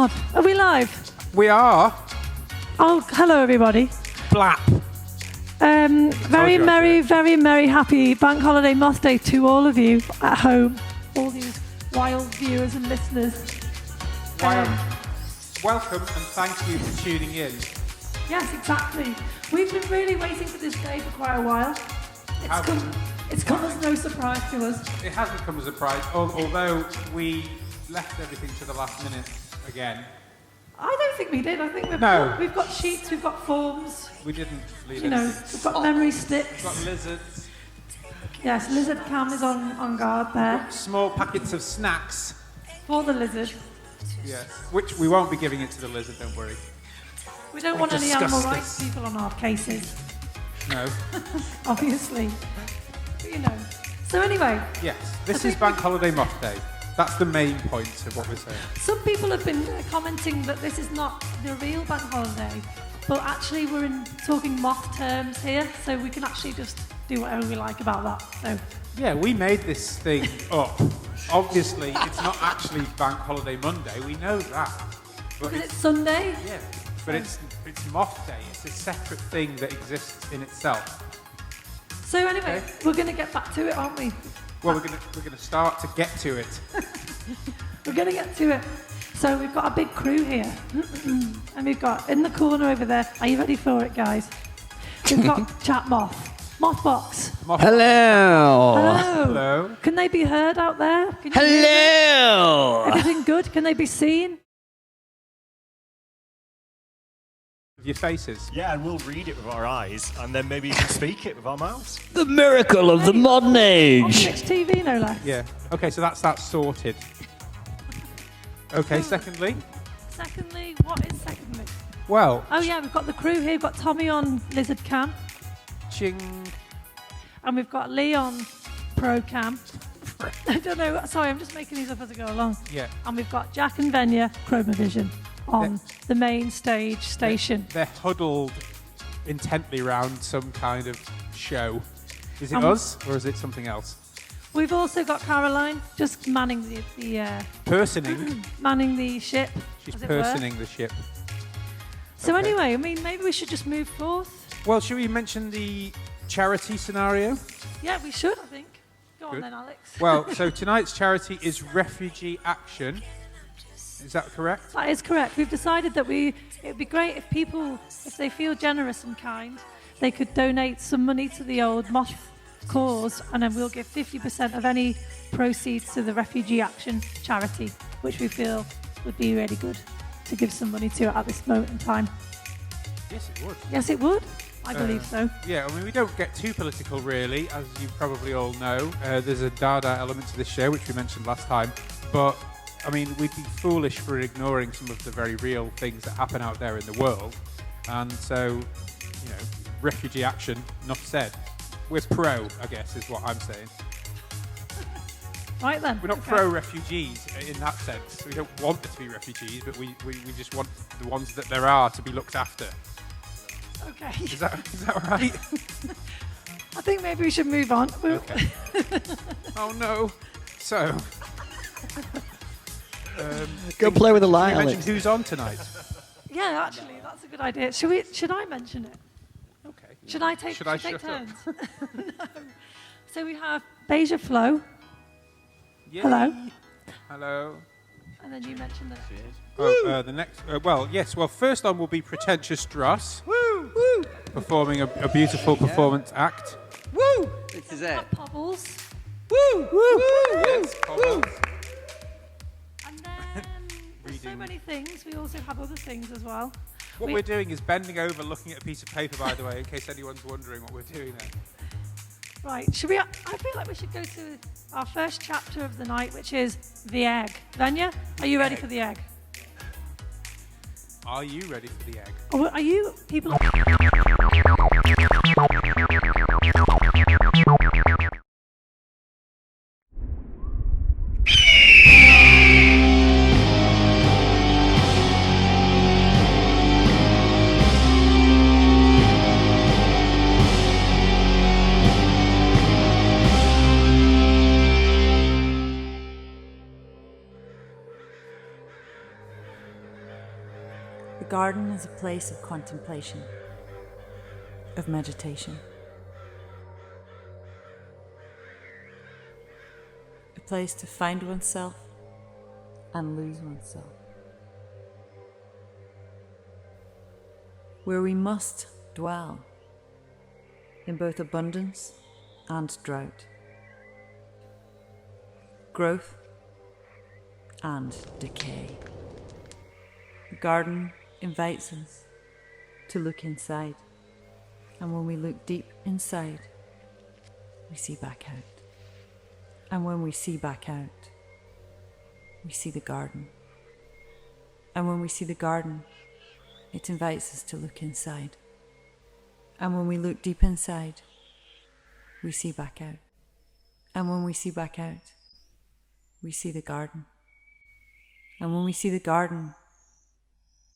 God. Are we live? We are. Oh, hello, everybody. Blap. Very merry, happy Bank Holiday Mothday to all of you at home, all these wild viewers and listeners. Welcome and thank you for tuning in. Yes, exactly. We've been really waiting for this day for quite a while. It's come as no surprise to us. It hasn't come as a surprise, although we left everything to the last minute again. I don't think we did. I think we've got sheets, we've got forms. We didn't leave anything. We've got memory sticks. We've got lizards. Yes, lizard cam is on guard there. Small packets of snacks. For the lizard. Yes, which we won't be giving it to the lizard, don't worry. We don't want any animal rights people on our cases. No. Obviously. But you know. So anyway. Yes, this is Bank Holiday Mothday. That's the main point of what we're saying. Some people have been commenting that this is not the real bank holiday, but actually we're talking moth terms here, so we can actually just do whatever we like about that. So. Yeah, we made this thing up. Obviously, it's not actually Bank Holiday Monday. We know that. But because it's Sunday? Yeah, but it's Moth Day. It's a separate thing that exists in itself. So anyway, we're going to get back to it, aren't we? Well, we're gonna start to get to it. We're going to get to it. So we've got a big crew here. And we've got, in the corner over there, are you ready for it, guys? We've got Chat Moth. Mothbox. Hello. Hello. Hello. Can they be heard out there? Hello. Everything good? Can they be seen? Your faces. Yeah, and we'll read it with our eyes, and then maybe you can speak it with our mouths. The miracle of the modern On age. Twitch TV, no less. Yeah. Okay, so that's that sorted. Okay, secondly? Secondly, what is secondly? Well. Oh yeah, we've got the crew here. We've got Tommy on Lizard Cam. Ching. And we've got Lee on Pro Cam. I don't know. Sorry, I'm just making these up as I go along. Yeah. And we've got Jack and Venya Chromavision on the main station. They're huddled intently round some kind of show. Is it us or is it something else? We've also got Caroline just manning the personing. Manning the ship. She's personing the ship. So anyway, I mean, maybe we should just move forth. Well, should we mention the charity scenario? Yeah, we should, I think. Go on then, Alex. Well, so tonight's charity is Refugee Action. Is that correct? That is correct. We've decided that it would be great if people, if they feel generous and kind, they could donate some money to the old Moth cause, and then we'll give 50% of any proceeds to the Refugee Action charity, which we feel would be really good to give some money to at this moment in time. Yes, it would. Yes, it would. I believe so. Yeah, I mean, we don't get too political, really, as you probably all know. There's a Dada element to this show, which we mentioned last time, but I mean, we'd be foolish for ignoring some of the very real things that happen out there in the world. And so, you know, refugee action, enough said. We're pro, I guess, is what I'm saying. Right then. We're not pro-refugees in that sense. We don't want there to be refugees, but we just want the ones that there are to be looked after. Okay. Is that right? I think maybe we should move on. Okay. Oh, no. So... Go play with the light, Can you Alex. mention who's on tonight? Yeah, actually, that's a good idea. Should I mention it? Okay. Should I take Should I take shut up? turns? No. So we have 𝐵𝒶𝓃𝓀. Yay. Hello. Hello. And then you mentioned the next. Oh, the next. Well, yes. Well, first on will be Pretentious Dross. Woo! Woo! Performing a beautiful performance act. Woo! This is it. Pobbles. Woo! Woo! Yes, Pobbles. And then there's so Reading. many things. We also have other things as well. What we're doing is bending over, looking at a piece of paper, by the way, in case anyone's wondering what we're doing there. Right, should we? I feel like we should go to our first chapter of the night, which is the egg. Venya, are you ready for the egg? Are you ready for the egg? Or are you people? The garden is a place of contemplation, of meditation. A place to find oneself and lose oneself. Where we must dwell in both abundance and drought, growth and decay. The garden invites us to look inside, and when we look deep inside, we see back out. And when we see back out, we see the garden. And when we see the garden, it invites us to look inside. And when we look deep inside, we see back out. And when we see back out, we see the garden. And when we see the garden,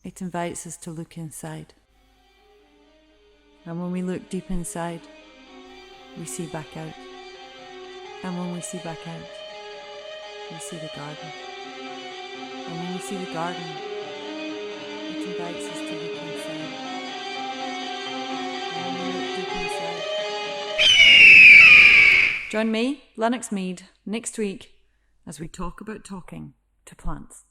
it invites us to look inside. And when we look deep inside, we see back out. And when we see back out, we see the garden. And when we see the garden, it invites us to look inside. And when we look deep inside. Join me, Lennox Mead, next week as we talk about talking to plants.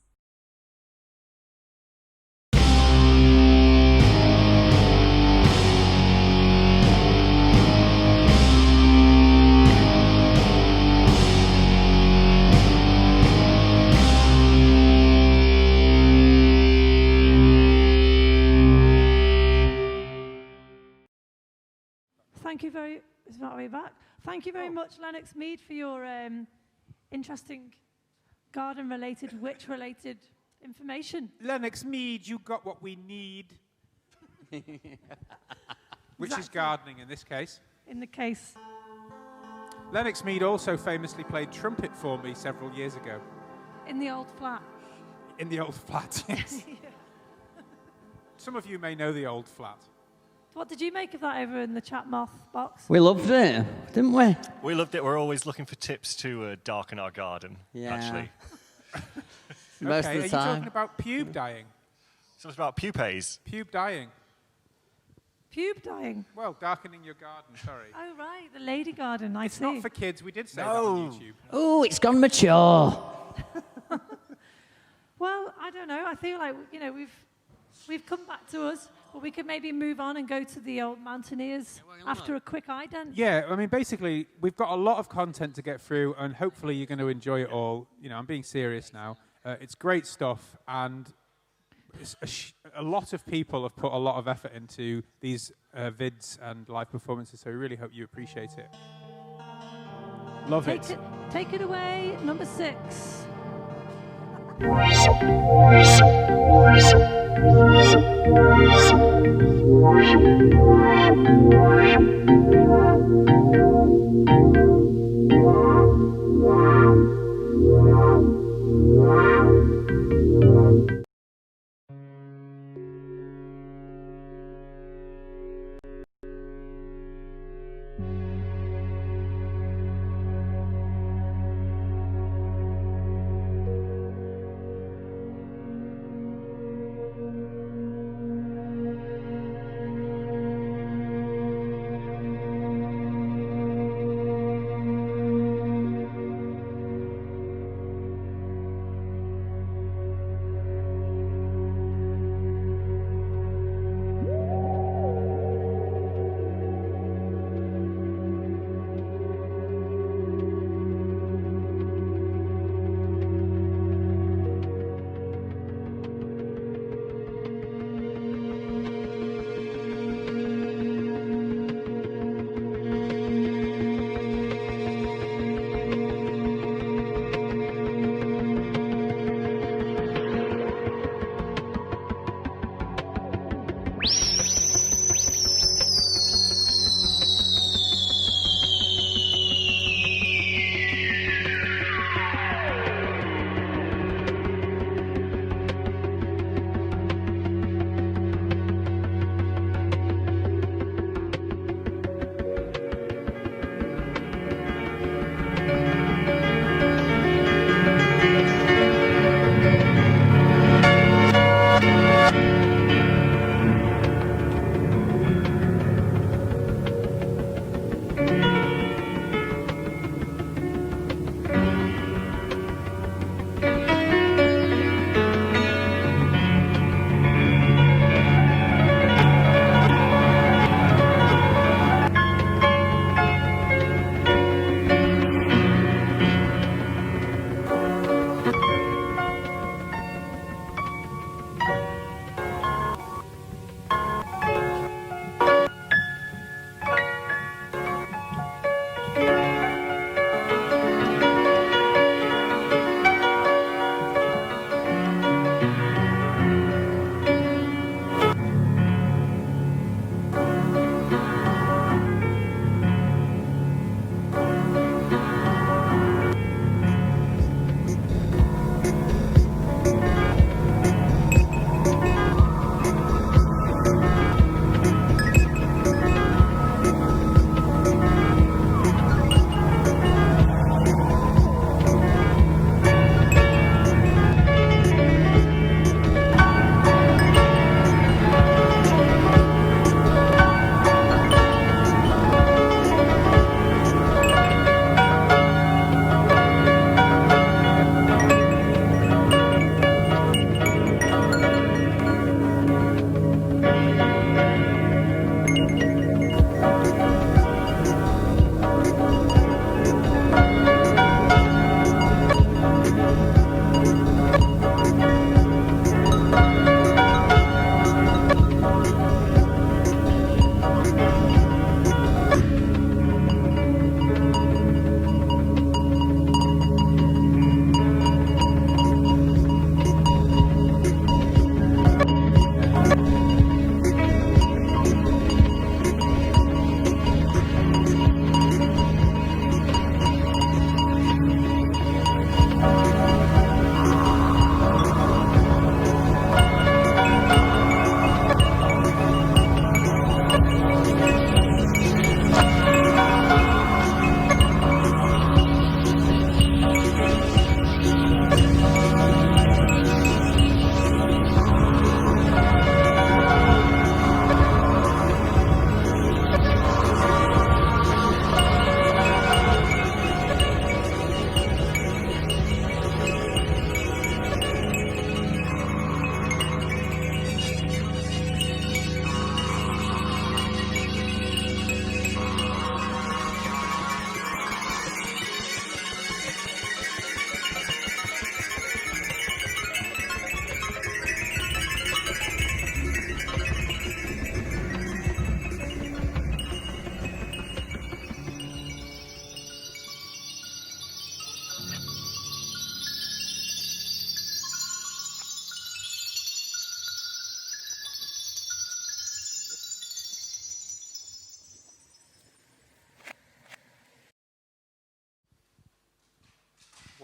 Thank you very. Is that way back? Thank you very much, Lennox Mead, for your interesting garden-related, witch-related information. Lennox Mead, you got what we need. Which is Exactly. gardening in this case. In the case, Lennox Mead also famously played trumpet for me several years ago. in the old flat. In the old flat, yes. Some of you may know the old flat. What did you make of that over in the chat moth box? We loved it, didn't we? We loved it. We're always looking for tips to darken our garden, Yeah. actually. Most Okay, of are the you time. talking about pube dying? Something about pupaes. Pube dying. Pube dying. Well, darkening your garden, sorry. Oh, right, the lady garden, I It's see. not for kids, we did say that on No. YouTube. Oh, it's gone mature. Well, I don't know. I feel like, you know, we've come back to us, but we could maybe move on and go to the old mountaineers after a quick ident. Yeah, I mean, basically, we've got a lot of content to get through, and hopefully you're going to enjoy it all. You know, I'm being serious now. It's great stuff, and a lot of people have put a lot of effort into these vids and live performances, so we really hope you appreciate it. Love it. Take it away, number 6.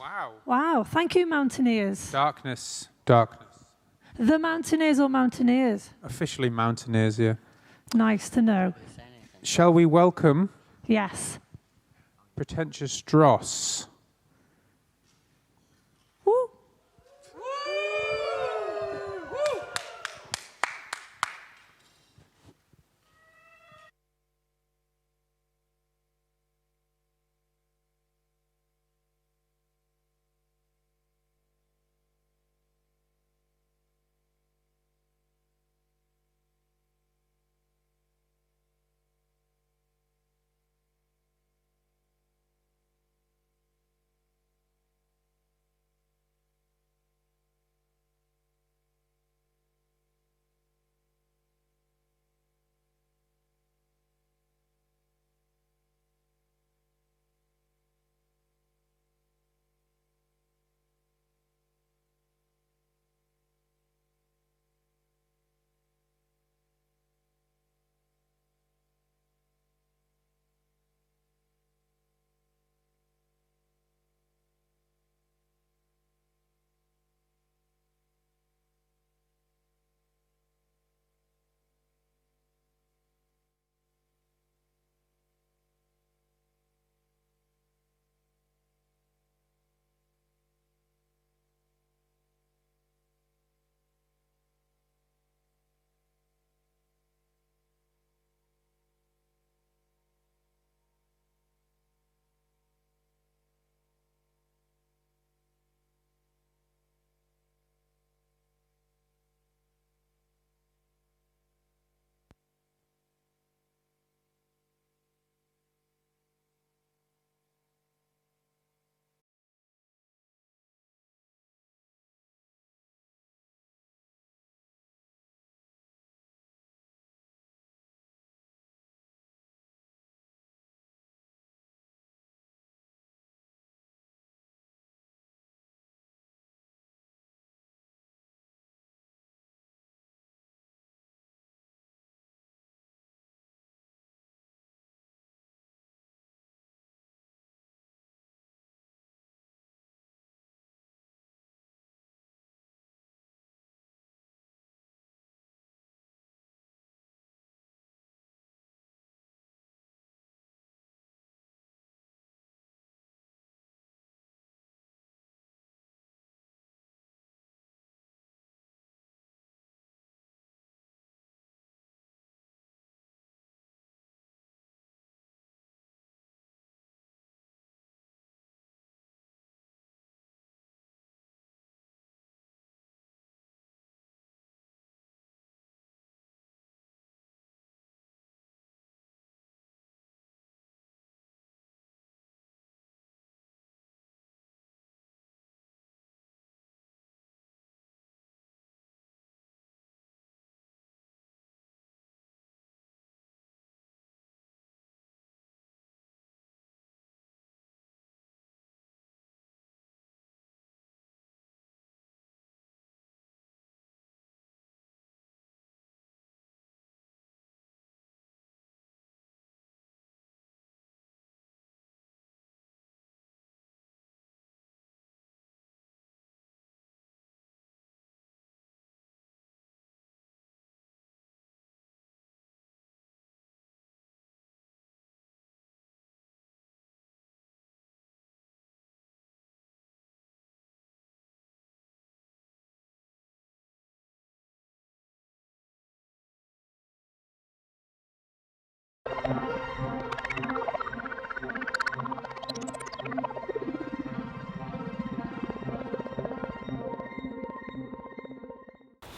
Wow. Wow, thank you, mountaineers. Darkness. Darkness. The mountaineers or mountaineers? Officially mountaineers, yeah. Nice to know. Shall we welcome Yes. Pretentious Dross? Woo.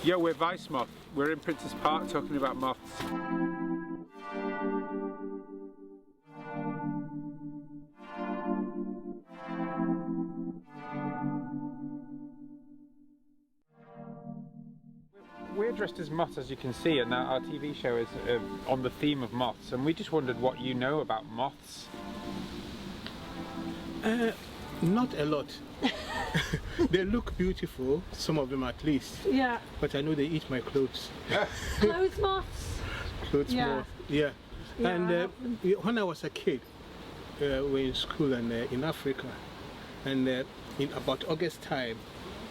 Yo, we're 𝐵𝒶𝓃𝓀. We're in Prince's Park talking about moths. We're dressed as moths, as you can see, and our TV show is on the theme of moths, and we just wondered what you know about moths. Not a lot. They look beautiful, some of them at least. Yeah. But I know they eat my clothes. Clothes moths. Clothes Yeah. moth. Yeah. Yeah, And when I was a kid, we were in school and in Africa, and in about August time,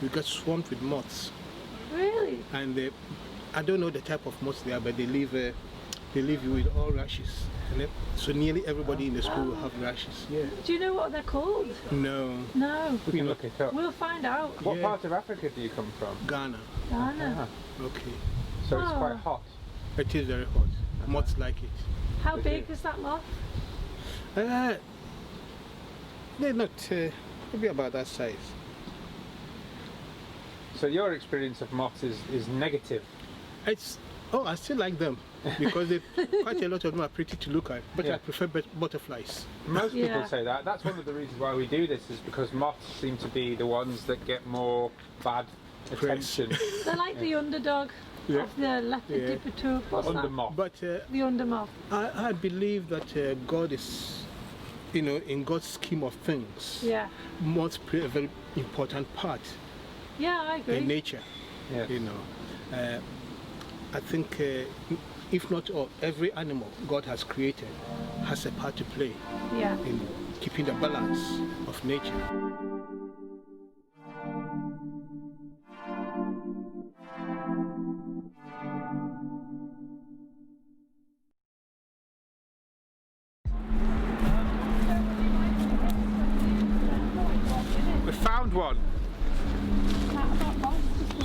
we got swarmed with moths. Really? And I don't know the type of moths they are, but they leave you with all rashes. So nearly everybody in the school will have rashes. Yeah. Do you know what they're called? No. No. We can look it up. We'll find out. What part of Africa do you come from? Ghana. Ghana. Okay. So it's quite hot. It is very hot. Moths like it. How big is that moth? They're not, maybe about that size. So your experience of moths is negative? I still like them because quite a lot of them are pretty to look at, but I prefer butterflies. Most people say that. That's one of the reasons why we do this, is because moths seem to be the ones that get more bad attention. They're like the underdog of the 𝒱𝒃𝓃𝓀. What's that? Undermoth. But The undermoth. I believe that God is, in God's scheme of things, moths play a very important part I agree. in nature. Yeah. I think, if not all, every animal God has created has a part to play in keeping the balance of nature. We found one.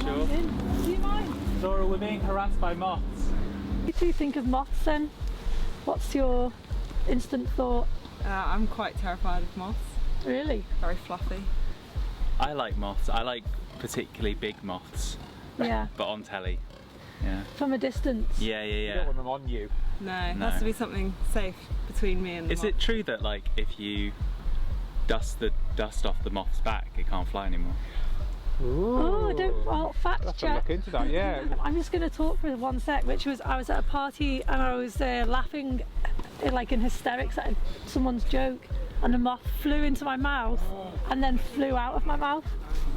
Sure. Do you mind? Laura, we're being harassed by moths. What do you think of moths then? What's your instant thought? I'm quite terrified of moths. Really? Very fluffy. I like moths. I like particularly big moths. Yeah. But on telly. Yeah. From a distance? Yeah. You don't want them on you. No, it has to be something safe between me and the Is moth. it true that like if you dust the dust off the moth's back, it can't fly anymore? Oh, fact I'll have to check. look into that, yeah. I'm just going to talk for 1 sec, which was I was at a party and I was laughing like in hysterics at someone's joke, and a moth flew into my mouth and then flew out of my mouth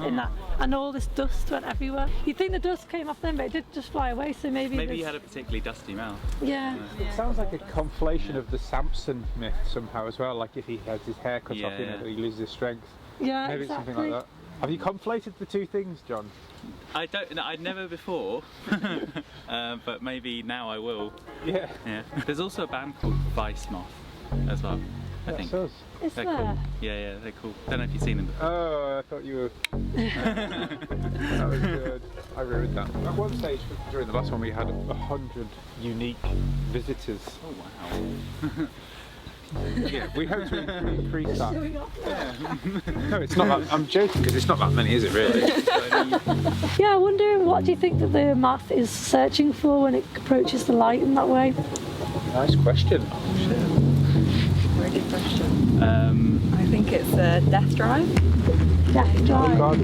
in that, and all this dust went everywhere. You'd think the dust came off them, but it did just fly away, so maybe you had a particularly dusty mouth. Yeah. It sounds like a conflation of the Samson myth somehow as well, like if he has his hair cut off, he loses his strength. Yeah, Maybe exactly. it's something like that. Have you conflated the two things, John? I'd never before, but maybe now I will. Yeah. Yeah. There's also a band called 𝒃𝓃 as well. I think. That's us. Is They're there? cool. Yeah, they're cool. Don't know if you've seen them before. Oh, I thought you were... That was good. I ruined that. At one stage, during the last one, we had 100 unique visitors. Oh wow. Yeah, we hope to increase that. No, it's not that. I'm joking, because it's not that many, is it really? Yeah, I wonder what do you think that the moth is searching for when it approaches the light in that way? Nice question. Very good question. I think it's a death drive. Death Oh drive. God.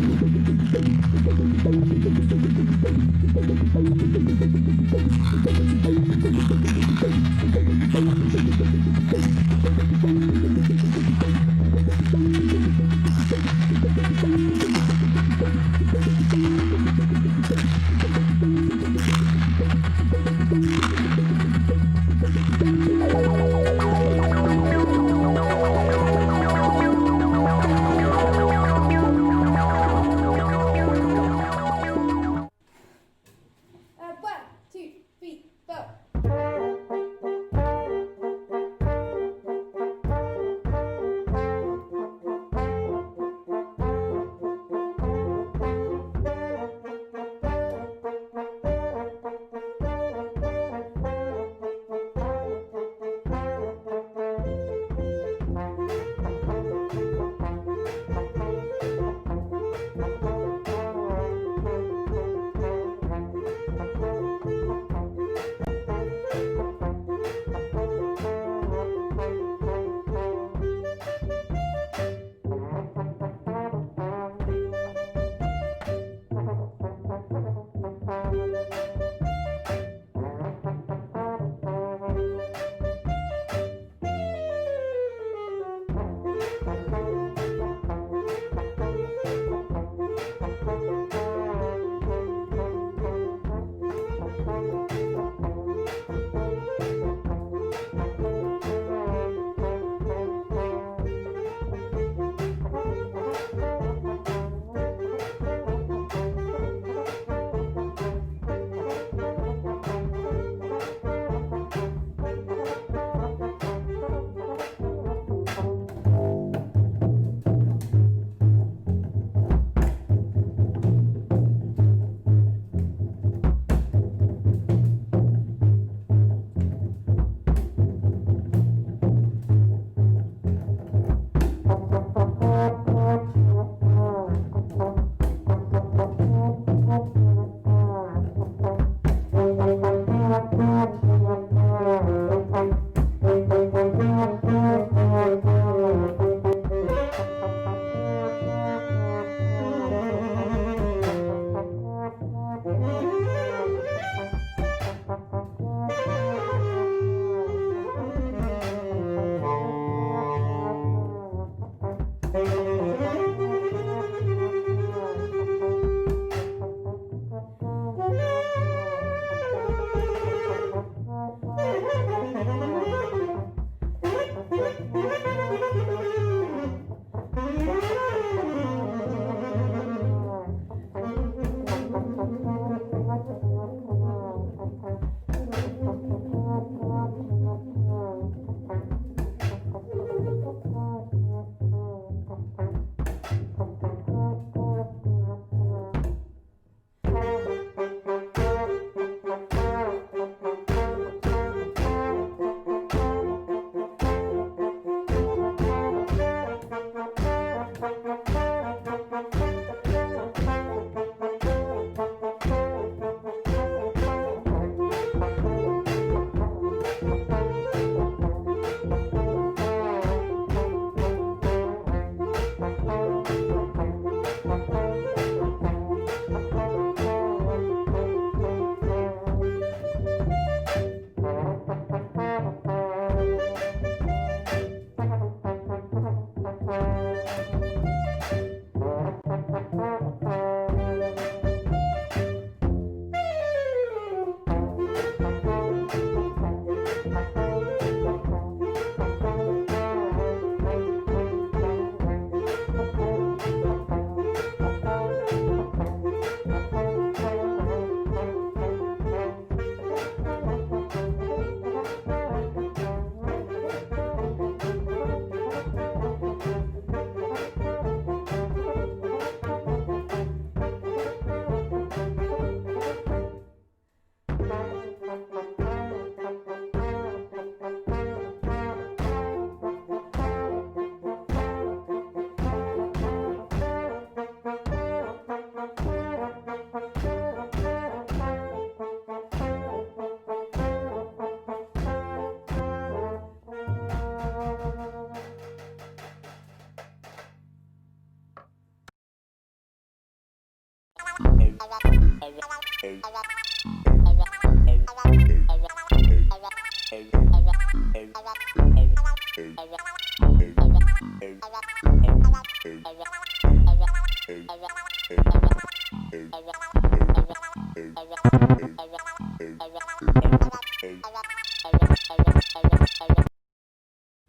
One, two, three, four.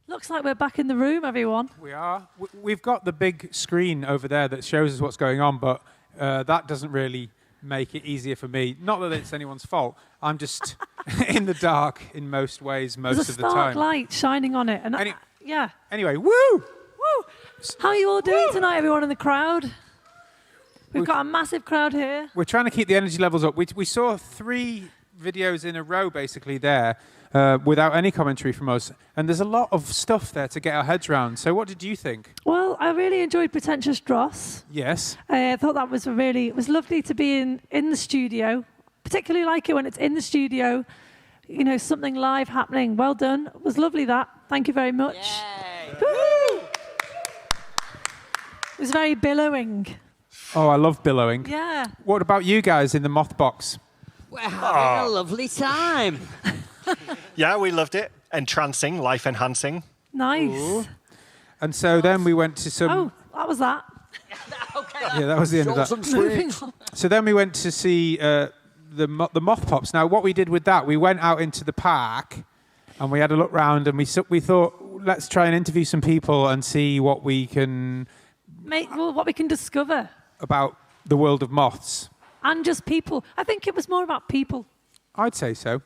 Looks like we're back in the room, everyone. We are. We've got the big screen over there that shows us what's going on, but that doesn't really make it easier for me. Not that it's anyone's fault. I'm just in the dark in most ways, most of the time. There's a stark light shining on it. And yeah. Anyway, woo! Woo! How are you all doing tonight, everyone in the crowd? We've got a massive crowd here. We're trying to keep the energy levels up. We saw 3 videos in a row, basically, there, without any commentary from us. And there's a lot of stuff there to get our heads around. So what did you think? Well, I really enjoyed 𝒱👫 Dross. Yes. I thought that was it was lovely to be in the studio. Particularly like it when it's in the studio, you know, something live happening. Well done. It was lovely that. Thank you very much. Yay. Woo! It was very billowing. Oh, I love billowing. Yeah. What about you guys in the moth box? We're having a lovely time. Yeah, we loved it. Entrancing, life-enhancing. Nice. Ooh. And so then we went to some... Oh, that was that. Yeah, that was the end of that. Moving on. So then we went to see the moth pops. Now, what we did with that, we went out into the park and we had a look round and we thought, let's try and interview some people and see what we can... what we can discover. About the world of moths. And just people. I think it was more about people. I'd say so.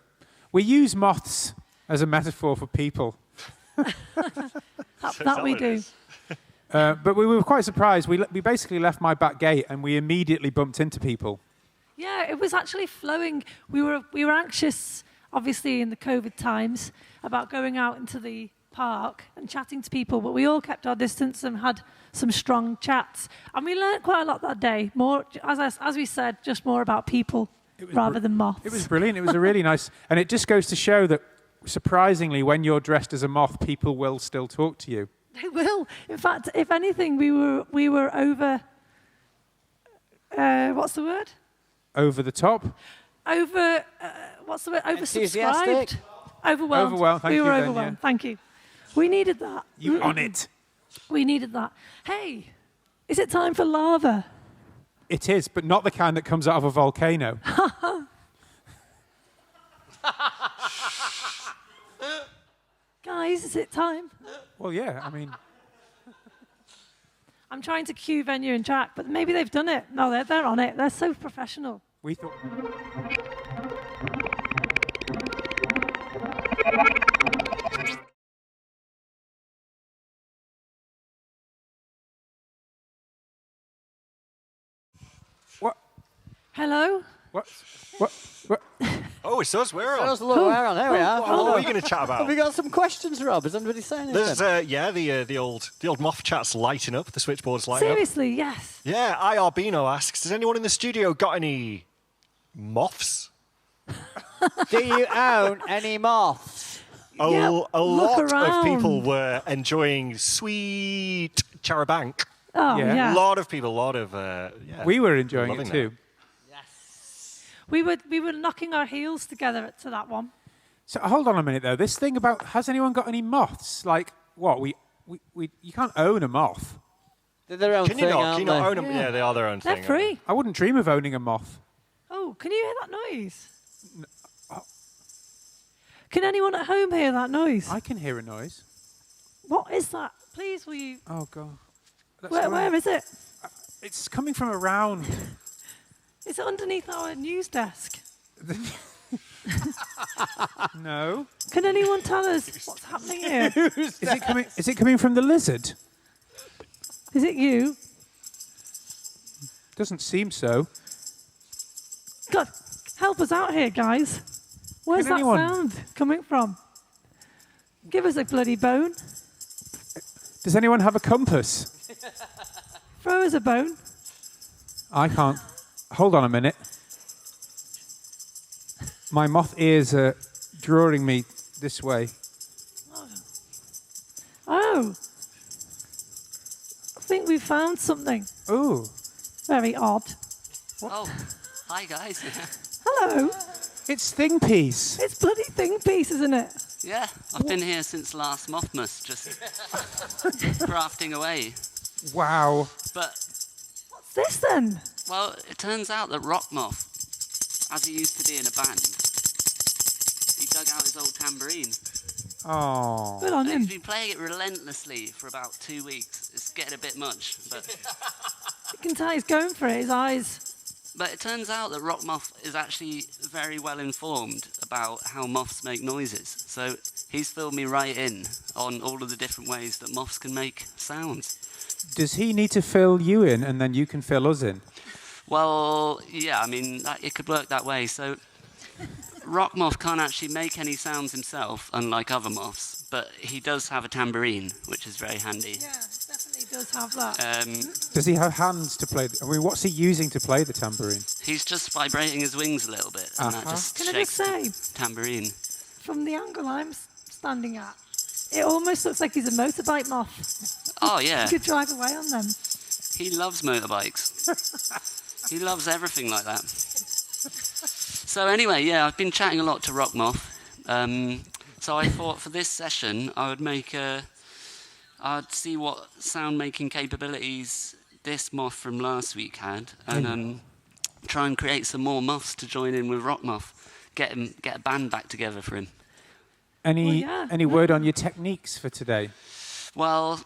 We use moths as a metaphor for people. that we do. But we were quite surprised. We basically left my back gate and we immediately bumped into people. Yeah, it was actually flowing. We were anxious, obviously, in the COVID times, about going out into the park and chatting to people, but we all kept our distance and had some strong chats. And we learned quite a lot that day. More, as we said, just more about people rather than moths. It was brilliant. It was a really nice... And it just goes to show that, surprisingly, when you're dressed as a moth, people will still talk to you. They will. In fact, if anything, we were over... what's the word? Over the top? Over... what's the word? Oversubscribed. Overwhelmed. Overwhelmed. We were overwhelmed. Thank you. We needed that. You on it. We needed that. Hey, is it time for lava? It is, but not the kind that comes out of a volcano. Guys, is it time? Well, yeah, I mean... I'm trying to cue Venue and Jack, but maybe they've done it. No, they're on it. They're so professional. We thought... What? Hello? What? Oh, it's us. We're on. Look, we're on. Here we are. What are we going to chat about? Have we got some questions, Rob? Is anybody saying anything? There's, the old moth chat's lighting up. The switchboard's lighting up. Seriously, yes. Yeah, 𝐼𝓃𝓃 asks, does anyone in the studio got any moths? Do you own any moths? A look lot around. of people were enjoying sweet charabanc. Oh, Yeah. yeah. A lot of people, We were enjoying it loving too. We were knocking our heels together to that one. So hold on a minute though. This thing about has anyone got any moths? Like what? You can't own a moth. They're their own Can you thing, not? aren't Can you not they? own them? Yeah, they are their own They're thing. free. I wouldn't dream of owning a moth. Oh, can you hear that noise? Can anyone at home hear that noise? I can hear a noise. What is that? Please, will you... Oh god. Where is it? It's coming from around. Is it underneath our news desk? No. Can anyone tell us what's happening here? Is it coming from the lizard? Is it you? Doesn't seem so. God, help us out here, guys. Where's that sound coming from? Give us a bloody bone. Does anyone have a compass? Throw us a bone. I can't Hold on a minute. My moth ears are drawing me this way. Oh. I think we found something. Ooh. Very odd. Oh, hi guys. Hello. It's Thingpiece. It's bloody Thingpiece, isn't it? Yeah, I've been here since last Mothmas, just crafting away. Wow. But What's this then? well, it turns out that 𝒁𝒹𝒻, as he used to be in a band, he dug out his old tambourine. Oh. Good on And him. he's been playing it relentlessly for about 2 weeks. It's getting a bit much, but You can tell he's going for it, his eyes. it turns out that 𝒁𝒹𝒻 is actually very well informed about how moths make noises. So he's filled me right in on all of the different ways that moths can make sounds. Does he need to fill you in and then you can fill us in? Well, yeah, I mean, it could work that way. So 𝒁𝒹𝒻 can't actually make any sounds himself, unlike other moths, but he does have a tambourine, which is very handy. Yeah, definitely does have that. Does he have hands to play? I mean, what's he using to play the tambourine? He's just vibrating his wings a little bit, and that just Can I shakes just say, the tambourine. from the angle I'm standing at, it almost looks like he's a motorbike moth. Oh, yeah. You could drive away on them. He loves motorbikes. He loves everything like that. So anyway, yeah, I've been chatting a lot to 𝒁𝒹𝒻. So I thought for this session, I'd see what sound-making capabilities this moth from last week had, and try and create some more moths to join in with 𝒁𝒹𝒻. Get a band back together for him. Any word on your techniques for today? Well,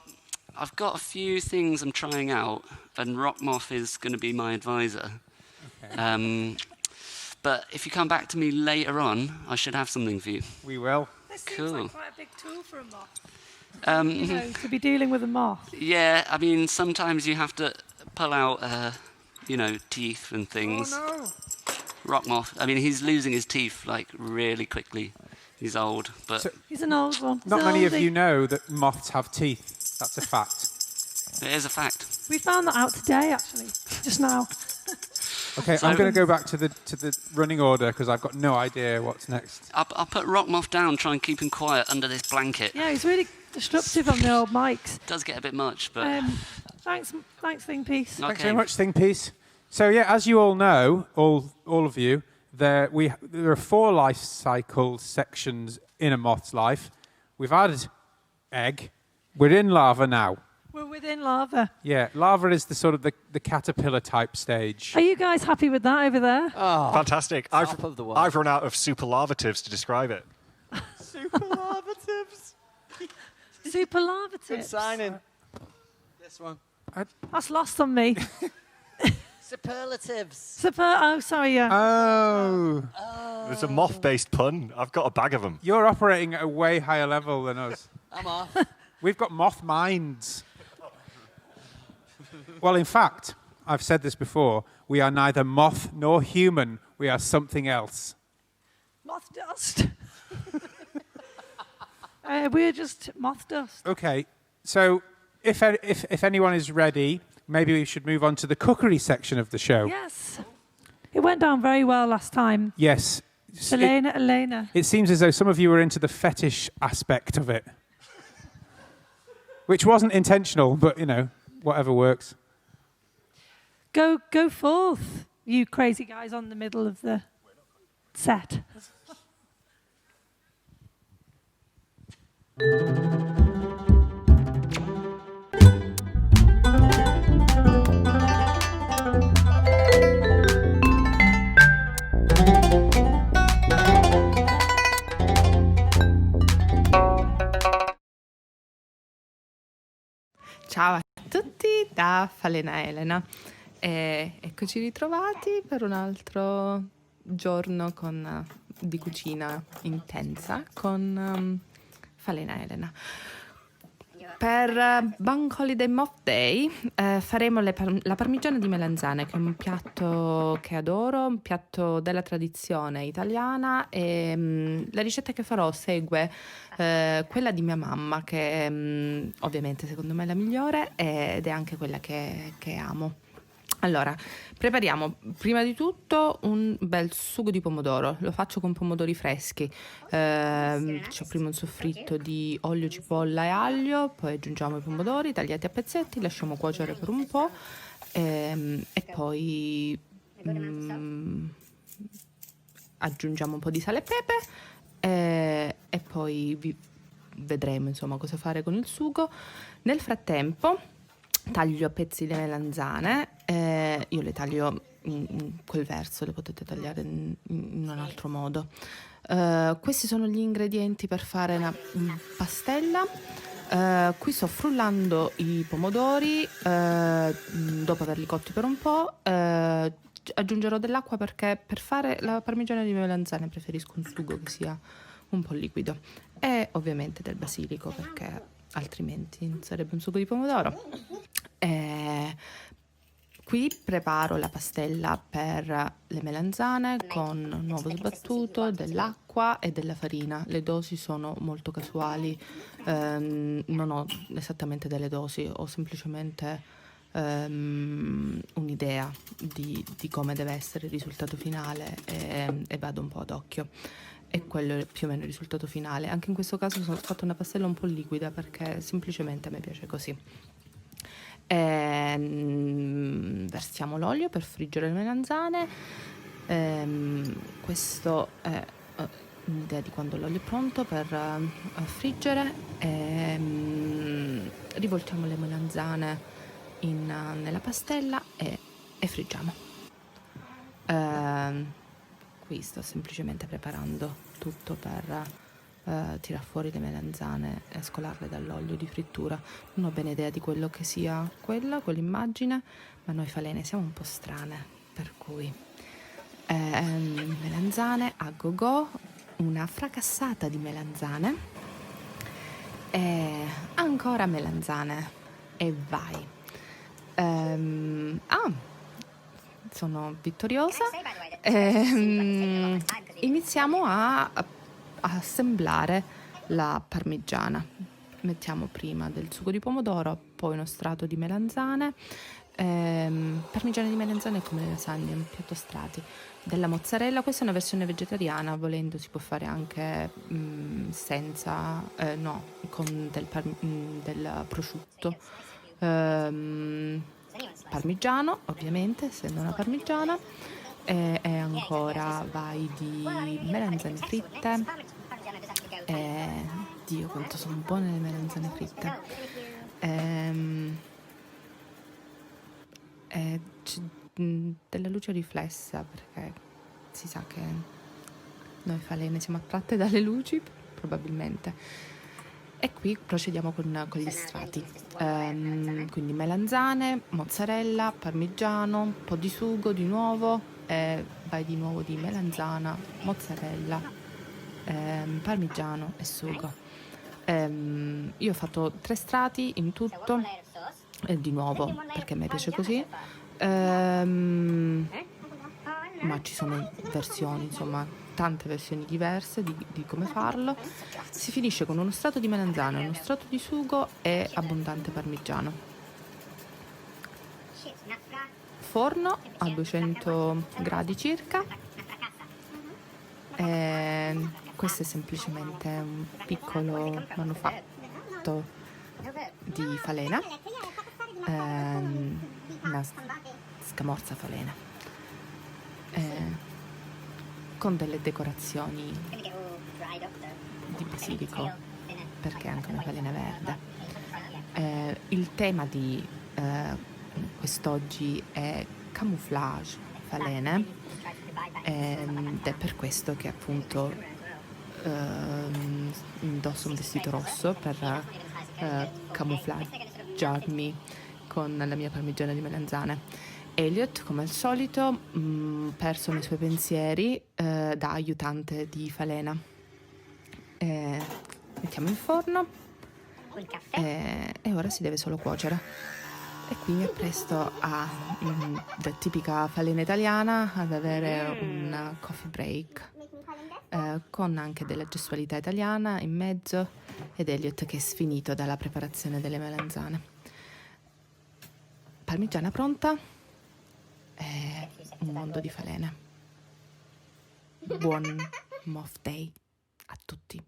I've got a few things I'm trying out, and 𝒁𝒹𝒻 is going to be my advisor. Okay. But if you come back to me later on, I should have something for you. We will. This seems Cool. like quite a big tool for a moth. To be dealing with a moth. Yeah, I mean, sometimes you have to pull out, teeth and things. Oh, no. 𝒁𝒹𝒻, I mean, he's losing his teeth, like, really quickly. He's old, but... He's an old one. Not He's many of oldie. you know that moths have teeth. That's a fact. It is a fact. We found that out today, actually, just now. Okay, So- I'm going to go back to the running order because I've got no idea what's next. I'll put 𝒁𝒹𝒻 down, try and keep him quiet under this blanket. Yeah, he's really destructive on the old mics. Does get a bit much, but... Thanks, Thingpiece. Thanks very much, Thingpiece. So yeah, as you all know, all of you, there are 4 life cycle sections in a moth's life. We've had egg. We're in larva now. We're within larva. Yeah, larva is the sort of the caterpillar type stage. Are you guys happy with that over there? Oh, Fantastic. top of the world. I've run out of superlatives to describe it. Superlatives. Super larva Good tips. signing. This one. That's lost on me. Superlatives. Oh, sorry, yeah. Oh. It's a moth-based pun. I've got a bag of them. You're operating at a way higher level than us. I'm off. We've got moth minds. Well, in fact, I've said this before, we are neither moth nor human. We are something else. Moth dust. We're just moth dust. Okay, so if anyone is ready, maybe we should move on to the cookery section of the show. Yes. It went down very well last time. Yes. Elena. It seems as though some of you were into the fetish aspect of it. Which wasn't intentional, but, whatever works. Go forth, you crazy guys on the middle of the set. Ciao a tutti da Falena Elena. Eccoci ritrovati per un altro giorno di cucina intensa con Falena Elena. Per Bank Holiday Mothday faremo la parmigiana di melanzane, che è un piatto che adoro, un piatto della tradizione italiana, e la ricetta che farò segue quella di mia mamma, che ovviamente secondo me è la migliore ed è anche quella che amo. Allora, prepariamo prima di tutto un bel sugo di pomodoro. Lo faccio con pomodori freschi. C'ho prima un soffritto di olio, cipolla e aglio, poi aggiungiamo i pomodori tagliati a pezzetti, lasciamo cuocere per un po' e poi aggiungiamo un po' di sale e pepe e poi vedremo insomma cosa fare con il sugo. Nel frattempo taglio a pezzi le melanzane, io le taglio in quel verso, le potete tagliare in un altro modo. Questi sono gli ingredienti per fare una pastella. Qui sto frullando i pomodori, dopo averli cotti per un po', aggiungerò dell'acqua perché per fare la parmigiana di melanzane preferisco un sugo che sia un po' liquido, e ovviamente del basilico perché altrimenti sarebbe un sugo di pomodoro. Qui preparo la pastella per le melanzane con un uovo sbattuto, dell'acqua e della farina. Le dosi sono molto casuali, non ho esattamente delle dosi, ho semplicemente un'idea di come deve essere il risultato finale e vado un po' ad occhio. E quello è più o meno il risultato finale. Anche in questo caso ho fatto una pastella un po' liquida perché semplicemente a me piace così. Versiamo l'olio per friggere le melanzane. Questo è un'idea di quando l'olio è pronto per friggere. Rivoltiamo le melanzane nella pastella e friggiamo. Qui sto semplicemente preparando tutto per tirar fuori le melanzane e scolarle dall'olio di frittura. Non ho bene idea di quello che sia quell'immagine, ma noi falene siamo un po' strane, per cui melanzane a go-go, una fracassata di melanzane e ancora melanzane e vai. Sono vittoriosa. Iniziamo a assemblare la parmigiana. Mettiamo prima del sugo di pomodoro, poi uno strato di melanzane. Parmigiana di melanzane come le lasagne, un piatto strati. Della mozzarella, questa è una versione vegetariana, volendo si può fare anche senza, no, con del prosciutto. Parmigiano, ovviamente, essendo una parmigiana, e ancora vai di melanzane fritte. Dio, quanto sono buone le melanzane fritte. C'è della luce riflessa perché si sa che noi falene siamo attratte dalle luci, probabilmente. E qui procediamo con gli strati, quindi melanzane, mozzarella, parmigiano, un po' di sugo di nuovo, vai di nuovo di melanzana, mozzarella, parmigiano e sugo. Io ho fatto 3 strati in tutto, di nuovo perché a me piace così, ma ci sono versioni, insomma, tante versioni diverse di come farlo. Si finisce con uno strato di melanzana, uno strato di sugo e abbondante parmigiano. Forno a 200 gradi circa. Questo è semplicemente un piccolo manufatto di falena, una scamorza falena, con delle decorazioni di basilico perché è anche una falena verde. Il tema di quest'oggi è camouflage falene, ed è per questo che appunto indosso un vestito rosso per camouflaggiarmi con la mia parmigiana di melanzane. Elliot, come al solito, perso nei suoi pensieri da aiutante di falena. Mettiamo in forno e ora si deve solo cuocere. E qui mi appresto da tipica falena italiana ad avere un coffee break con anche della gestualità italiana in mezzo ed Elliot che è sfinito dalla preparazione delle melanzane. Parmigiana pronta. è un mondo di falene. Buon Mothday a tutti.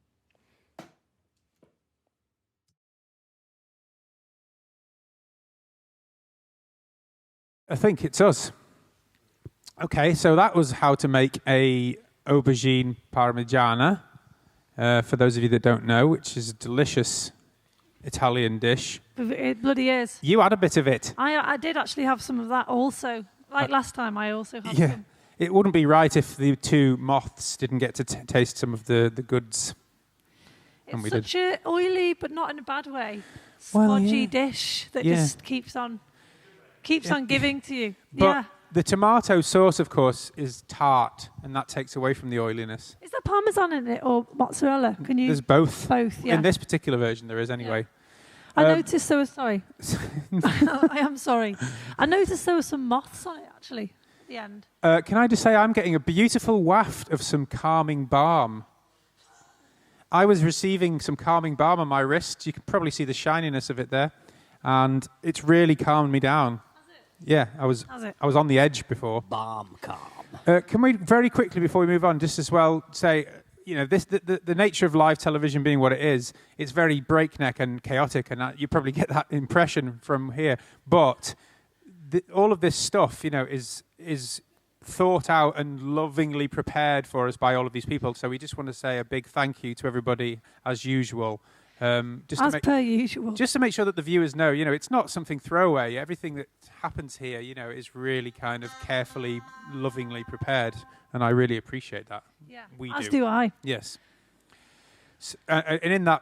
I think it's us. Okay, so that was how to make a aubergine parmigiana. For those of you that don't know, which is a delicious Italian dish. It bloody is. You had a bit of it. I did actually have some of that also. Like last time, I also had some. It wouldn't be right if the two moths didn't get to taste some of the goods. It's such an oily, but not in a bad way, smudgy dish that just keeps on giving to you. But the tomato sauce, of course, is tart, and that takes away from the oiliness. Is there parmesan in it or mozzarella? There's both. Both, yeah. In this particular version, there is anyway. I noticed there was, sorry. I am sorry. I noticed there were some moths on it, actually, at the end. Can I just say I'm getting a beautiful waft of some calming balm. I was receiving some calming balm on my wrist. You can probably see the shininess of it there. And it's really calmed me down. Yeah, I was on the edge before. Balm calm. Can we very quickly, before we move on, just as well say, you know, the nature of live television being what it is, it's very breakneck and chaotic, and you probably get that impression from here. But all of this stuff, you know, is thought out and lovingly prepared for us by all of these people. So we just want to say a big thank you to everybody, as usual. Per usual. Just to make sure that the viewers know, you know, it's not something throwaway. Everything that happens here, you know, is really kind of carefully, lovingly prepared. And I really appreciate that. Yeah, As do I. Yes. And in that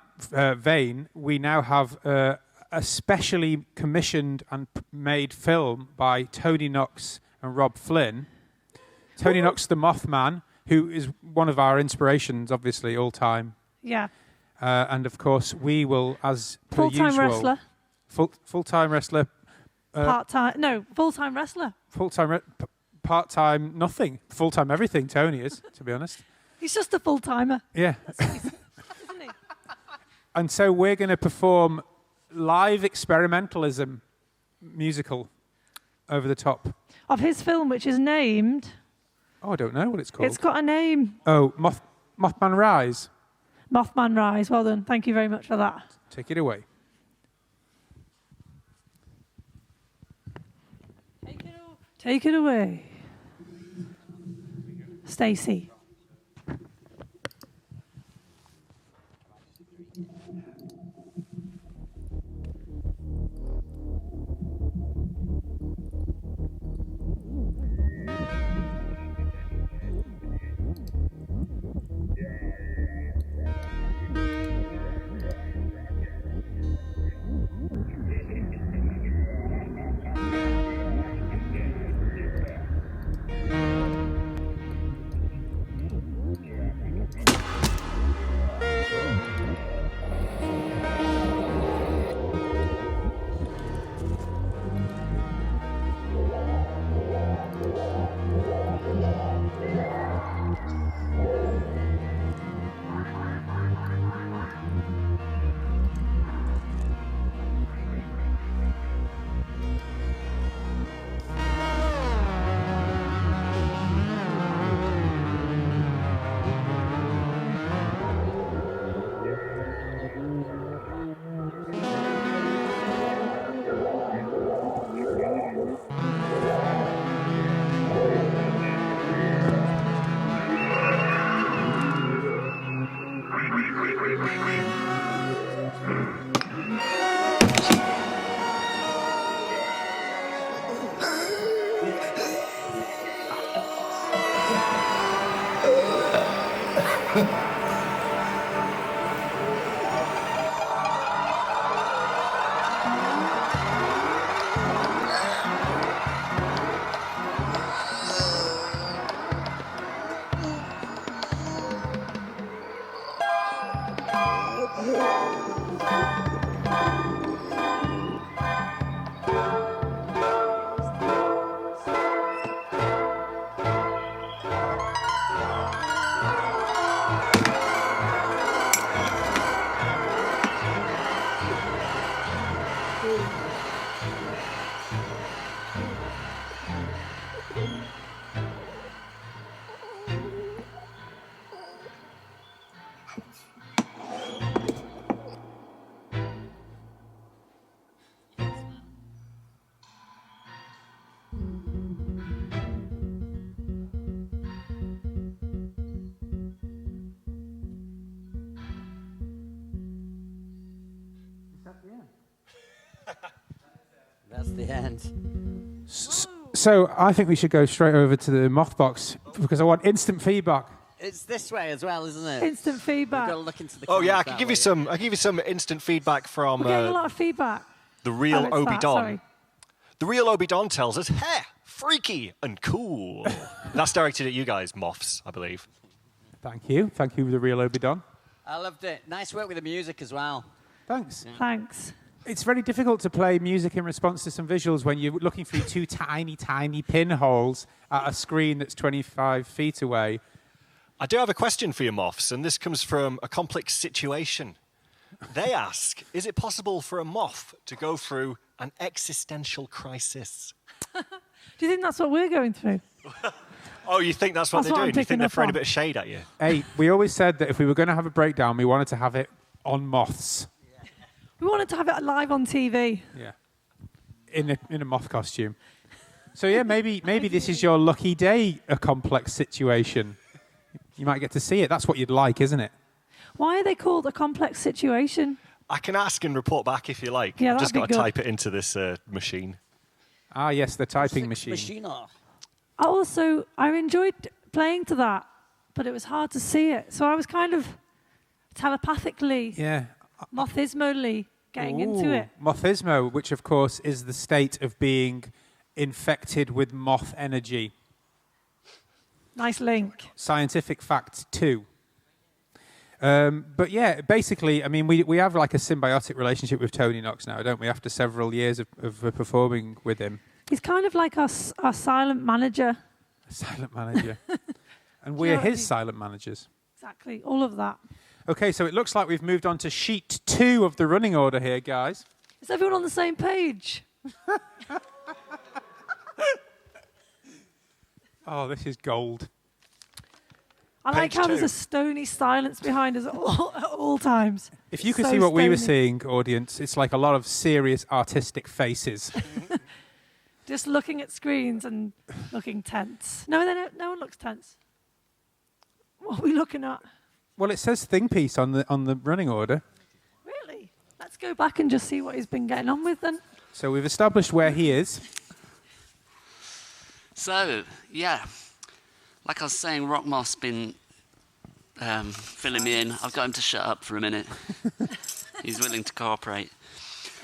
vein, we now have a specially commissioned and made film by Tony Knox and Rob Flynn. Tony Knox, the Mothman, who is one of our inspirations, obviously, all time. Yeah. And of course, we will, as per usual... Full-time wrestler. Full-time wrestler. Full-time wrestler. Part-time nothing. Full-time everything, Tony is, to be honest. He's just a full-timer. Yeah. Isn't he? And so we're going to perform live experimentalism musical over the top. Of his film, which is named... Oh, I don't know what it's called. It's got a name. Oh, Mothman Rise. Mothman Rise. Well done. Thank you very much for that. Take it away. Take it away. Stacey. That's the end. So I think we should go straight over to the moth box because I want instant feedback. It's this way as well, isn't it? Instant feedback. We've got to look into the Oh yeah, I cameras can give that you way. some. I can give you some instant feedback from We're getting a lot of feedback. the real it's that, Obi Don. sorry. The real Obi Don tells us, "Hey, freaky and cool." That's directed at you guys, moths, I believe. Thank you, the real Obi Don. I loved it. Nice work with the music as well. Thanks. Yeah. Thanks. It's very difficult to play music in response to some visuals when you're looking through two tiny pinholes at a screen that's 25 feet away. I do have a question for you, moths, and this comes from a complex situation. They ask, is it possible for a moth to go through an existential crisis? Do you think that's what we're going through? Oh, you think that's what That's what they're I'm doing? You think picking they're up throwing a on. bit of shade at you? Hey, we always said that if we were going to have a breakdown, we wanted to have it on moths. We wanted to have it live on TV. Yeah. In a moth costume. So yeah, maybe this is your lucky day, a complex situation. You might get to see it. That's what you'd like, isn't it? Why are they called a complex situation? I can ask and report back if you like. Yeah, I've that'd just be got to good. type it into this machine. Ah, yes, the typing machine. I enjoyed playing to that, but it was hard to see it. So I was kind of telepathically, Yeah. mothismally getting into it. Mothismo, which of course is the state of being infected with moth energy. Nice link. Scientific fact 2. But yeah, basically, I mean, we have like a symbiotic relationship with Tony Knox now, don't we? After several years of performing with him. He's kind of like our silent manager. Silent manager. And Do you we're know what I his mean? silent managers. Exactly, all of that. Okay, so it looks like we've moved on to sheet 2 of the running order here, guys. Is everyone on the same page? Oh, this is gold. I like Page how there's two. a stony silence behind us at all times. If you could So see what we were stony. seeing, audience, it's like a lot of serious artistic faces. Just looking at screens and looking tense. No one looks tense. What are we looking at? Well, it says thing piece on the running order. Really? Let's go back and just see what he's been getting on with then. So we've established where he is. So, yeah, like I was saying, Rockmoth's been filling me in. I've got him to shut up for a minute. He's willing to cooperate.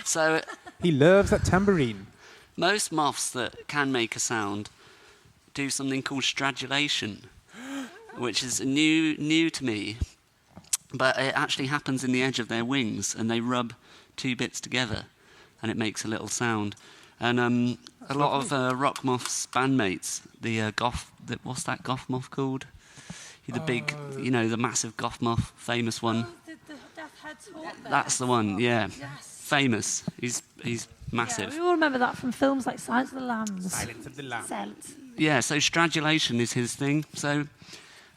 So, He loves that tambourine. most moths that can make a sound do something called stridulation, which is new to me. But it actually happens in the edge of their wings, and they rub two bits together, and it makes a little sound. And a lot of Rockmoth's bandmates, what's that goth moth called? The big, the massive goth moth, famous one. The death head's hawk there. That's the one, yeah. Yes. Famous. He's massive. Yeah, we all remember that from films like Silence of the Lambs. Silence of the Lambs. Silence. Yeah, so stridulation is his thing. So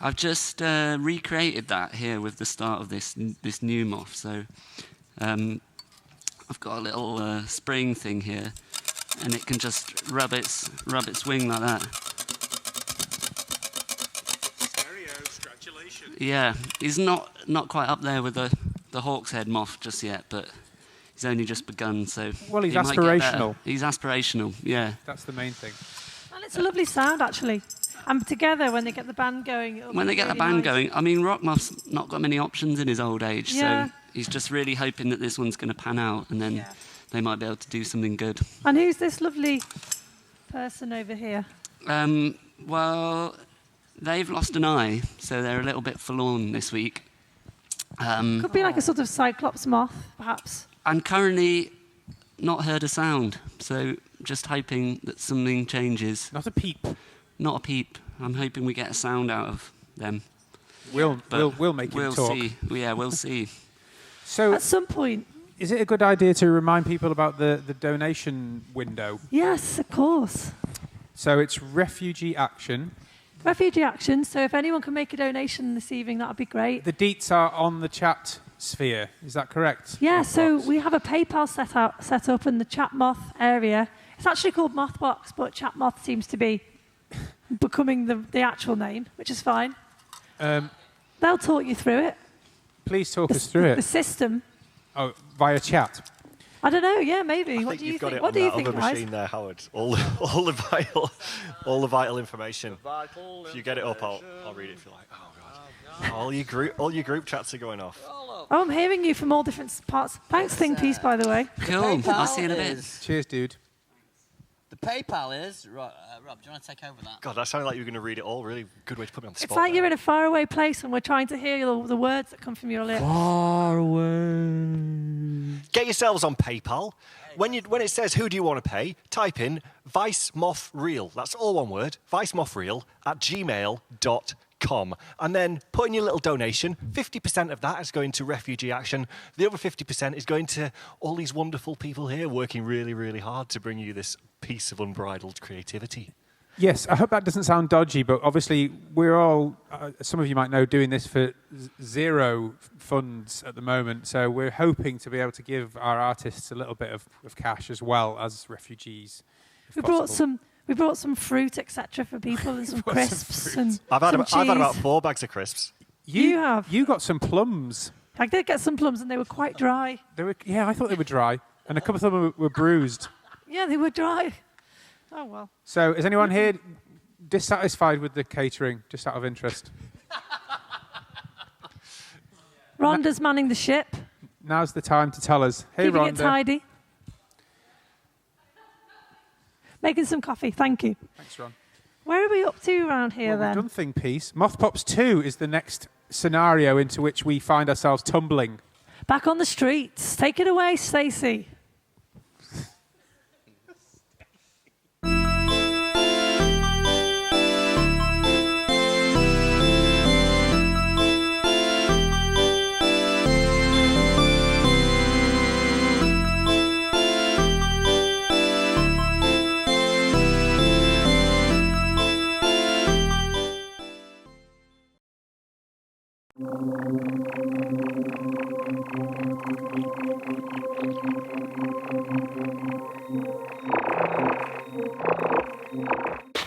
I've just recreated that here with the start of this new moth. So I've got a little spring thing here, and it can just rub its wing like that. Stereo stridulation. Yeah, he's not quite up there with the hawk's head moth just yet, but he's only just begun. So Well, he's he might get better. aspirational. He's aspirational. Yeah. That's the main thing. And it's a lovely sound, actually. And together, when they get the band going... When they get the band going, I mean, Rockmoth's not got many options in his old age, Yeah. so he's just really hoping that this one's going to pan out, and then they might be able to do something good. And who's this lovely person over here? Well, they've lost an eye, so they're a little bit forlorn this week. Could be like a sort of cyclops moth, perhaps. I'm currently not heard a sound, so just hoping that something changes. Not a peep. Not a peep. I'm hoping we get a sound out of them. We'll make him We'll talk. see. Yeah, we'll see. So, At some point. is it a good idea to remind people about the donation window? Yes, of course. So it's Refugee Action. Refugee Action. So if anyone can make a donation this evening, that would be great. The deets are on the chat sphere. Is that correct? Yeah, Mothbox? so we have a PayPal set up in the chat moth area. It's actually called Mothbox, but chat moth seems to be becoming the actual name, which is fine. They'll talk you through it. Please talk us through The it. system. Oh, via chat. I don't know. Yeah, maybe. I What think do you you've got think? it What on do you that think, other guys? machine there, Howard. All the vital information. If you get it up, I'll read it if you like. Oh god. All your group chats are going off. Oh, I'm hearing you from all different parts. Thanks, Think Piece, by the way. Cool. I'll see you in a bit. Cheers, dude. The PayPal is... Rob, do you want to take over that? God, that sounded like you were going to read it all. Really good way to put me on the spot. It's like there. you're in a faraway place and we're trying to hear the words that come from your lips. Far away. Get yourselves on PayPal. When it says who do you want to pay, type in 𝒃𝒑𝒏𝒄𝓃. That's all one word. 𝒃𝒑𝒏𝒄𝓃@gmail.com. And then put in your little donation. 50% of that is going to refugee action. The other 50% is going to all these wonderful people here working really, really hard to bring you this piece of unbridled creativity. Yes, I hope that doesn't sound dodgy, but obviously we're all, some of you might know, doing this for zero funds at the moment. So we're hoping to be able to give our artists a little bit of cash as well as refugees. We brought some fruit, etc., for people, and some crisps and I've had some about cheese. 4 bags of crisps. You have. You got some plums. I did get some plums, and they were quite dry. Yeah, I thought they were dry, and a couple of them were bruised. Yeah, they were dry. Oh, well. So is anyone here dissatisfied with the catering, just out of interest? Rhonda's manning the ship. Now's the time to tell us. Hey, Keeping Rhonda. it tidy. Making some coffee, thank you. Thanks, Ron. Where are we up to around here, Well, then? we've done Thing Piece. Moth Pops 2 is the next scenario into which we find ourselves tumbling. Back on the streets. Take it away, Stacey.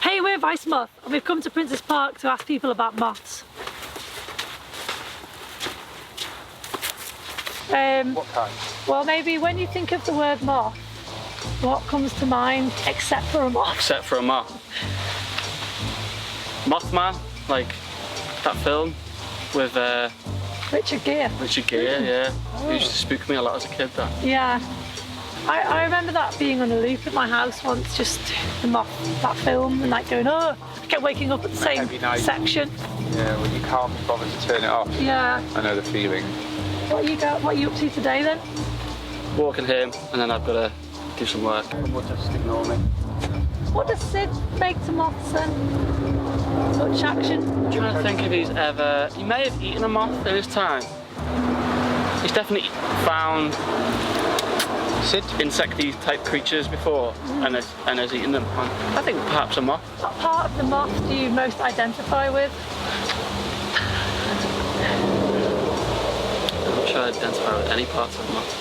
Hey, we're Vice Moth, and we've come to Prince's Park to ask people about moths. What kind? Well, maybe when you think of the word moth, what comes to mind except for a moth? Except for a moth. Mothman, like that film with Richard Gere. Richard Gere, yeah. It used to spook me a lot as a kid, that. Yeah. I remember that being on a loop at my house once, just the moth, that film, and like going, oh, I kept waking up at the same section. Yeah, well, you can't be bothered to turn it off. Yeah. I know the feeling. What are you up to today then? Walking home, and then I've got to do some work. We'll just ignore me. What does Sid make to moths then? Much action? I'm trying to think if he may have eaten a moth in his time. He's definitely found insecty type creatures before and has eaten them. I think perhaps a moth. What part of the moth do you most identify with? I'm not sure I identify with any part of the moth.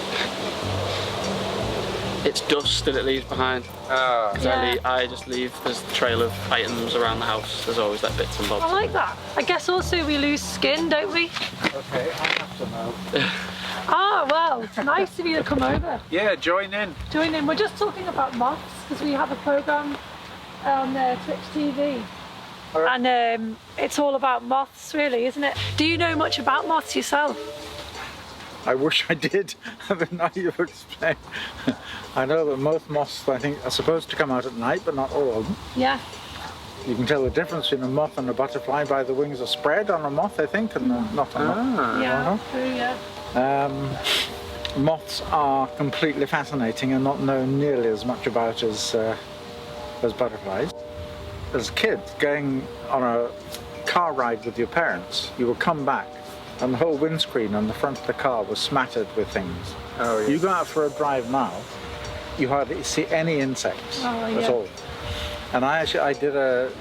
It's dust that it leaves behind. Because I just leave, there's a trail of items around the house. There's always like bits and bobs. I like that. I guess also we lose skin, don't we? Okay, I have to know. Ah, well, nice of you to come over. Yeah, join in. Join in. We're just talking about moths because we have a programme on Twitch TV. Right. And it's all about moths, really, isn't it? Do you know much about moths yourself? I wish I did, but now you've explained. I know that most moths, I think, are supposed to come out at night, but not all of them. Yeah. You can tell the difference between a moth and a butterfly by the wings are spread on a moth, I think, and not on a moth. Yeah, true, yeah. Moths are completely fascinating and not known nearly as much about as butterflies. As kids, going on a car ride with your parents, you will come back and the whole windscreen on the front of the car was smattered with things. Oh, yes. You go out for a drive now, you hardly see any insects at all. And I did an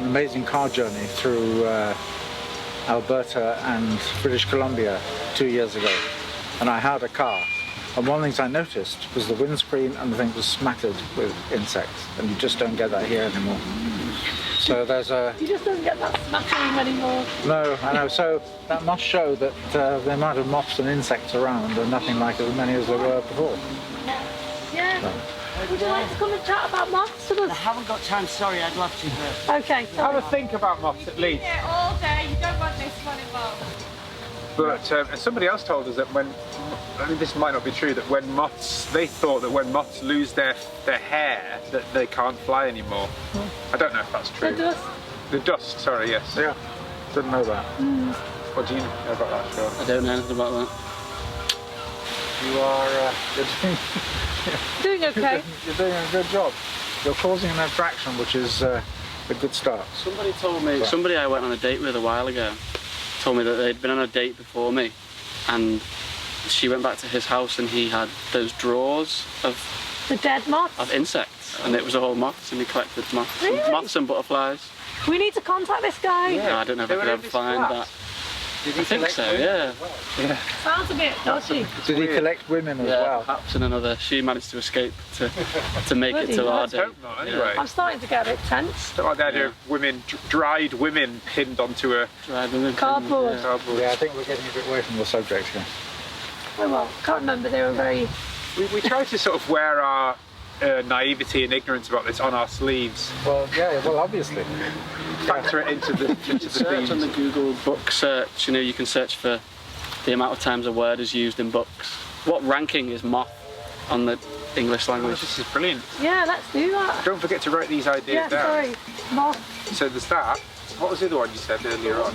amazing car journey through Alberta and British Columbia 2 years ago, and I had a car. And one of the things I noticed was the windscreen and the thing was smattered with insects, and you just don't get that here anymore. So there's a... He just doesn't get that smattering anymore. No, I know. So that must show that the amount of moths and insects around are nothing like as many as there were before. Yeah. So. Would you like to come and chat about moths with us? I haven't got time, sorry, I'd love to, but... Okay, Have a think about moths at least. Yeah, all day. You don't want this one involved. But and somebody else told us that when, I mean, this might not be true, that when moths, they thought that when moths lose their hair, that they can't fly anymore. I don't know if that's true. The dust? The dust, sorry, yes. Yeah, didn't know that. What do you know about that, Sean? I don't know anything about that. You are Doing okay. you're doing a good job. You're causing an attraction, which is a good start. Somebody told me, somebody I went on a date with a while ago, told me that they'd been on a date before me, and she went back to his house and he had those drawers of The dead moths? of insects, and it was all moths, and he collected moths, Really? moths and butterflies. We need to contact this guy. Yeah, I don't know if I could ever find that. I think so, yeah. Sounds a bit dodgy. Did he collect women as well? Perhaps in another. She managed to escape to make it to our Let's date. hope not, anyway. I'm starting to get a bit tense. Don't like the idea of women, dried women pinned onto a Cardboard. Yeah, I think we're getting a bit away from the subject here. Oh well, can't remember. They were very... We try to sort of wear our naivety and ignorance about this on our sleeves. Well, yeah, well, obviously. Factor it into the Search on the themes. Google book search, you know, you can search for the amount of times a word is used in books. What ranking is moth on the English language? This is brilliant. Yeah, let's do that. Don't forget to write these ideas Yeah, down. sorry. Moth. So there's that. What was the other one you said earlier on?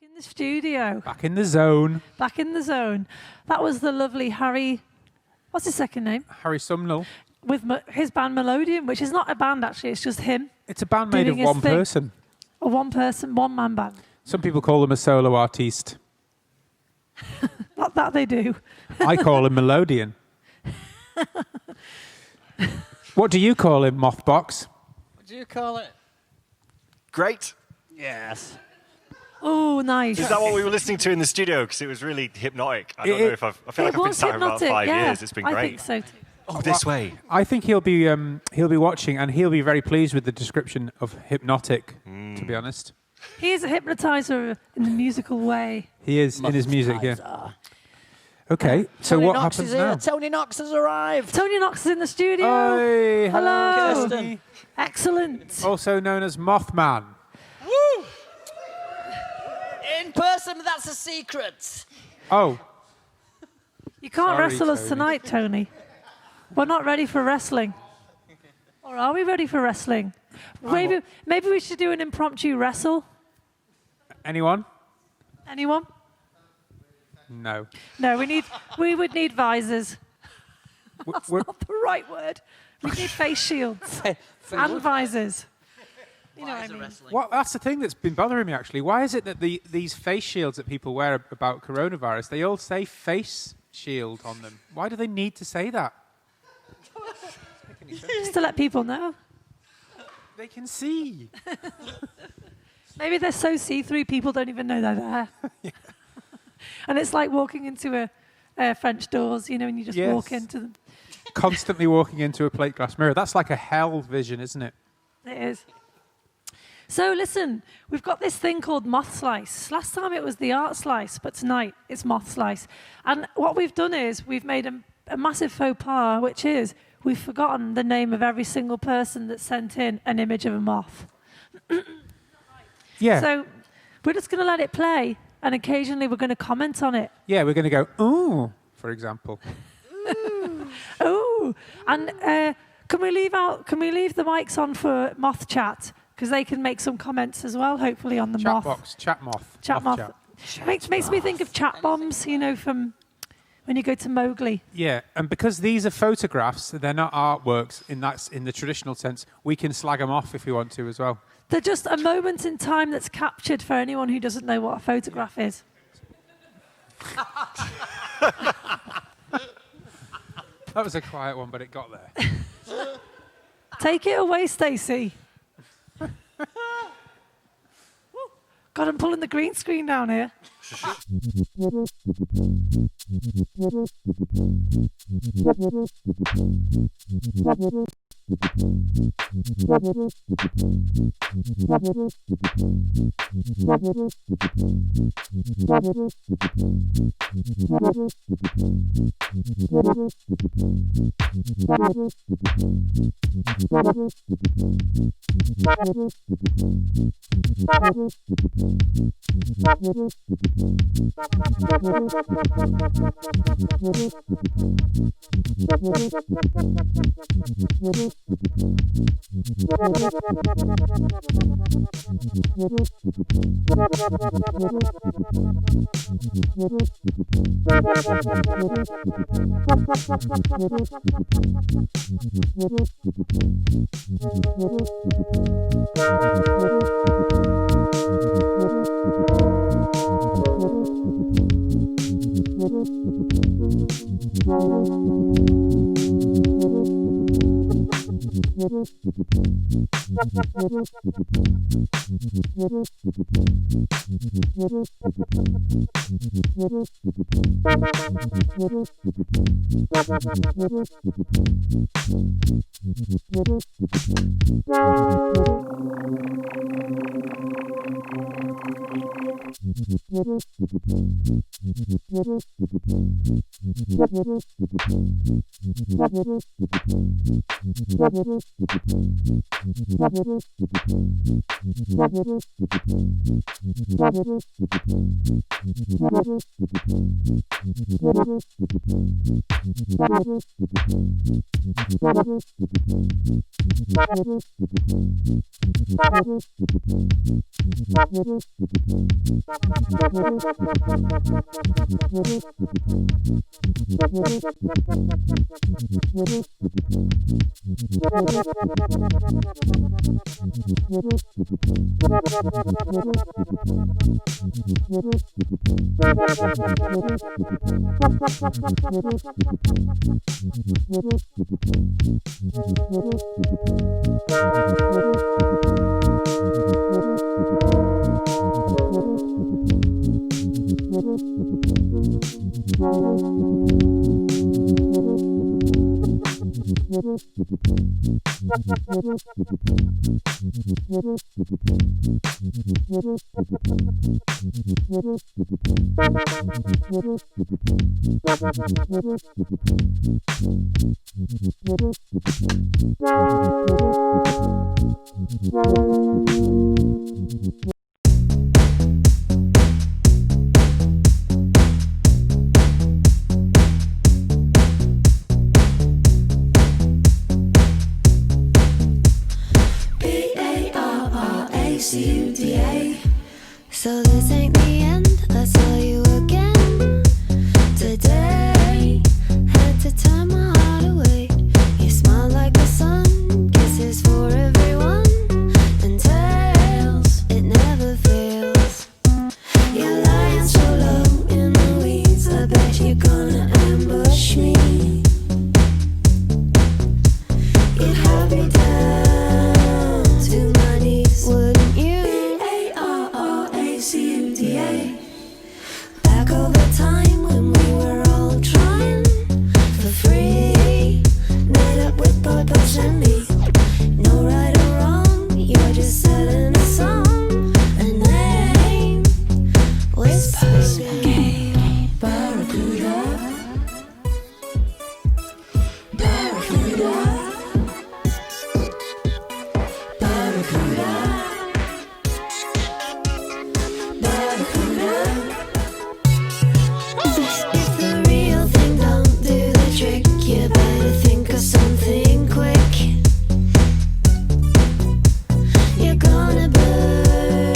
In the studio. Back in the zone. Back in the zone. That was the lovely Harry. What's his second name? Harry Sumnall. With his band Melodium, which is not a band actually, it's just him. It's a band made of one person. A one-man band. Some people call him a solo artiste. Not that they do. I call him Melodian. What do you call him, Mothbox? What do you call it? Great. Yes. Oh, nice. Is that what we were listening to in the studio? Because it was really hypnotic. I don't know if I feel like I've been sat here about 5 years. It's been great. I think so too. Oh, this way. I think he'll be watching, and he'll be very pleased with the description of hypnotic. To be honest, he is a hypnotizer in the musical way. He is in his music, yeah. Okay, so Tony what Knox happens is here. now? Tony Knox has arrived. Tony Knox is in the studio. Hey, hello. Kirsten. Excellent. Also known as Mothman. Woo! In person, that's a secret. Oh. You can't Sorry, wrestle us Tony. tonight, Tony. We're not ready for wrestling. Or are we ready for wrestling? Maybe we should do an impromptu wrestle. Anyone? Anyone? No. No, we would need visors. That's we're- not the right word. We need face shields and visors. You know what I mean? Well, that's the thing that's been bothering me, actually. Why is it that these face shields that people wear about coronavirus, they all say face shield on them? Why do they need to say that? Just to let people know. They can see. Maybe they're so see-through, people don't even know they're there. And it's like walking into a French doors, you know, and you just walk into them. Constantly walking into a plate glass mirror. That's like a hell vision, isn't it? It is. So listen, we've got this thing called Moth Slice. Last time it was the Art Slice, but tonight it's Moth Slice. And what we've done is we've made a massive faux pas, which is we've forgotten the name of every single person that sent in an image of a moth. Yeah. So we're just going to let it play, and occasionally we're going to comment on it. Yeah, we're going to go, ooh, for example. Ooh. And can we leave the mics on for Moth Chat? Because they can make some comments as well, hopefully, on the Chat moth. box, chat moth. Chat moth. Makes me think of chat bombs, you know, from when you go to Mowgli. Yeah, and because these are photographs, they're not artworks in the traditional sense, we can slag them off if we want to as well. They're just a moment in time that's captured for anyone who doesn't know what a photograph is. That was a quiet one, but it got there. Take it away, Stacey. God, I'm pulling the green screen down here. 𝐵𝒂𝓊𝓉𝒃. So this ain't the end, I saw you again today. Had to turn my heart away. You smile like the sun, kisses for everyone, and tales, it never fails. You're lying so low in the weeds, I bet you're gonna ambush me. You'd have me down to my knees, wouldn't you? 𝐵𝒂𝓊𝓉𝒃. Back over time when we were all trying for free. Met up with purpose and me. No right or wrong, you're just selling a song, a name was spoken. 𝒱𝒫𝑘𝒃. If the real thing don't do the trick, you better think of something quick. You're gonna burn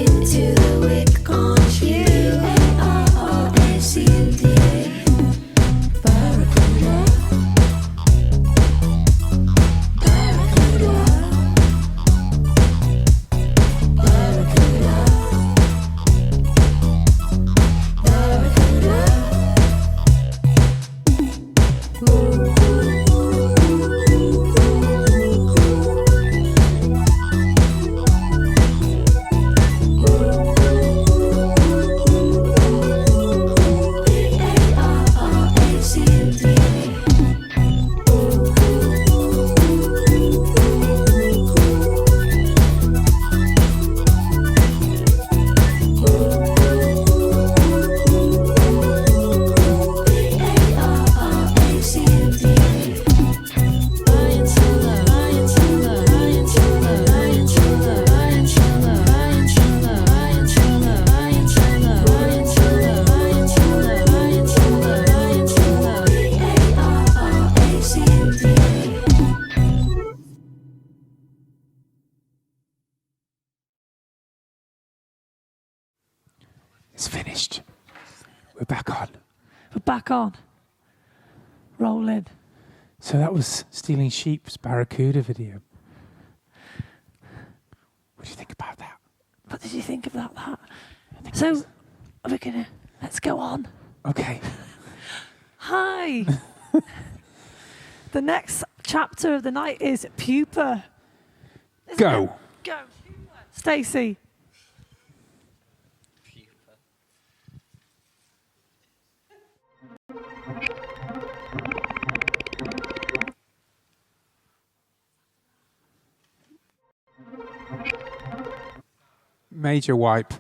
into the wick, aren't you? It's finished. We're back on. We're back on. Rolling. So that was Stealing Sheep's Barracuda video. What do you think about that? What did you think about that? So, are we gonna, let's go on. Okay. Hi. The next chapter of the night is pupa. Go. Go. Stacey. Major wipe.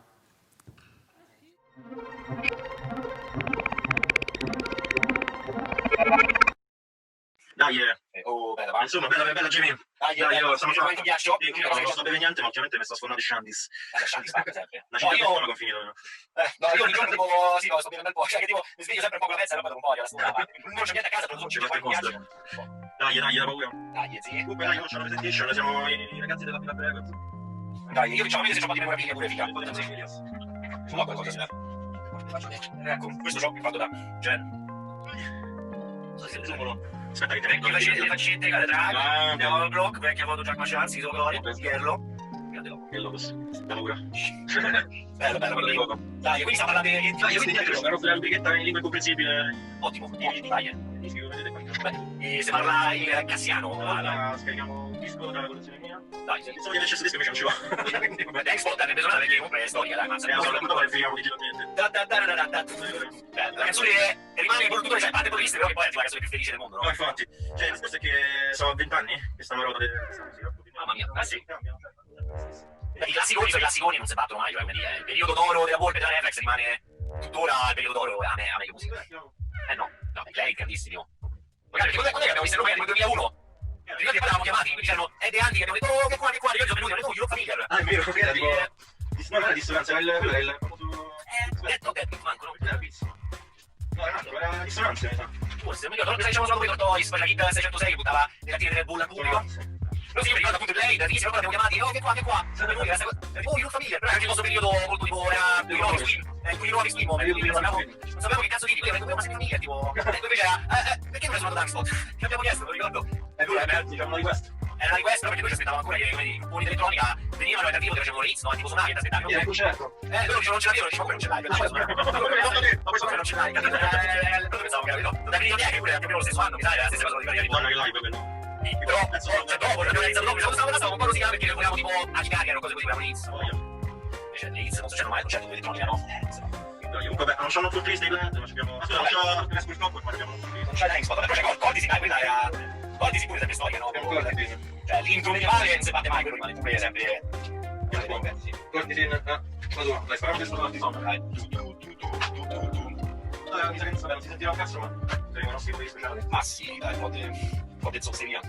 Now yeah, all better. Insomma, bella Jimmy. Dai, io sono qua in ghiaccio. Io non sto beve niente, ma ultimamente mi sto sfondando di Shandis. Shandis spacca sempre. La città del stomaco è finito. No, io ogni giorno tipo, sì, no, sto bevendo un po', cioè che tipo, mi sveglio sempre un po' con la pezza e poi dopo un po' gliela sto da parte. Non c'è niente a casa, però non c'è qua in ghiaccio. Dai, da paura. Dai, sì. Comunque, dai, c'è una presentation, siamo i ragazzi della Fila Prego. Dai, io diciamo se c'ho un po' di memorabilia pure figa. No, qualcosa sì. Ecco, questo ciò che ho fatto da Gen. Aspetta che vecchie faccette Drago, 𝒬𝒂, vecchia foto 𝒲𝒾𝒹𝓆, 𝒂𝓁𝒾𝒃, bello, bello. Dai, quindi stiamo parlando di... Dai, quindi niente, una roba 𝐼𝓃𝓋𝒾𝒾 in lingua incomprensibile. Ottimo, dai. E se parla il cassiano, scarichiamo un disco dalla collezione mia. Dai, insomma, di accesso disco invece non ci va. Export, ne bisogna perché comunque è storia, dai, mazza. Soprattutto finiamo digitalmente. La canzone rimane il produttore, cioè parte triste, però che poi è la canzone più felice del mondo, no? No, infatti. Cioè, il discorso è che sono 20 anni che stanno roba di questa musica. Mamma mia, sì. I classiconi sono i classiconi, non si battono mai, cioè, quindi il periodo d'oro della Volpe della Reflex rimane tuttora il periodo d'oro a me che musica. No, lei è grandissimo. Magari, quando è che abbiamo visto il nome? Nel 2001? Ti ricordi che eravamo chiamati, quindi c'erano De Andy che abbiamo detto, oh, che qua, io sono venuti, hanno detto, io familiar. Ah, è vero, che era tipo... No, era dissonanza, era il famoso... detto, manco, no? Era pizzo. No, era dissonanza, mi sa. Forse, non mi ricordo, mi sa che diciamo solo poi tortò 𝐼𝒃 606 che buttava le tire del bull al pubblico. Però sì, io mi ricordo appunto il Blade, all'inizio però abbiamo chiamati, oh, che qua, siamo venuti, era tipo, io famiglia, però era anche il nostro periodo molto tipo, era il Nuovi Swim, non sapevo che cazzo di tipo, ma sei famiglia, tipo, invece era, perché non hai suonato Darkspot? Che abbiamo chiesto, non ricordo. Diciamo una di queste. Era una di queste, perché noi ci aspettavamo ancora che i buoni d'elettronica venivano dal vivo che facevano l'hits, no? Tipo suonavi e ti aspettavi. Il concerto. Loro dicevano non ce l'avevo, dicevamo non ce l'hai. Ma poi non ce l'hai, capito? Però pensavo che avevo. Non avevi idea che pure più o meno lo stesso anno, mi sa, era la stessa cosa di Variani. Donna che live, quello. Però, dopo, l'abbiamo realizzato dopo, stavamo un po' rosicando perché volevamo tipo agitare, erano cose così, volevamo l'hits. Invece l'hits non succedono mai, non c'è l'elettronica, no? Comunque, beh, non c'ho un full freestyle, ma abbiamo... Scusa, non c'ho il scopo, ma abbiamo un full freestyle. Non c'è l'Expo, però c'è Codici, dai, quella era... Codici pure sempre storia, no? Cioè, l'intro medievale non si batte mai, quello rimane pure sempre... Codici, la tua, dai, spariamo questo con l'antisonno, dai. Allora, mi sa che non si sentiva un cazzo, ma saremo i nostri quelli speciali. Ma sì, dai, un po' di zozzeria.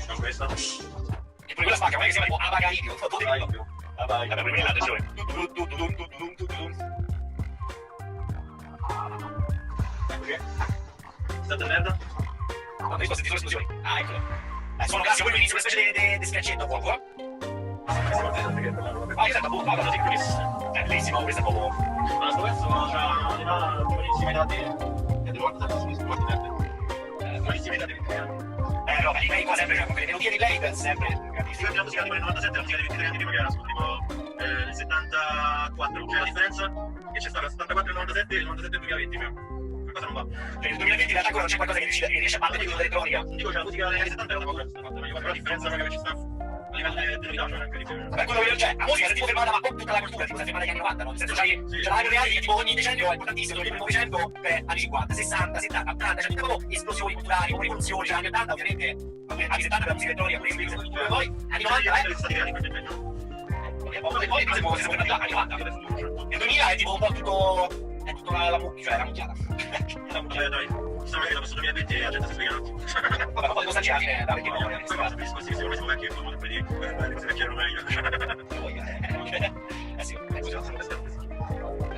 Non questa? E pure quella spacca, ma che sembra tipo 𝐼𝒃𝓃𝓃. Vabbè, per me la attenzione. State merda? Quando io sto sentendo le esplosioni. Ah, eccolo. Sono classico, quello inizio una specie di schiaccetto fuoco, eh? Ah, esatto, appunto, guarda, sì, bellissimo, questo è proprio... Ma sto pezzo c'ha buonissimi dati e devo guardare su buonissimi dati no, ma lei qua sempre, cioè, con le melodie di Blade, sempre grandissimo. La musica tipo del 97, la musica dei 23 anni prima che era tipo il 74, c'è la differenza che c'è stata il 74 e il 97 e il 97 e il 2020, qualcosa non va. Cioè nel 2020 in realtà ancora non c'è qualcosa che riesce a battere l'elettronica. Dico, c'è la musica degli anni 70 è una paura, però la differenza proprio che ci sta a livello di novità, c'è anche differenza. Beh, quello che cioè, la musica si è tipo fermata, ma un po' tutta la cultura, tipo si è fermata agli anni 90, no? Nel senso c'è la reali che tipo ogni decennio è importantissimo, nel 1900, anni 50, 60, 70, 80, c'è tipo esplosioni culturali, o rivoluzioni, c'è anni 80 ovviamente, anni 70 la musica elettronica, poi anni 90 poi si sono fermati là, anni 90. Nel 2000 è tipo un po' tutto, è tutta la mucchia, la mucchiata. La mucchiata, dai. Siamo che questo 2020 la gente si è spiegata. Vabbè, un po' di nostalgia alla fine, da perché non è sì, siamo vecchi, le cose vecchie erano meglio.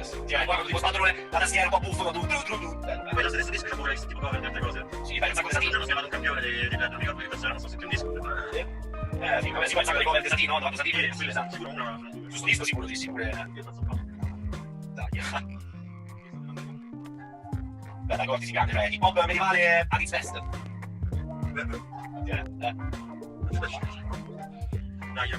Sì, cioè, guarda, tipo spandolo la tastiera un po' buffo, poi lo stesso disco c'è pure tipo cover di altre cose. Sì, fai un sacco di satino. Hanno chiamato un campione di Blade, non ricordo che persona, non so se c'è un disco. Sì, vabbè, si fa un sacco di cover di satino, no? Satino, sì, esatto, sicuro una. Giusto disco sicuro, sì, pure. Dai. Beh, dai, si piace, cioè, hip hop medievale a Ritz Fest. Dai,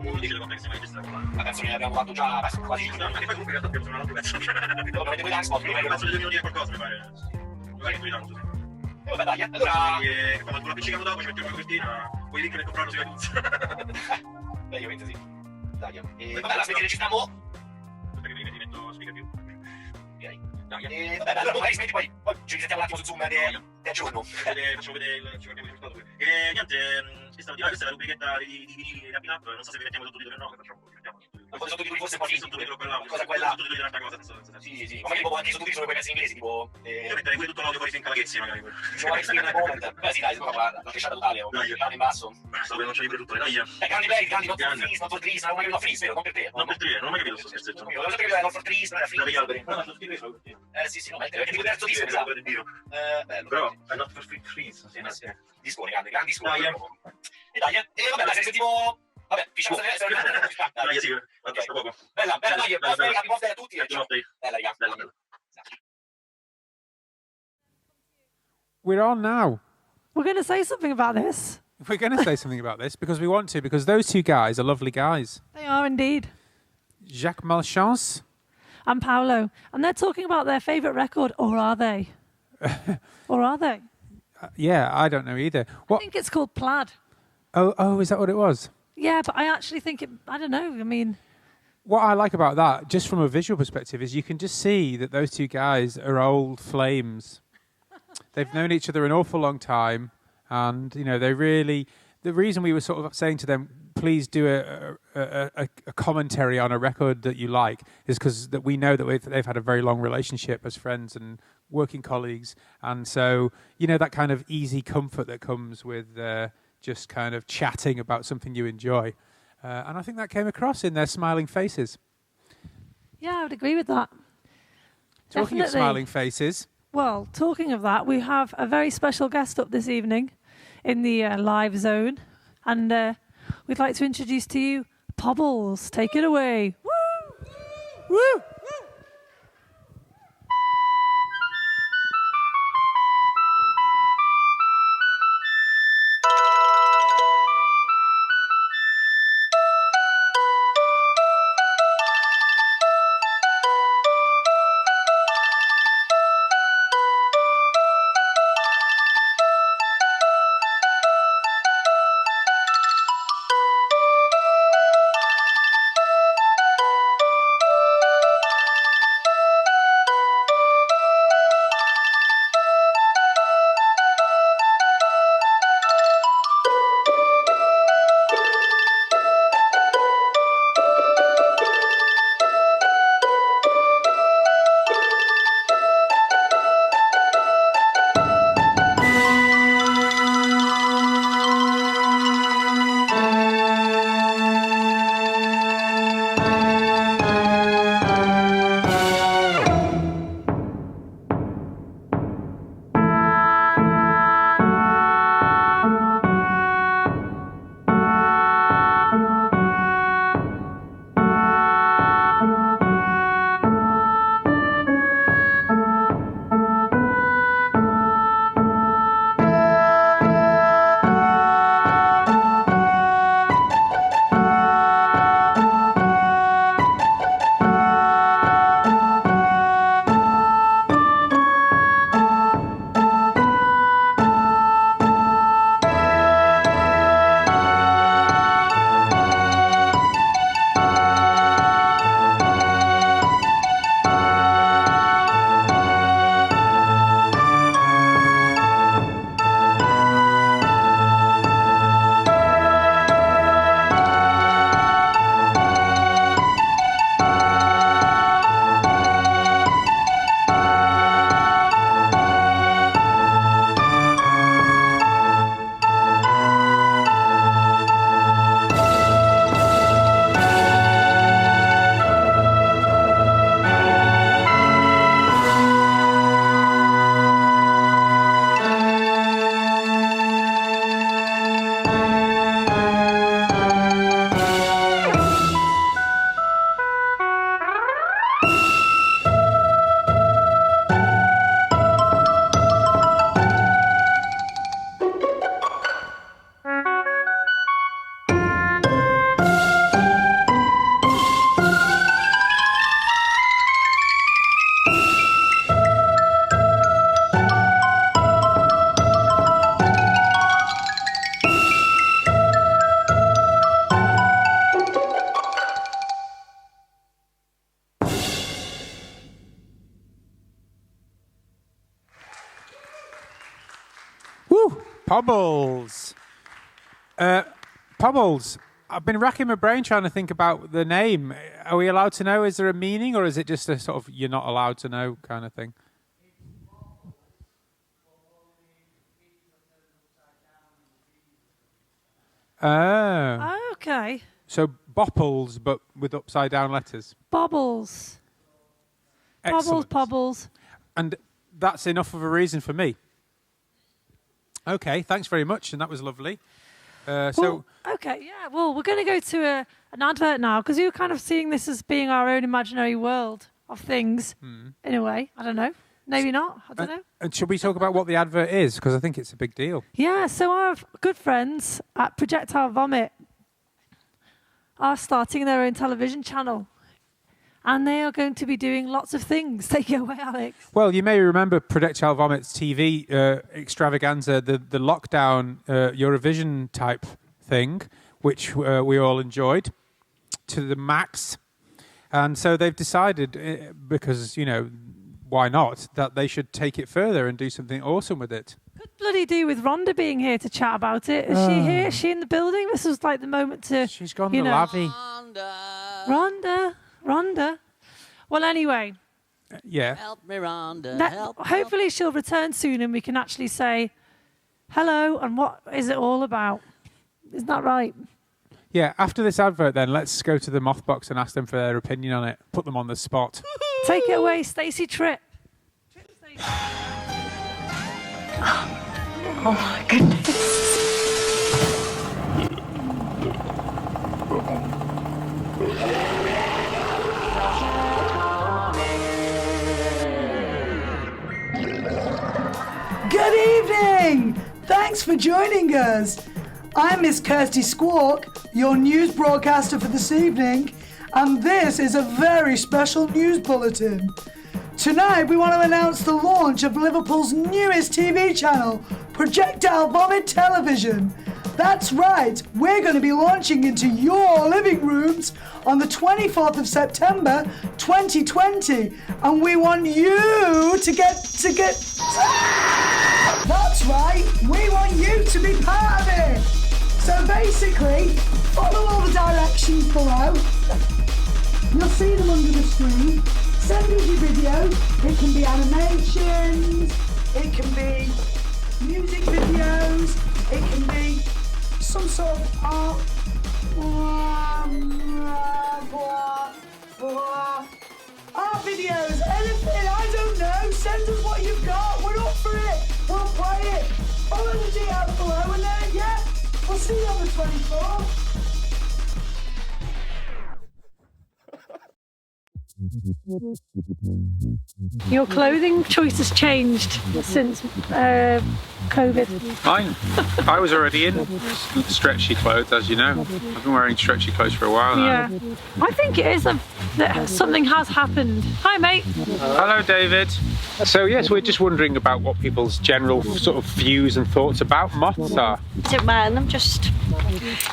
non dice le cose che si mai registrato. La canzone l'abbiamo fatto già quasi 5 anni. Ma che poi comunque in realtà abbiamo suonato un altro pezzo. Dopo avete due Darkspot, penso che devono dire qualcosa, mi pare. Magari tu li danno. Vabbè, dai, allora... Quando la appiccichiamo dopo ci mettiamo una copertina, poi link nel comprarlo su iTunes. Beh, io penso sì. Dai, e vabbè, la smetti registriamo. Perché mi metto spiega più. Ok. E vabbè, allora magari smetti, poi ci risentiamo un attimo su Zoom e aggiorno. Facciamo vedere, ci guardiamo il risultato. E niente, questa è la rubrichetta di vinili da pin-up, non so se vi mettiamo tutto di dove no, che facciamo, ci mettiamo tutto. i sottotitoli forse un po' Sì, finti. sottotitolo quella, Cosa quella? sottotitoli un'altra cosa senza. Sì, sì. O magari anche i sottotitoli solo quei pezzi inglesi, tipo... Io metterei pure tutto l'audio fuori sync alla Ghezzi, magari. Diciamo like Steven Moment. Beh sì, dai, la frecciata totale, o Dai. in basso. Stavo non c'è pure tutto, dai. Grandi belli, grandi, not for trees, not for trees, non ho mai capito freeze, vero? Non per te. Non per te, non ho mai capito questo scherzetto. Io avevo capito not for trees, non era Da freeze. alberi. Sì, sì, no, mentre perché tipo terzo disco, mi sa. Bello. Però è not for freeze. Sì, sì. Disconi, grandi disconi. Dai. E dai, vabbè, dai, se sentiamo... Vabbè, ficciamo Dai, sì, basta poco. Bella, dai, happy Mothday a tutti. Happy Mothday. Bella, raga. Bella. We're on now. We're going to say something about this. We're going to say something about this because we want to, because those two guys are lovely guys. They are indeed. Jacques Malchance. And Paolo. And they're talking about their favourite record, or are they? Or are they? Yeah, I don't know either. I What? think it's called Plaid. Oh, is that what it was? Yeah, but I actually think it... I don't know. I mean... What I like about that, just from a visual perspective, is you can just see that those two guys are old flames. They've known each other an awful long time, and they really. The reason we were sort of saying to them, please do a commentary on a record that you like, is because that we know that they've had a very long relationship as friends and working colleagues, and so that kind of easy comfort that comes with just kind of chatting about something you enjoy. And I think that came across in their smiling faces. Yeah, I would agree with that. Talking of smiling faces. Well, talking of that, we have a very special guest up this evening in the live zone. And we'd like to introduce to you Pobbles. Take it away. Woo! Woo! Pobbles. Pobbles, I've been racking my brain trying to think about the name. Are we allowed to know? Is there a meaning, or is it just a sort of you're not allowed to know kind of thing? Oh. Okay. So bopples, but with upside down letters. Bobbles. Excellent. Pobbles. And that's enough of a reason for me. Okay, thanks very much, and that was lovely. Well, okay, yeah. Well, we're going to go to an advert now, because we were kind of seeing this as being our own imaginary world of things, in a way. I don't know. Maybe not. I don't know. And should we talk about what the advert is? Because I think it's a big deal. Yeah, so our good friends at Projectile Vomit are starting their own television channel. And they are going to be doing lots of things. Take it away, Alex. Well, you may remember Projectile Vomit's TV extravaganza, the lockdown Eurovision type thing, which we all enjoyed to the max. And so they've decided, because, why not, that they should take it further and do something awesome with it. Good bloody do with Rhonda being here to chat about it. Is she here? Is she in the building? This was like the moment to... She's gone to Lavy. Rhonda. Well, anyway. Yeah. Help me, Rhonda. Hopefully she'll return soon and we can actually say hello and what is it all about. Isn't that right? Yeah, after this advert then, let's go to the Moth Box and ask them for their opinion on it. Put them on the spot. Take it away, Stacey Tripp. Oh my goodness. Good evening! Thanks for joining us. I'm Miss Kirsty Squawk, your news broadcaster for this evening, and this is a very special news bulletin. Tonight we want to announce the launch of Liverpool's newest TV channel, Projectile Vomit Television. That's right, we're going to be launching into your living rooms on the 24th of September 2020, and we want you to get... That's right, we want you to be part of it. So basically, follow all the directions below. You'll see them under the screen. Send us your videos. It can be animations, it can be music videos, it can be some sort of art. Art videos, anything, I don't know. Send us what you've got. We're up for it. We'll play it. Follow the details below and then, yeah, we'll see you on the 24th. Your clothing choice has changed since COVID. I was already in stretchy clothes, as you know. I've been wearing stretchy clothes for a while now. Yeah, I think it is that something has happened. Hi, mate. Hello, David. So, yes, we're just wondering about what people's general sort of views and thoughts about moths are. I don't mind them, just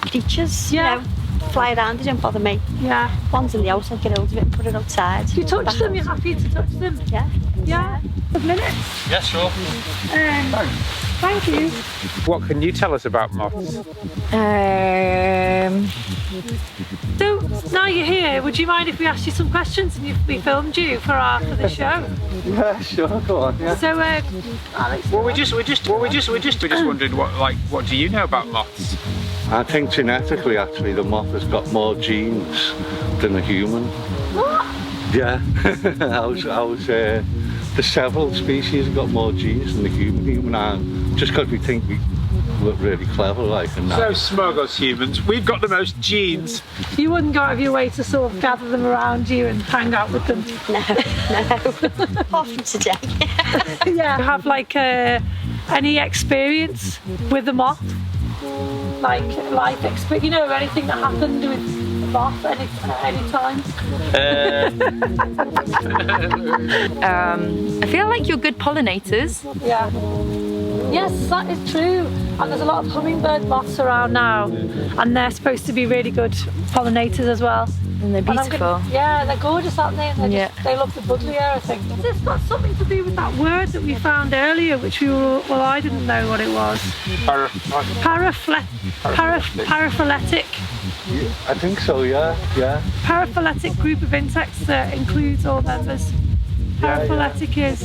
creatures, yeah. Fly around, they don't bother me. Yeah. One's in the house, I get hold of it and put it outside. You touch them, you're happy to touch them? Yeah. Yeah. A minute. Yeah, sure. Thank you. What can you tell us about moths? So, now you're here, would you mind if we asked you some questions and we filmed you for the show? Yeah, sure, go on, yeah. So, Alex. Well, we're just wondering what do you know about moths? I think genetically, actually, the moth has got more genes than a human. What? Yeah. The several species have got more genes than the human are, just because we think we look really clever, like, and that. So smug, us humans. We've got the most genes. You wouldn't go out of your way to sort of gather them around you and hang out with them? No. Apart from today. Yeah. Have any experience with the moth? Like life experience, anything that happened with the moth any time? I feel like you're good pollinators. Yeah. Yes, that is true. And there's a lot of hummingbird moths around now, and they're supposed to be really good pollinators as well. And they're beautiful. Yeah, they're gorgeous, aren't they? And they love the buddleia, I think. This got something to do with that word that we found earlier, which I didn't know what it was. Paraphyletic. Yeah, I think so, yeah. Paraphyletic group of insects that includes all members. Paraphyletic is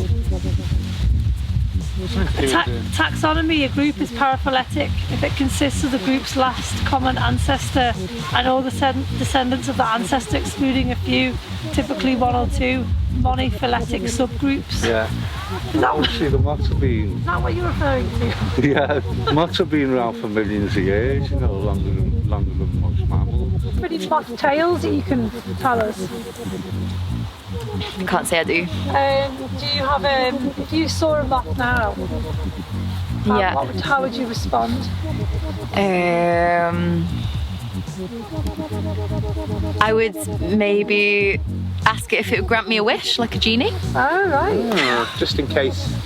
taxonomy. A group is paraphyletic if it consists of the group's last common ancestor and all the descendants of that ancestor, excluding a few, typically one or two monophyletic subgroups. Yeah. Obviously the moths have been... Is that what you're referring to? Yeah, moths have been around for millions of years, you know, longer than most mammals. Pretty moth tales that you can tell us. Can't say I do. Do you have if you saw a moth now, how would you respond? I would maybe ask it if it would grant me a wish, like a genie. Oh, right. Just in case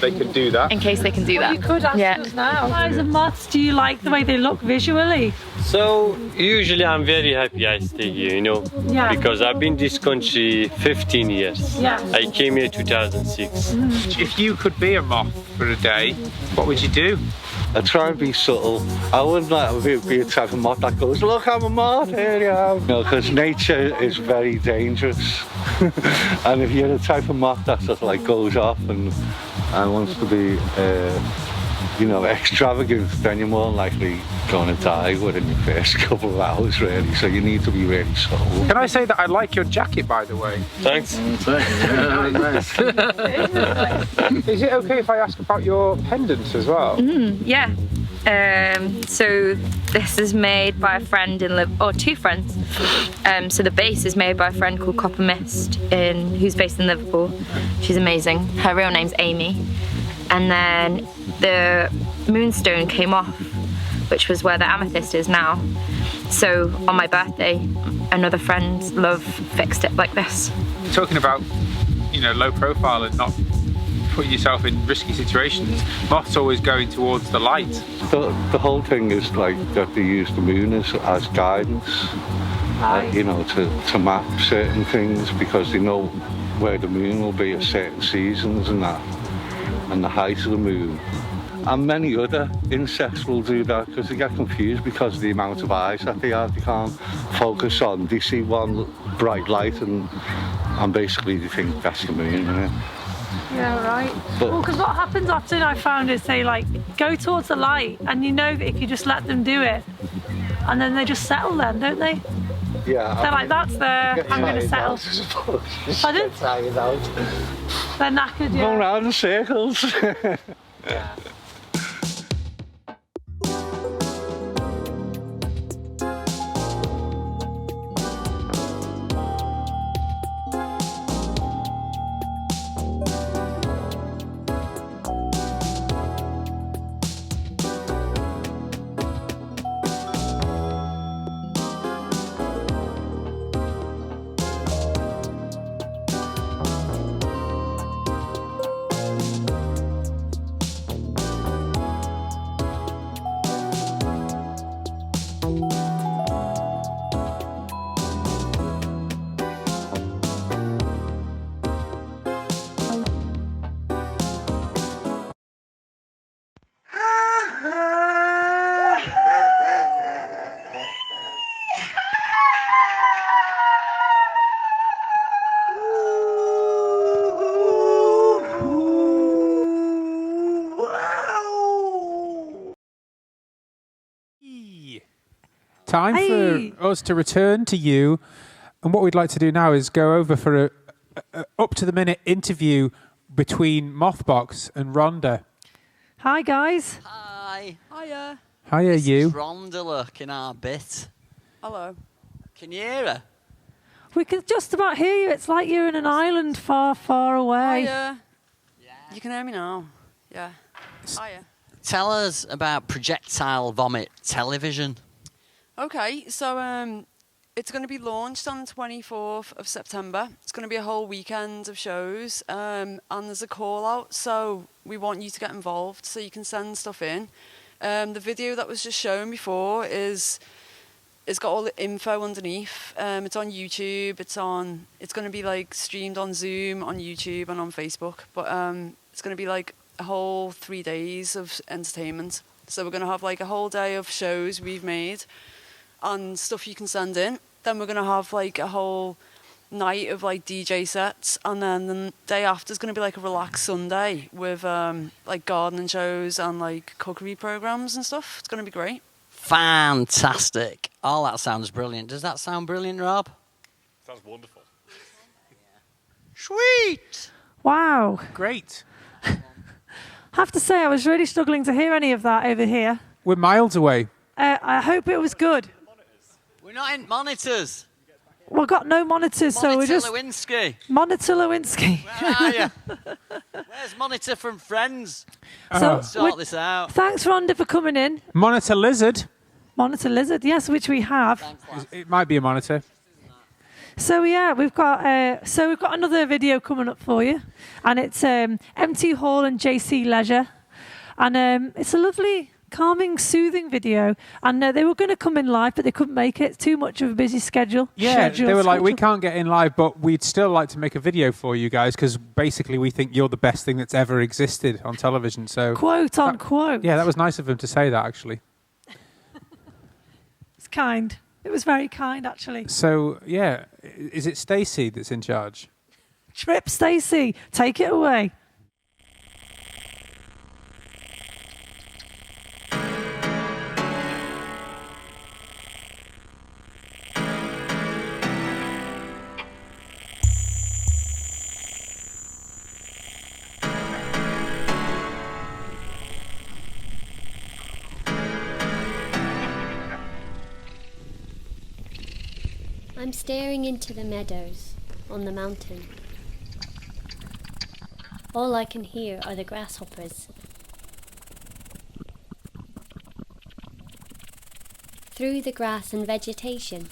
they can do that. In case they can do that. You could ask us now. What kinds of moths do you like the way they look visually? So usually I'm very happy I stay here, you know, because I've been in this country 15 years. Yeah. I came here 2006. If you could be a moth for a day, what would you do? I try and be subtle. I wouldn't like to be a type of moth that goes, look, I'm a moth, here you am. No, because nature is very dangerous. And if you're the type of moth that just like goes off and wants to be, you know, extravagant, then you're more likely going to die within the first couple of hours, really. So you need to be really subtle. Can I say that I like your jacket, by the way? Thanks. Is it okay if I ask about your pendants as well? Yeah. So this is made by a friend in two friends. So the base is made by a friend called Copper Mist, who's based in Liverpool. She's amazing. Her real name's Amy. And then the moonstone came off, which was where the amethyst is now. So on my birthday, another friend's love fixed it like this. You're talking about, you know, low profile and not putting yourself in risky situations. Moths always going towards the light. The whole thing is like that they use the moon as guidance, you know, to map certain things because they know where the moon will be at certain seasons and that, and the height of the moon. And many other insects will do that because they get confused because of the amount of eyes that they have. They can't focus on. They see one bright light and basically they think that's the moon, isn't it? Yeah, right. Well, because what happens often I found is they like go towards the light and you know that if you just let them do it and then they just settle then, don't they? Yeah. They're like, that's there, I'm going to settle. Pardon? They're knackered, yeah. Go round in circles. Yeah. Time for us to return to you, and what we'd like to do now is go over for a up-to-the-minute interview between Mothbox and Rhonda. Hi, guys. Hi. Hiya. Hiya, you. 𝐵𝒶𝓃𝓀 Hello. Can you hear her? We can just about hear you. It's like you're in an island far, far away. Hiya. You can hear me now. Yeah. Hiya. Tell us about Projectile Vomit Television. Okay, so it's going to be launched on the 24th of September. It's going to be a whole weekend of shows, and there's a call out, so we want you to get involved so you can send stuff in. The video that was just shown before it's got all the info underneath. It's on YouTube. It's going to be like streamed on Zoom, on YouTube, and on Facebook. But it's going to be like a whole 3 days of entertainment. So we're going to have like a whole day of shows we've made. and stuff you can send in. Then we're going to have like a whole night of like DJ sets, and then the day after is going to be like a relaxed Sunday with like gardening shows and like cookery programs and stuff. It's going to be great. Fantastic. Oh, that sounds brilliant. Does that sound brilliant, Rob? Sounds wonderful. Sweet. Wow. Great. I have to say, I was really struggling to hear any of that over here. We're miles away. I hope it was good. We're not in monitors. Well, got no monitors, so we're just... Lewinsky. Monitor Lewinsky. Where are you? Where's Monitor from Friends? So Sort this out. Thanks, Rhonda, for coming in. Monitor Lizard. Monitor Lizard, yes, which we have. It might be a monitor. So yeah, we've got another video coming up for you, and it's MT Hall and JC Leisure, and it's a lovely, calming, soothing video. And they were going to come in live, but they couldn't make it. Too much of a busy schedule. Yeah, they were like, we can't get in live, but we'd still like to make a video for you guys because basically we think you're the best thing that's ever existed on television. So quote unquote. Yeah, that was nice of them to say that actually. It's kind. It was very kind, actually. So, yeah, is it Stacey that's in charge? Trip Stacey, take it away. I'm staring into the meadows on the mountain. All I can hear are the grasshoppers. Through the grass and vegetation,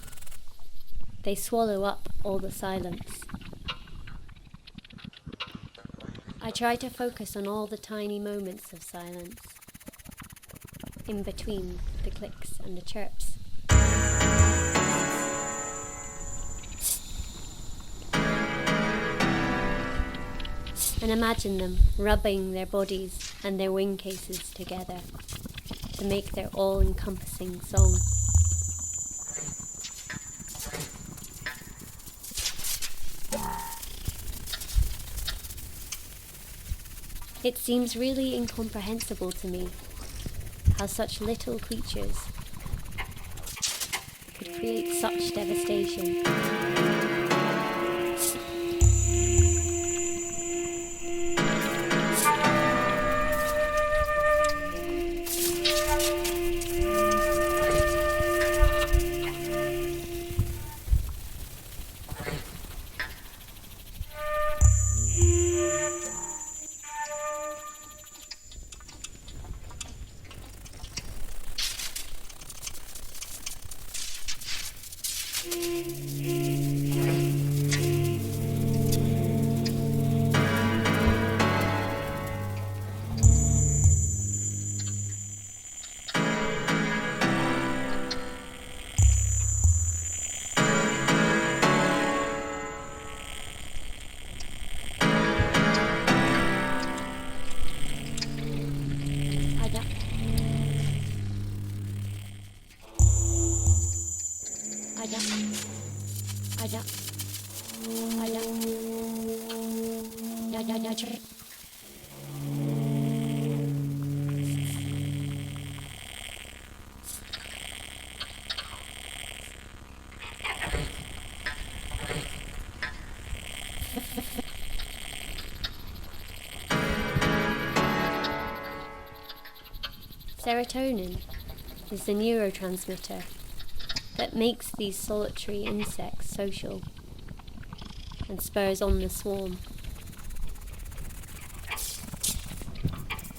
they swallow up all the silence. I try to focus on all the tiny moments of silence, in between the clicks and the chirps. And imagine them rubbing their bodies and their wing cases together to make their all-encompassing song. It seems really incomprehensible to me how such little creatures could create such devastation. Serotonin is the neurotransmitter that makes these solitary insects social and spurs on the swarm.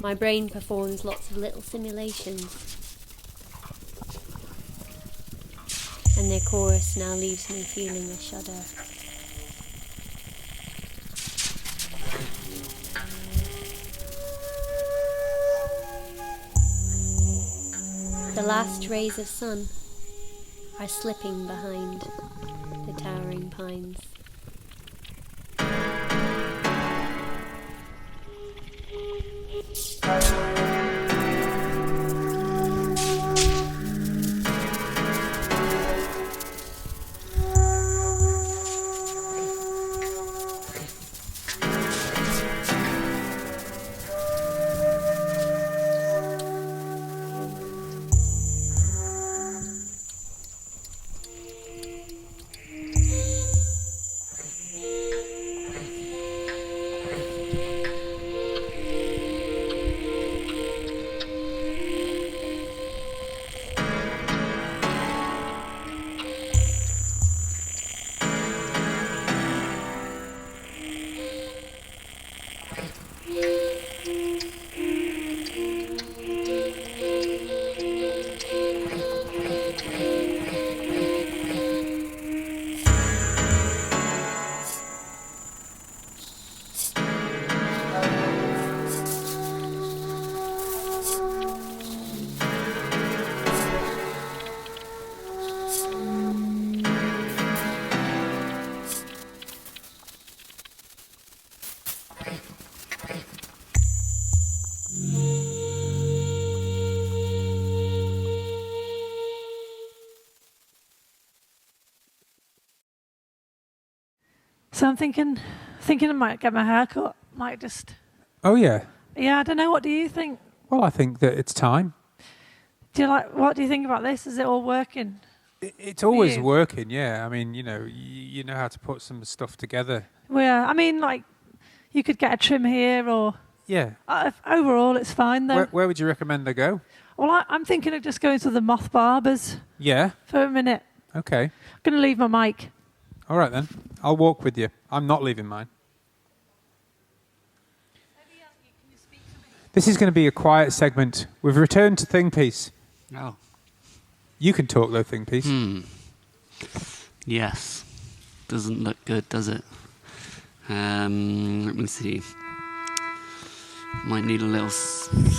My brain performs lots of little simulations, and their chorus now leaves me feeling a shudder. The last rays of sun are slipping behind the towering pines. So I'm thinking I might get my hair cut. Might just. Oh yeah. Yeah, I don't know. What do you think? Well, I think that it's time. What do you think about this? Is it all working? It's always working, yeah. I mean, you know how to put some stuff together. Well, yeah. I mean, like, you could get a trim here or... Yeah. Overall, it's fine, though. Where would you recommend I go? Well, I'm thinking of just going to the Moth Barbers. Yeah? For a minute. Okay. I'm going to leave my mic. All right, then. I'll walk with you. I'm not leaving mine. This is going to be a quiet segment. We've returned to Thing Piece. Oh. You can talk, though, Thing Piece. Yes. Doesn't look good, does it? Let me see. Might need a little splint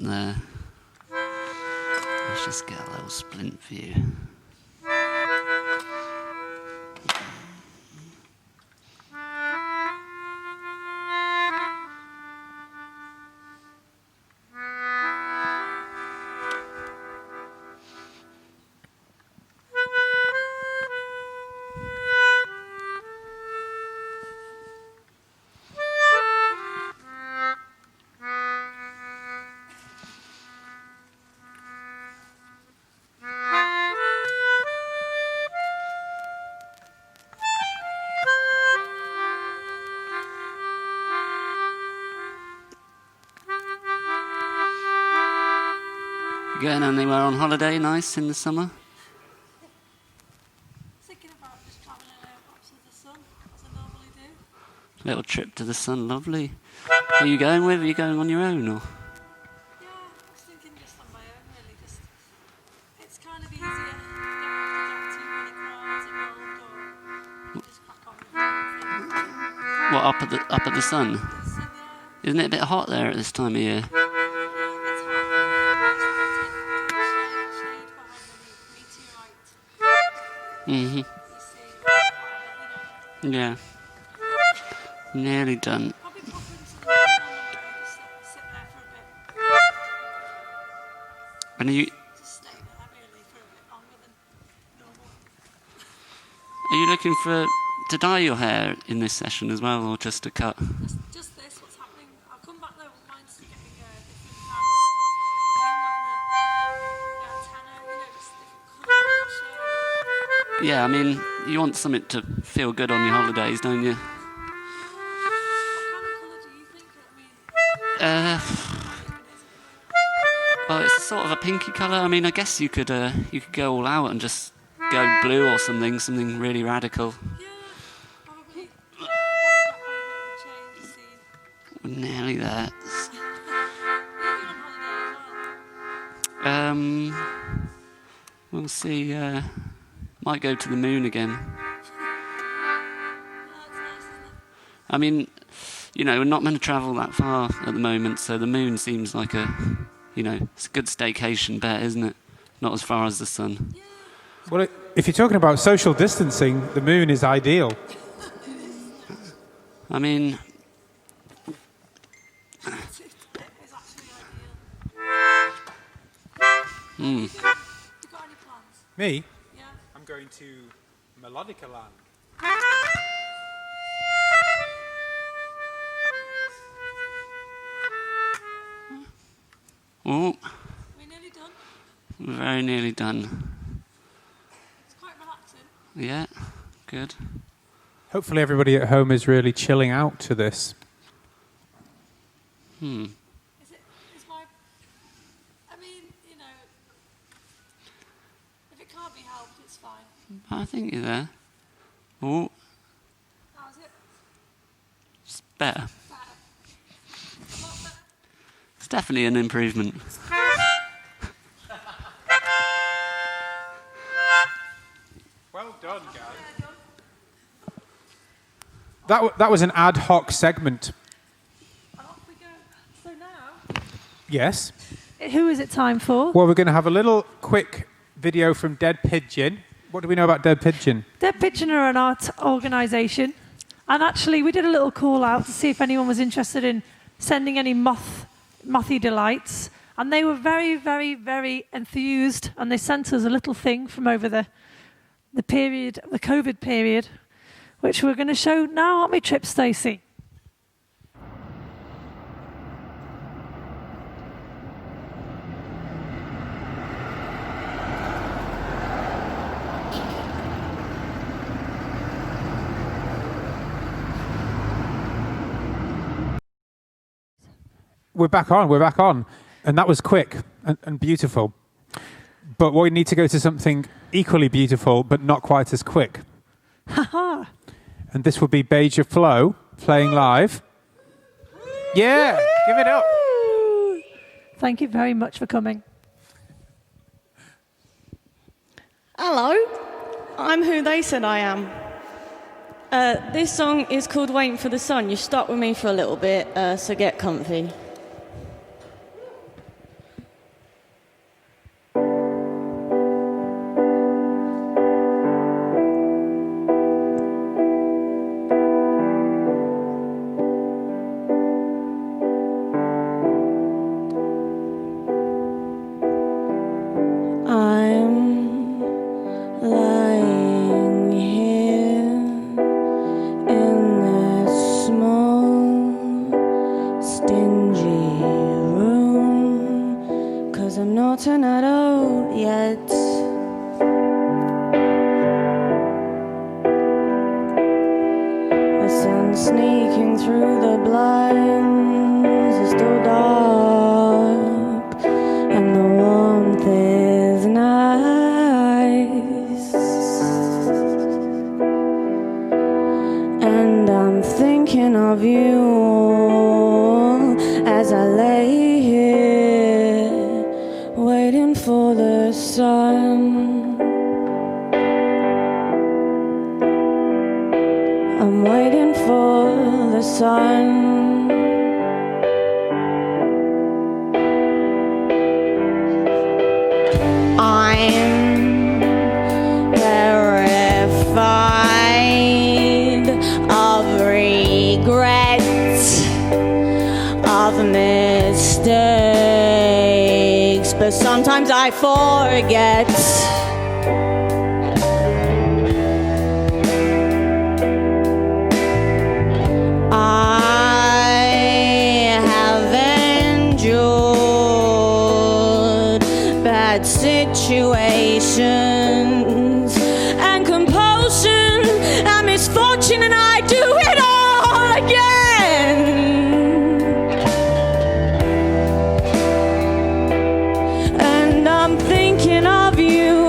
there. Let's just get a little splint for you. Going anywhere on holiday nice in the summer? Thinking about just travelling up to the sun, as I normally do. Little trip to the sun, lovely. Who are you going with? Are you going on your own or? Yeah, I was thinking just on my own, really. Just, it's kind of easier. Don't have to get too many crowds involved, or just crack on with things. What, up at the sun? Isn't it a bit hot there at this time of year? Yeah. Nearly done. And are you looking to dye your hair in this session as well, or just to cut? Just this, what's happening. I'll come back though, mine's getting a different kind of Yeah, I mean, you want something to feel good on your holidays, don't you? Well, it's sort of a pinky colour. I mean, I guess you could go all out and just go blue or something really radical. We're nearly there. We'll see. Might go to the moon again. I mean, we're not going to travel that far at the moment, so the moon seems like it's a good staycation bet, isn't it? Not as far as the sun. Well, if you're talking about social distancing, the moon is ideal. I mean... You got any plans? Me? Yeah. I'm going to Melodica Land. Oh. We're nearly done. We're very nearly done. It's quite relaxing. Yeah, good. Hopefully everybody at home is really chilling out to this. If it can't be helped, it's fine. I think you're there. Oh. How's it? It's better. It's definitely an improvement. Well done, guys. That was an ad hoc segment. Off we go. So now... Yes. Who is it time for? Well, we're going to have a little quick video from Dead Pigeon. What do we know about Dead Pigeon? Dead Pigeon are an art organisation. And actually, we did a little call out to see if anyone was interested in sending any mothy delights. And they were very, very, very enthused. And they sent us a little thing from over the period, the COVID period, which we're going to show now, aren't we, Trip Stacey? We're back on. And that was quick and beautiful. But we need to go to something equally beautiful, but not quite as quick. Haha. And this will be 𝐵𝒶𝓃𝓀 playing live. Yeah, give it up. Thank you very much for coming. Hello, I'm who they said I am. This song is called Waiting for the Sun. You're stuck with me for a little bit, so get comfy. Sneaking through the blinds, it's still dark, and the warmth is nice. And I'm thinking of you as I lay here, waiting for the sun. I'm waiting for the sun. I'm terrified of regret, of mistakes, but sometimes I forget. Situations and compulsion and misfortune, and I do it all again. And I'm thinking of you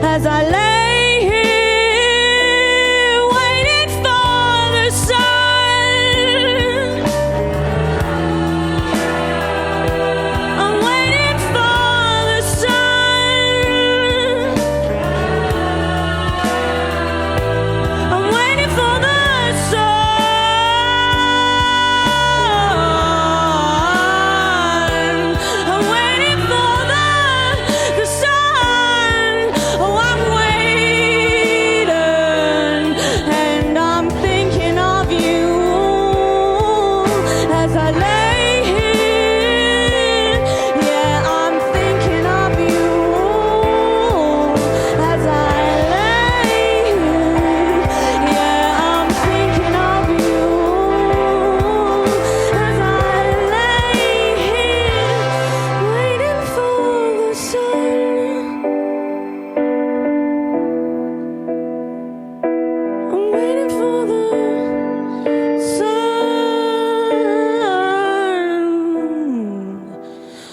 as I lay here waiting for the sun. I'm waiting for the sun. I'm waiting for the sun. I'm waiting for the sun. Oh, I'm waiting, and I'm thinking of you as I lay here. Yeah, I'm thinking of you as I lay here. Yeah, I'm thinking of you as I lay here, waiting for the sun. I'm waiting for the sun.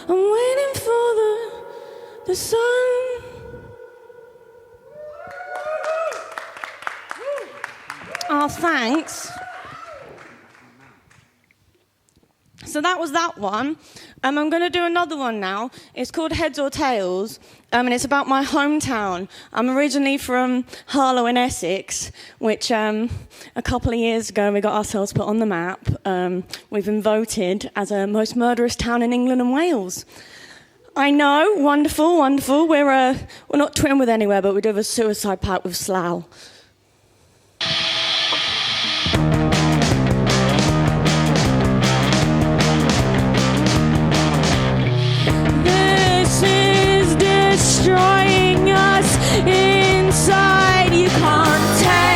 I'm waiting for the sun. Oh, thanks. So that was that one. I'm going to do another one now. It's called Heads or Tails, and it's about my hometown. I'm originally from Harlow in Essex, which a couple of years ago we got ourselves put on the map. We've been voted as a most murderous town in England and Wales. I know, wonderful, wonderful. We're not twin with anywhere, but we do have a suicide pact with Slough. This is destroying us inside. You can't take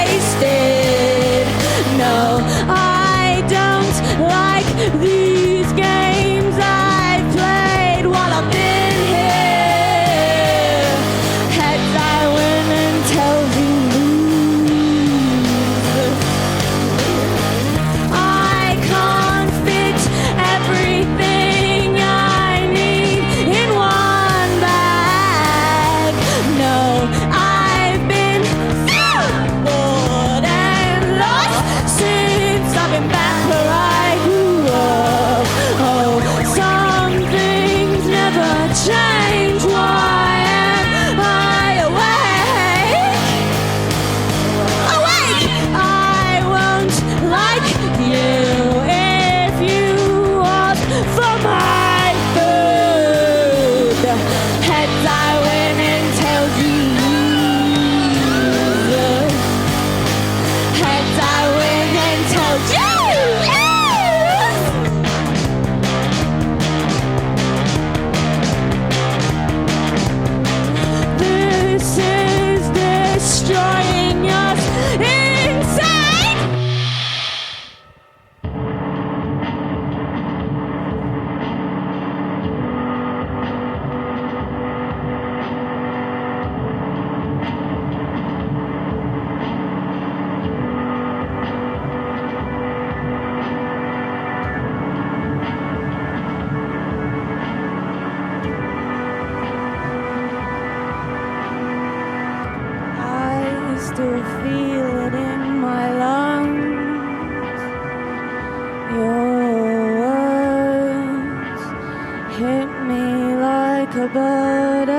a bird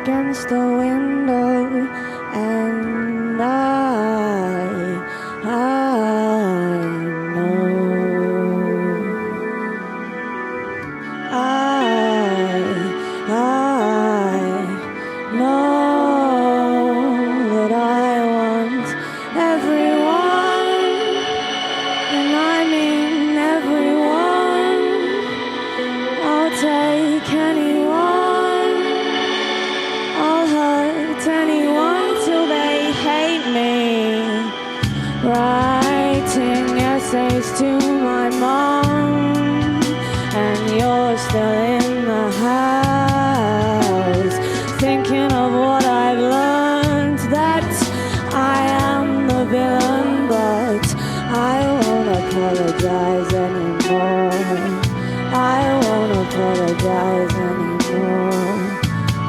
against the window, and I know that I want everyone, and I mean everyone. I'll take anyone, I'll hurt anyone till they hate me. Writing essays to my mom, and you're still in the house, thinking of what I've learned, that I am the villain, but I won't apologize anymore. I won't apologize anymore.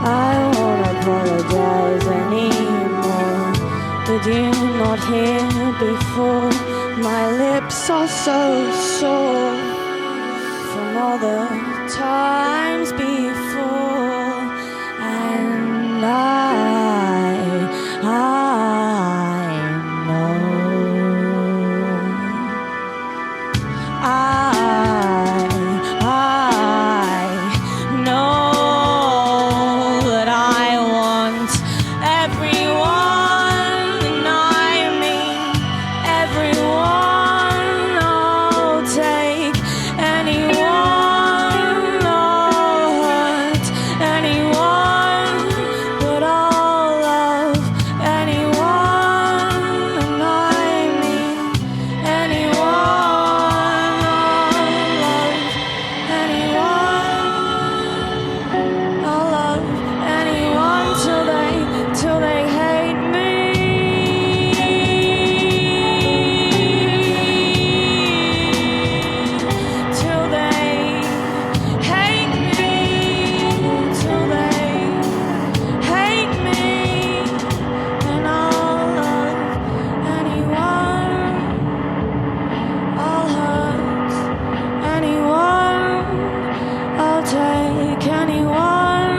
I won't apologize anymore. Did you not hear before? My lips are so sore from all the times before, and I know that I want everyone, and I mean everyone. I'll take anyone, I'll hurt anyone, but I'll love anyone, and I mean anyone. I'll love anyone till they hate me. Till they hate me. Till they hate me. And I'll love anyone. I'll hurt anyone. I'll take anyone,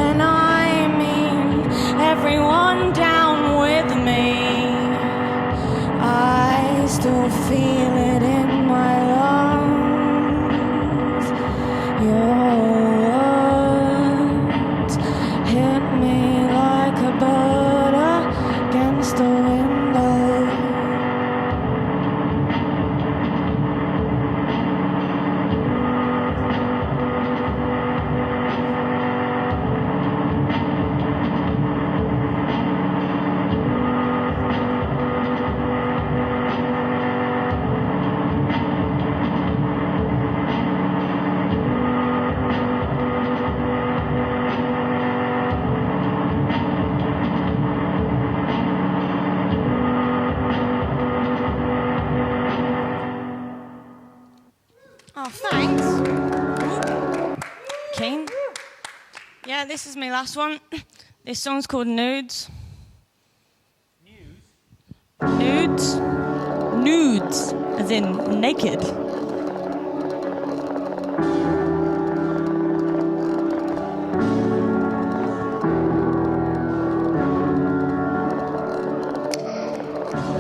and I mean everyone down with me. I still feel it in my lungs. Your words hit me like a bird against the window. Oh, thanks. Keen? Yeah, this is my last one. This song's called Nudes. Nudes? Nudes, as in naked.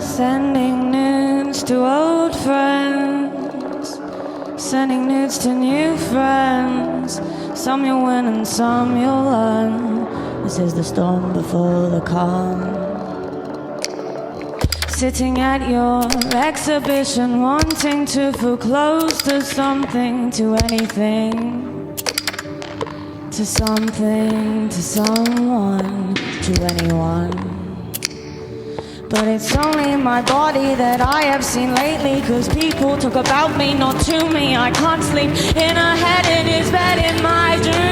Sending nudes to old friends, sending nudes to new friends. Some you'll win and some you'll learn. This is the storm before the calm. Sitting at your exhibition, wanting to feel close to something, to anything, to something, to someone, to anyone. But it's only my body that I have seen lately, 'cause people talk about me, not to me. I can't sleep in a head in his bed in my dreams.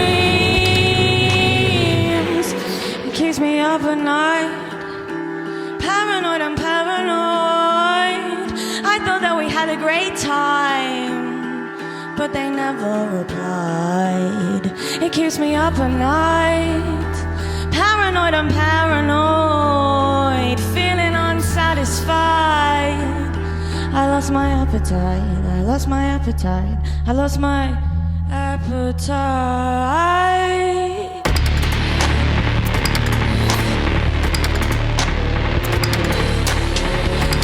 It keeps me up at night, paranoid, I'm paranoid. I thought that we had a great time, but they never replied. It keeps me up at night, paranoid, I'm paranoid, feeling unsatisfied. I lost my appetite, I lost my appetite, I lost my appetite.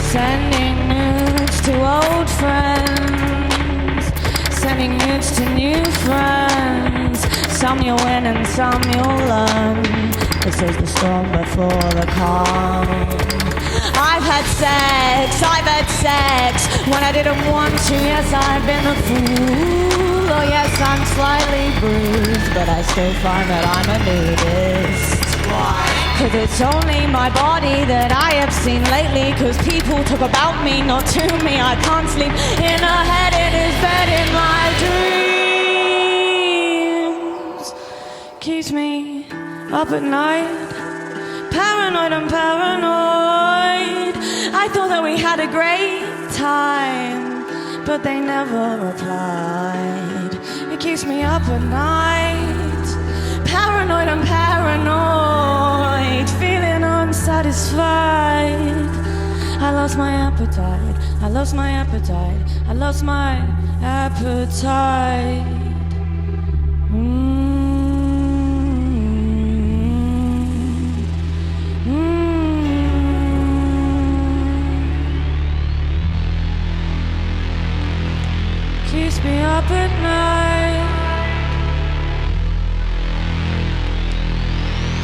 Sending nudes to old friends, sending nudes to new friends. Some you'll win and some you'll learn. This is the storm before the calm. I've had sex when I didn't want to. Yes, I've been a fool. Oh yes, I'm slightly bruised, but I still find that I'm a nudist. Why? 'Cause it's only my body that I have seen lately. 'Cause people talk about me, not to me. I can't sleep in a head in his bed in my dreams. Keeps me up at night, paranoid and paranoid. I thought that we had a great time, but they never replied. It keeps me up at night, paranoid and paranoid, feeling unsatisfied. I lost my appetite, I lost my appetite, I lost my appetite. Keeps me up at night,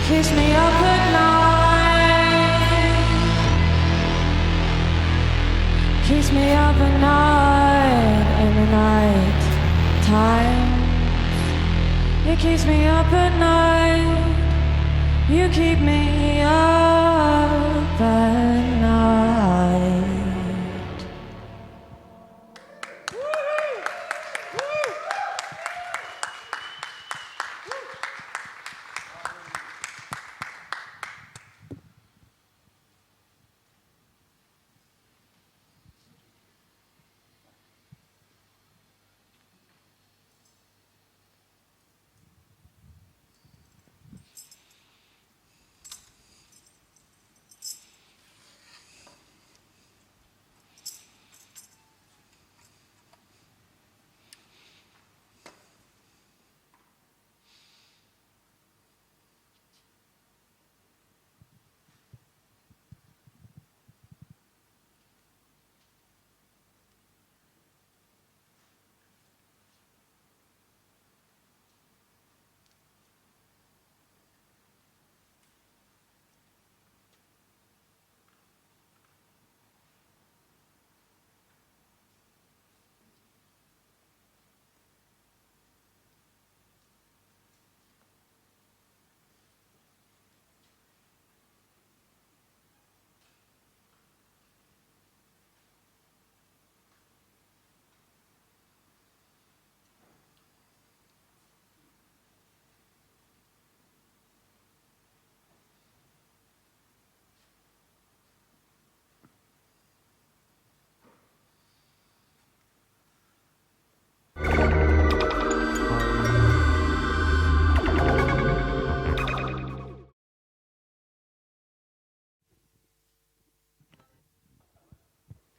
keeps me up at night, keeps me up at night in the night time. It keeps me up at night, you keep me up at night.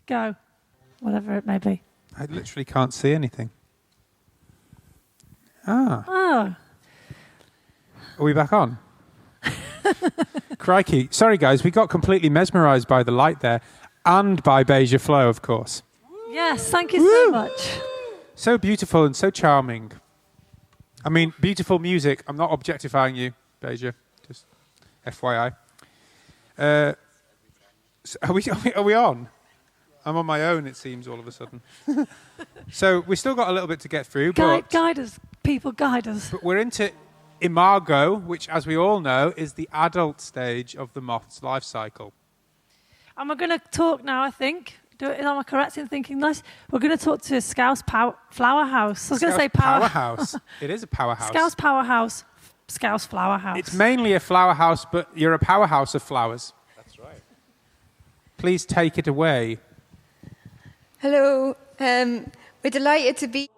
Go, whatever it may be. I literally can't see anything. Ah. Oh. Are we back on? Crikey. Sorry, guys. We got completely mesmerised by the light there and by 𝐵𝒶𝓃𝓀, of course. Yes, thank you so much. So beautiful and so charming. I mean, beautiful music. I'm not objectifying you, 𝐵𝒶𝓃. Just FYI. So are we on? I'm on my own, it seems, all of a sudden. So we've still got a little bit to get through. Guide us, people, guide us. But we're into imago, which, as we all know, is the adult stage of the moth's life cycle. And we're going to talk now, I think. Am I correct in thinking this? We're going to talk to Scouse Flower House. I was going to say powerhouse. It is a powerhouse. Scouse Powerhouse, Scouse Flower House. It's mainly a flower house, but you're a powerhouse of flowers. That's right. Please take it away. Hello. We're delighted to be...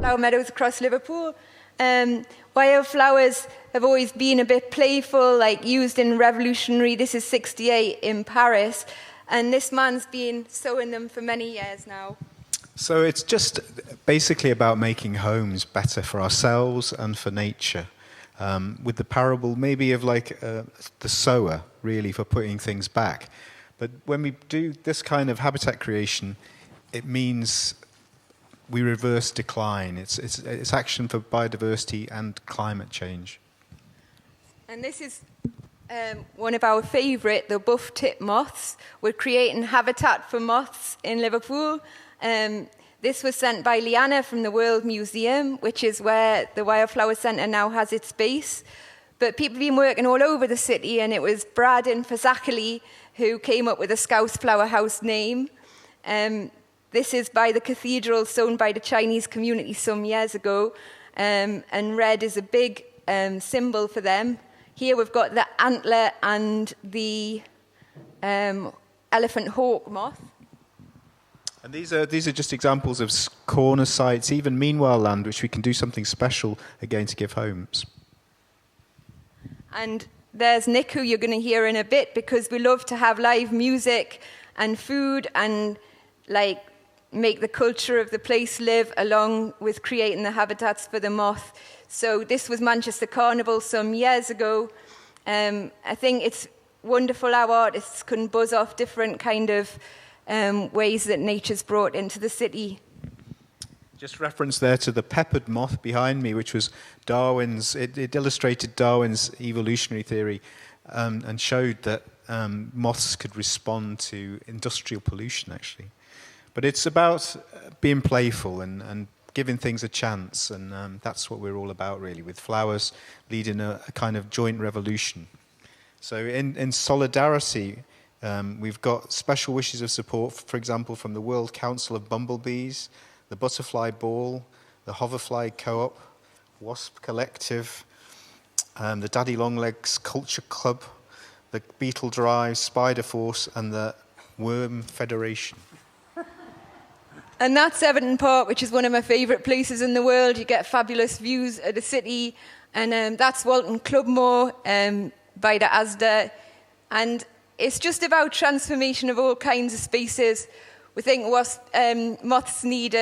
Flower Meadows across Liverpool. Wildflowers have always been a bit playful, like used in revolutionary. This is 68 in Paris. And this man's been sewing them for many years now. So it's just basically about making homes better for ourselves and for nature. With the parable maybe of like the sower, really, for putting things back. But when we do this kind of habitat creation, it means we reverse decline. It's action for biodiversity and climate change. And this is one of our favourite, the buff-tip moths. We're creating habitat for moths in Liverpool. This was sent by Liana from the World Museum, which is where the Wildflower Centre now has its base. But people have been working all over the city, and it was 𝒱𝒫𝓃𝓀 who came up with the Scouse Flower House name. This is by the cathedral, sewn by the Chinese community some years ago, and red is a big symbol for them. Here we've got the antler and the elephant hawk moth. And these are just examples of corner sites, even meanwhile land, which we can do something special again to give homes. And there's Nick, who you're going to hear in a bit, because we love to have live music and food and like make the culture of the place live along with creating the habitats for the moth. So this was Manchester Carnival some years ago. I think it's wonderful how artists can buzz off different kind of ways that nature's brought into the city. Just reference there to the peppered moth behind me, which was Darwin's, it illustrated Darwin's evolutionary theory and showed that moths could respond to industrial pollution, actually. But it's about being playful and giving things a chance, and that's what we're all about, really, with flowers leading a kind of joint revolution. So in solidarity, we've got special wishes of support, for example, from the World Council of Bumblebees, the Butterfly Ball, the Hoverfly Co-op, Wasp Collective, the Daddy Longlegs Culture Club, the Beetle Drive, Spider Force, and the Worm Federation. And that's Everton Park, which is one of my favourite places in the world. You get fabulous views of the city. And that's Walton Clubmore by the Asda. And it's just about transformation of all kinds of spaces. We think moths need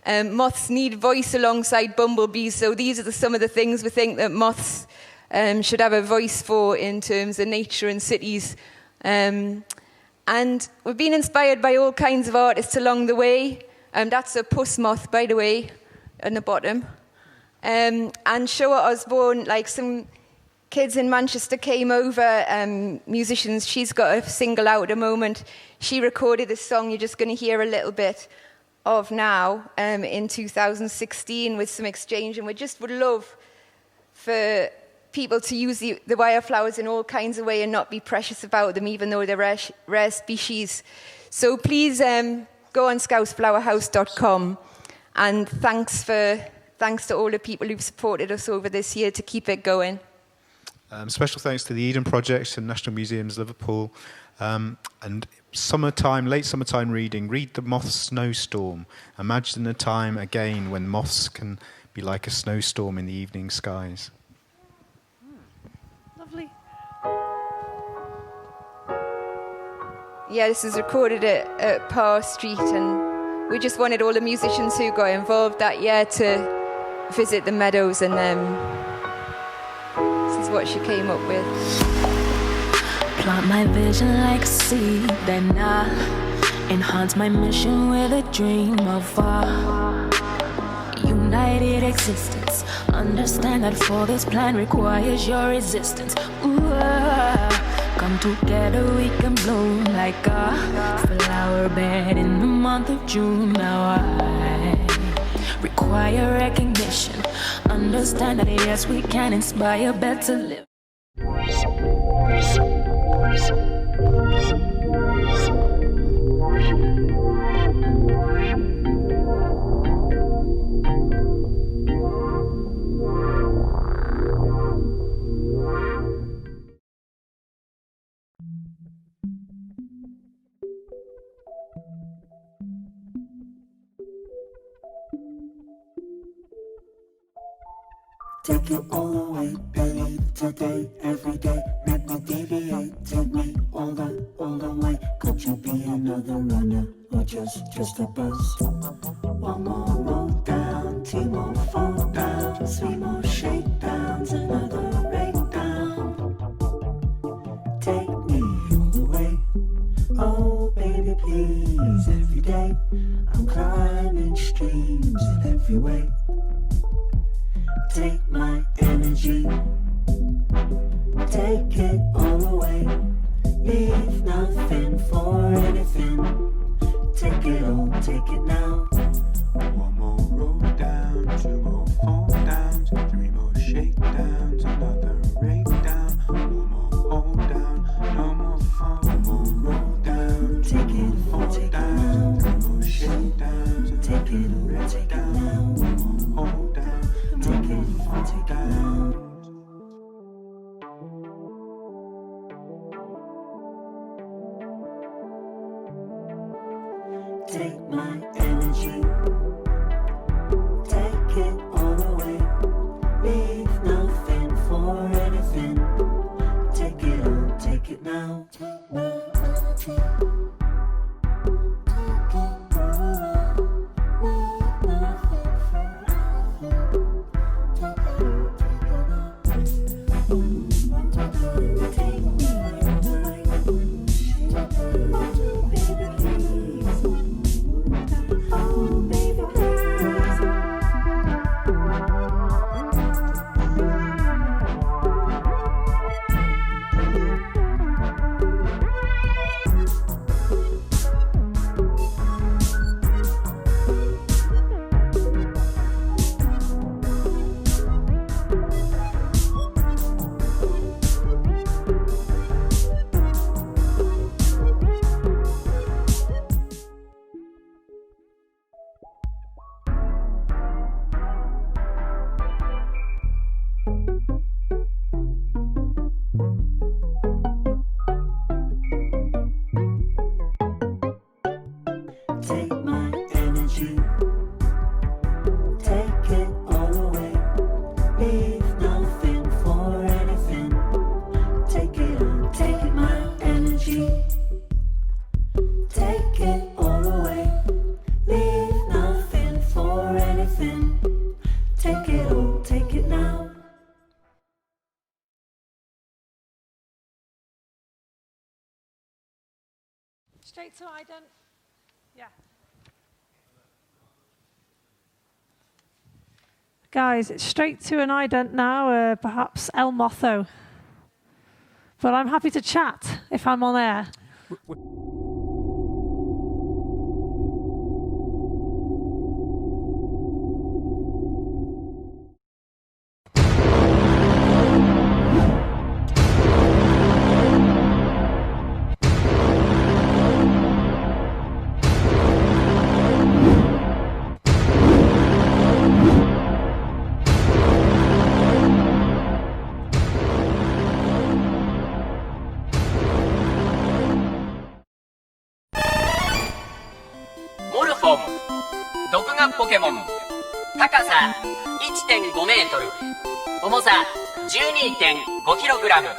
moths need voice alongside bumblebees. So these are some of the things we think that moths should have a voice for in terms of nature and cities. And we've been inspired by all kinds of artists along the way. That's a puss moth, by the way, on the bottom. And Shoah Osborne, like some kids in Manchester came over, musicians. She's got a single out at the moment. She recorded this song you're just going to hear a little bit of now in 2016 with some exchange. And we just would love for people to use the wildflowers in all kinds of ways and not be precious about them, even though they're rare species. So please go on scouseflowerhouse.com, and thanks to all the people who've supported us over this year to keep it going. Special thanks to the Eden Project and National Museums Liverpool. And late summertime reading, read The Moth's Snowstorm. Imagine a time again when moths can be like a snowstorm in the evening skies. Lovely. Yeah, this is recorded at Parr Street, and we just wanted all the musicians who got involved that year to visit the meadows, and this is what she came up with. Plant my vision like a seed, then I enhance my mission with a dream of our united existence. Understand that for this plan requires your resistance. Ooh, come together, we can bloom like a flower bed in the month of June. Now I require recognition. Understand that yes, we can inspire better live. Take it all away, baby, today, every day. Make me deviate, take me all the way. Could you be another runner, or just a buzz? One more roll down, two more fall downs, three more shakedowns, another breakdown. Take me all the way, oh baby please. Every day I'm climbing streams in every way. Take my energy, take it all away. Leave nothing for anything. Take it all, take it now. One more roll down, two more fall downs, three more shakedowns, another breakdown. One more hold down, no more fall. One more roll down, take it, fall take down, it now. three more shakedowns, Take it all, take it now. one more hold down, Take it, take it now. Take my energy, take it all away. Leave nothing for anything. Take it all, take it now. Take my energy, take it all away. Leave nothing for anything. Take it all, take it now. Take me all the way. Baby, please. Oh, baby, please. Take my energy, take it all away. Leave nothing for anything. Take it all, take it my energy, take it all away. Leave nothing for anything. Take it all, take it now. Straight to ident. Yeah. Guys, it's straight to an ident now, perhaps 𝐿𝒾𝓃𝓀. But I'm happy to chat if I'm on air.モルフォン、毒眼ポケモン、高さ 1.5 メートル、重さ 12.5kg、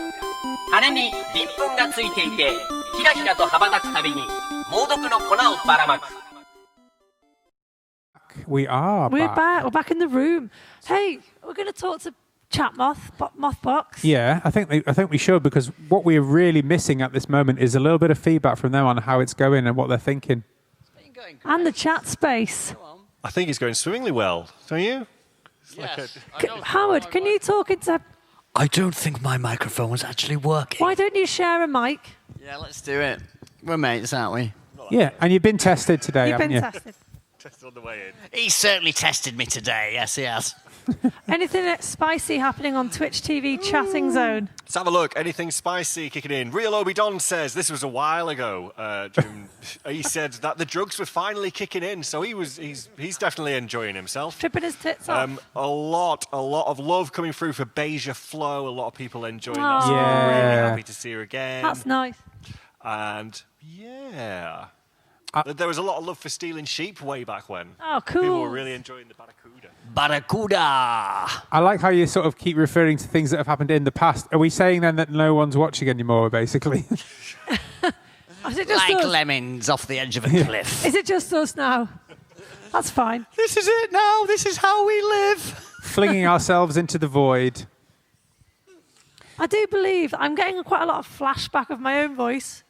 羽に鱗粉がついていて、ひらひらと羽ばたくたびに猛毒の粉をばらまく。We are We're back. back. We're back in the room. Hey, we're going to talk to Chat Mothbox. Yeah, I think we should, because what we're really missing at this moment is a little bit of feedback from them on how it's going and what they're thinking. And the chat space. I think it's going swimmingly well, don't you? Yes. Howard, can you talk into... I don't think my microphone was actually working. Why don't you share a mic? Yeah, let's do it. We're mates, aren't we? Yeah, and you've been tested today, You've haven't been you? tested. Tested on the way in. He certainly tested me today. Yes, he has. Anything that's spicy happening on Twitch TV chatting zone? Let's have a look. Anything spicy kicking in? Real Obi Don says this was a while ago. He said that the drugs were finally kicking in, so he's definitely enjoying himself. Tripping his tits off. A lot of love coming through for 𝐵𝒶𝓃𝓀. A lot of people enjoying that. Aww. So Yeah. I'm really happy to see her again. That's nice. And yeah. There was a lot of love for stealing sheep way back when. Oh, cool. People were really enjoying the 𝒣𝒂𝓃𝓀. 𝒣💂💂. I like how you sort of keep referring to things that have happened in the past. Are we saying then that no one's watching anymore, basically? Is it just Like us? lemmings off the edge of a cliff. Is it just us now? That's fine. This is it now. This is how we live. Flinging ourselves into the void. I do believe I'm getting quite a lot of flashback of my own voice.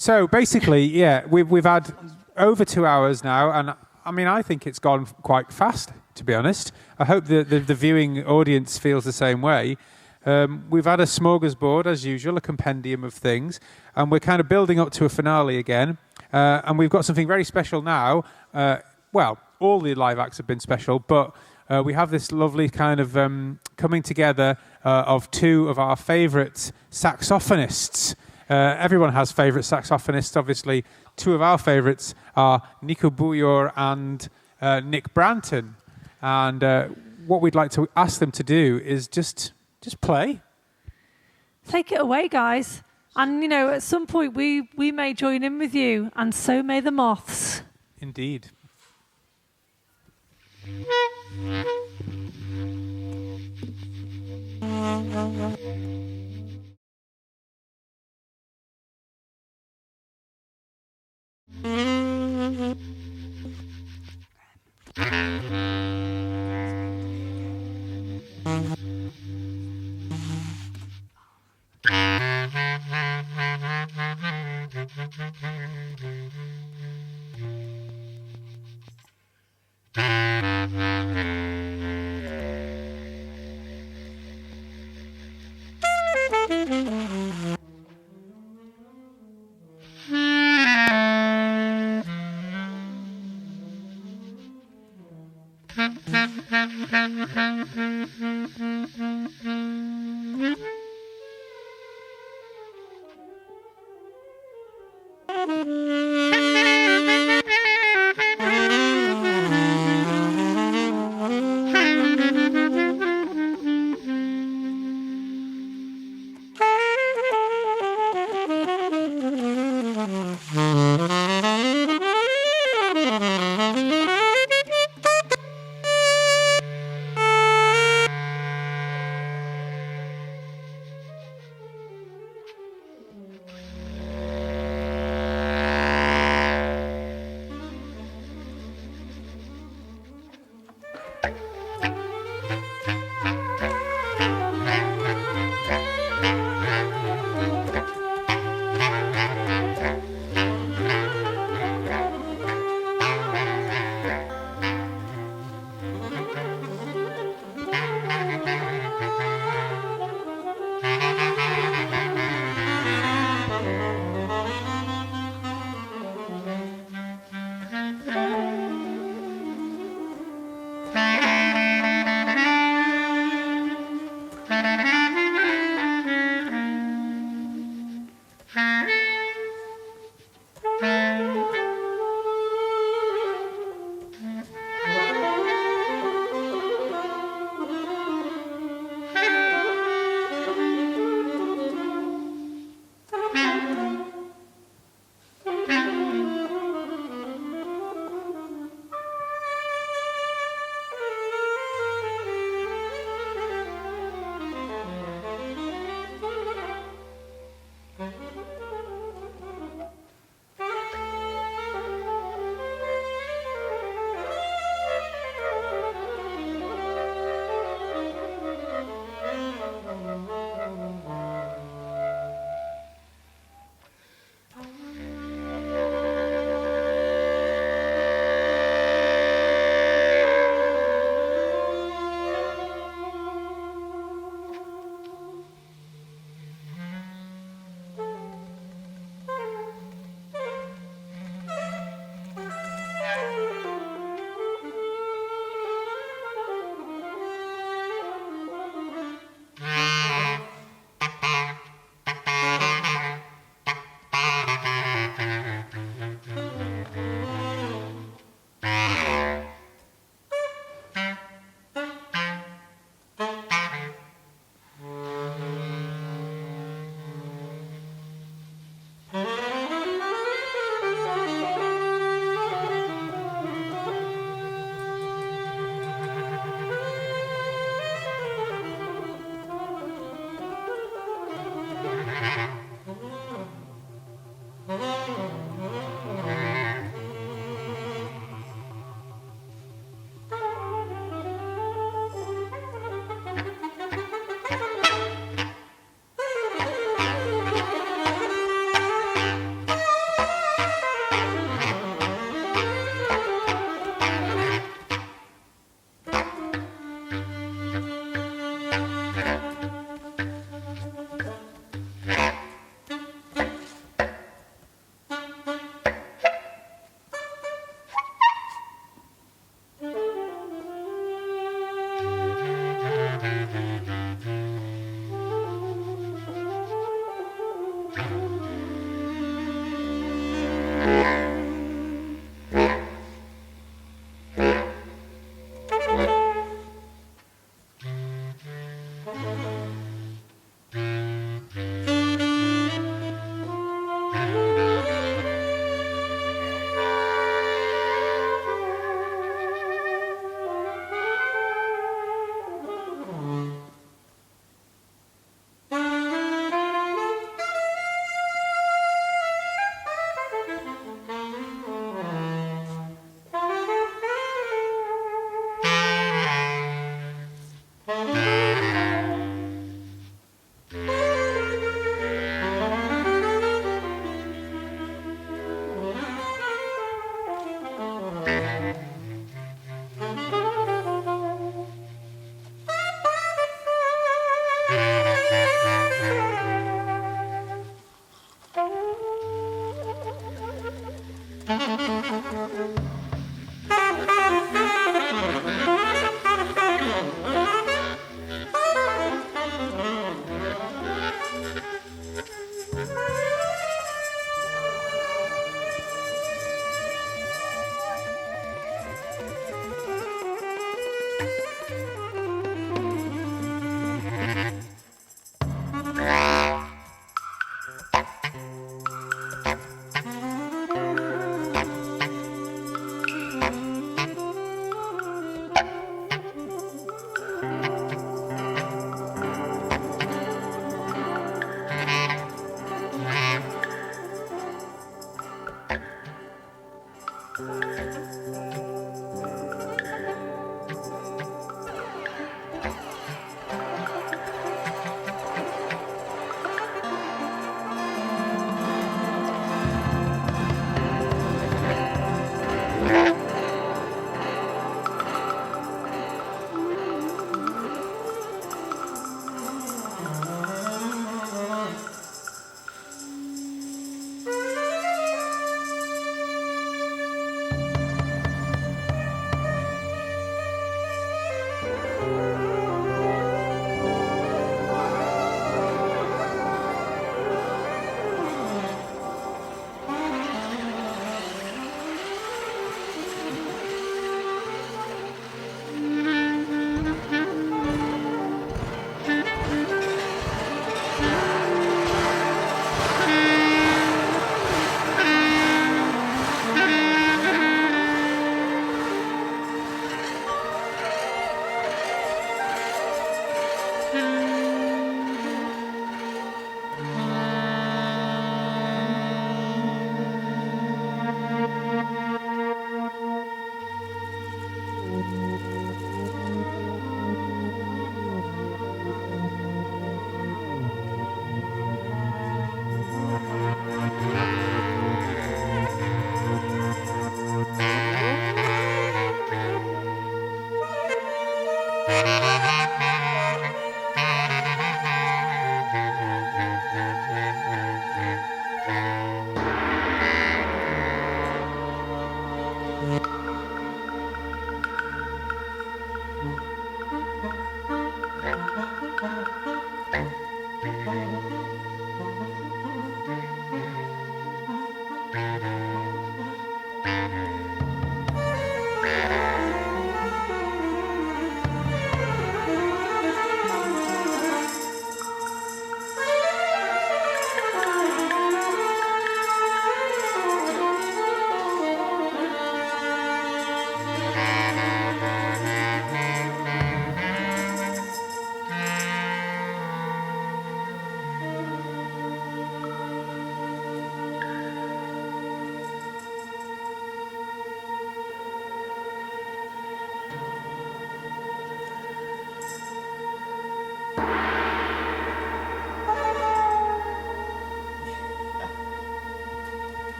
So basically, yeah, we've had over 2 hours now, and I mean, I think it's gone quite fast, to be honest. I hope the viewing audience feels the same way. We've had a smorgasbord, as usual, a compendium of things, and we're kind of building up to a finale again. And we've got something very special now. Well, all the live acts have been special, but we have this lovely kind of coming together of two of our favourite saxophonists. Everyone has favourite saxophonists, obviously. Two of our favourites are Nico Bouillard and Nick Branton. And what we'd like to ask them to do is just play. Take it away, guys. And, you know, at some point we may join in with you, and so may the moths. Indeed.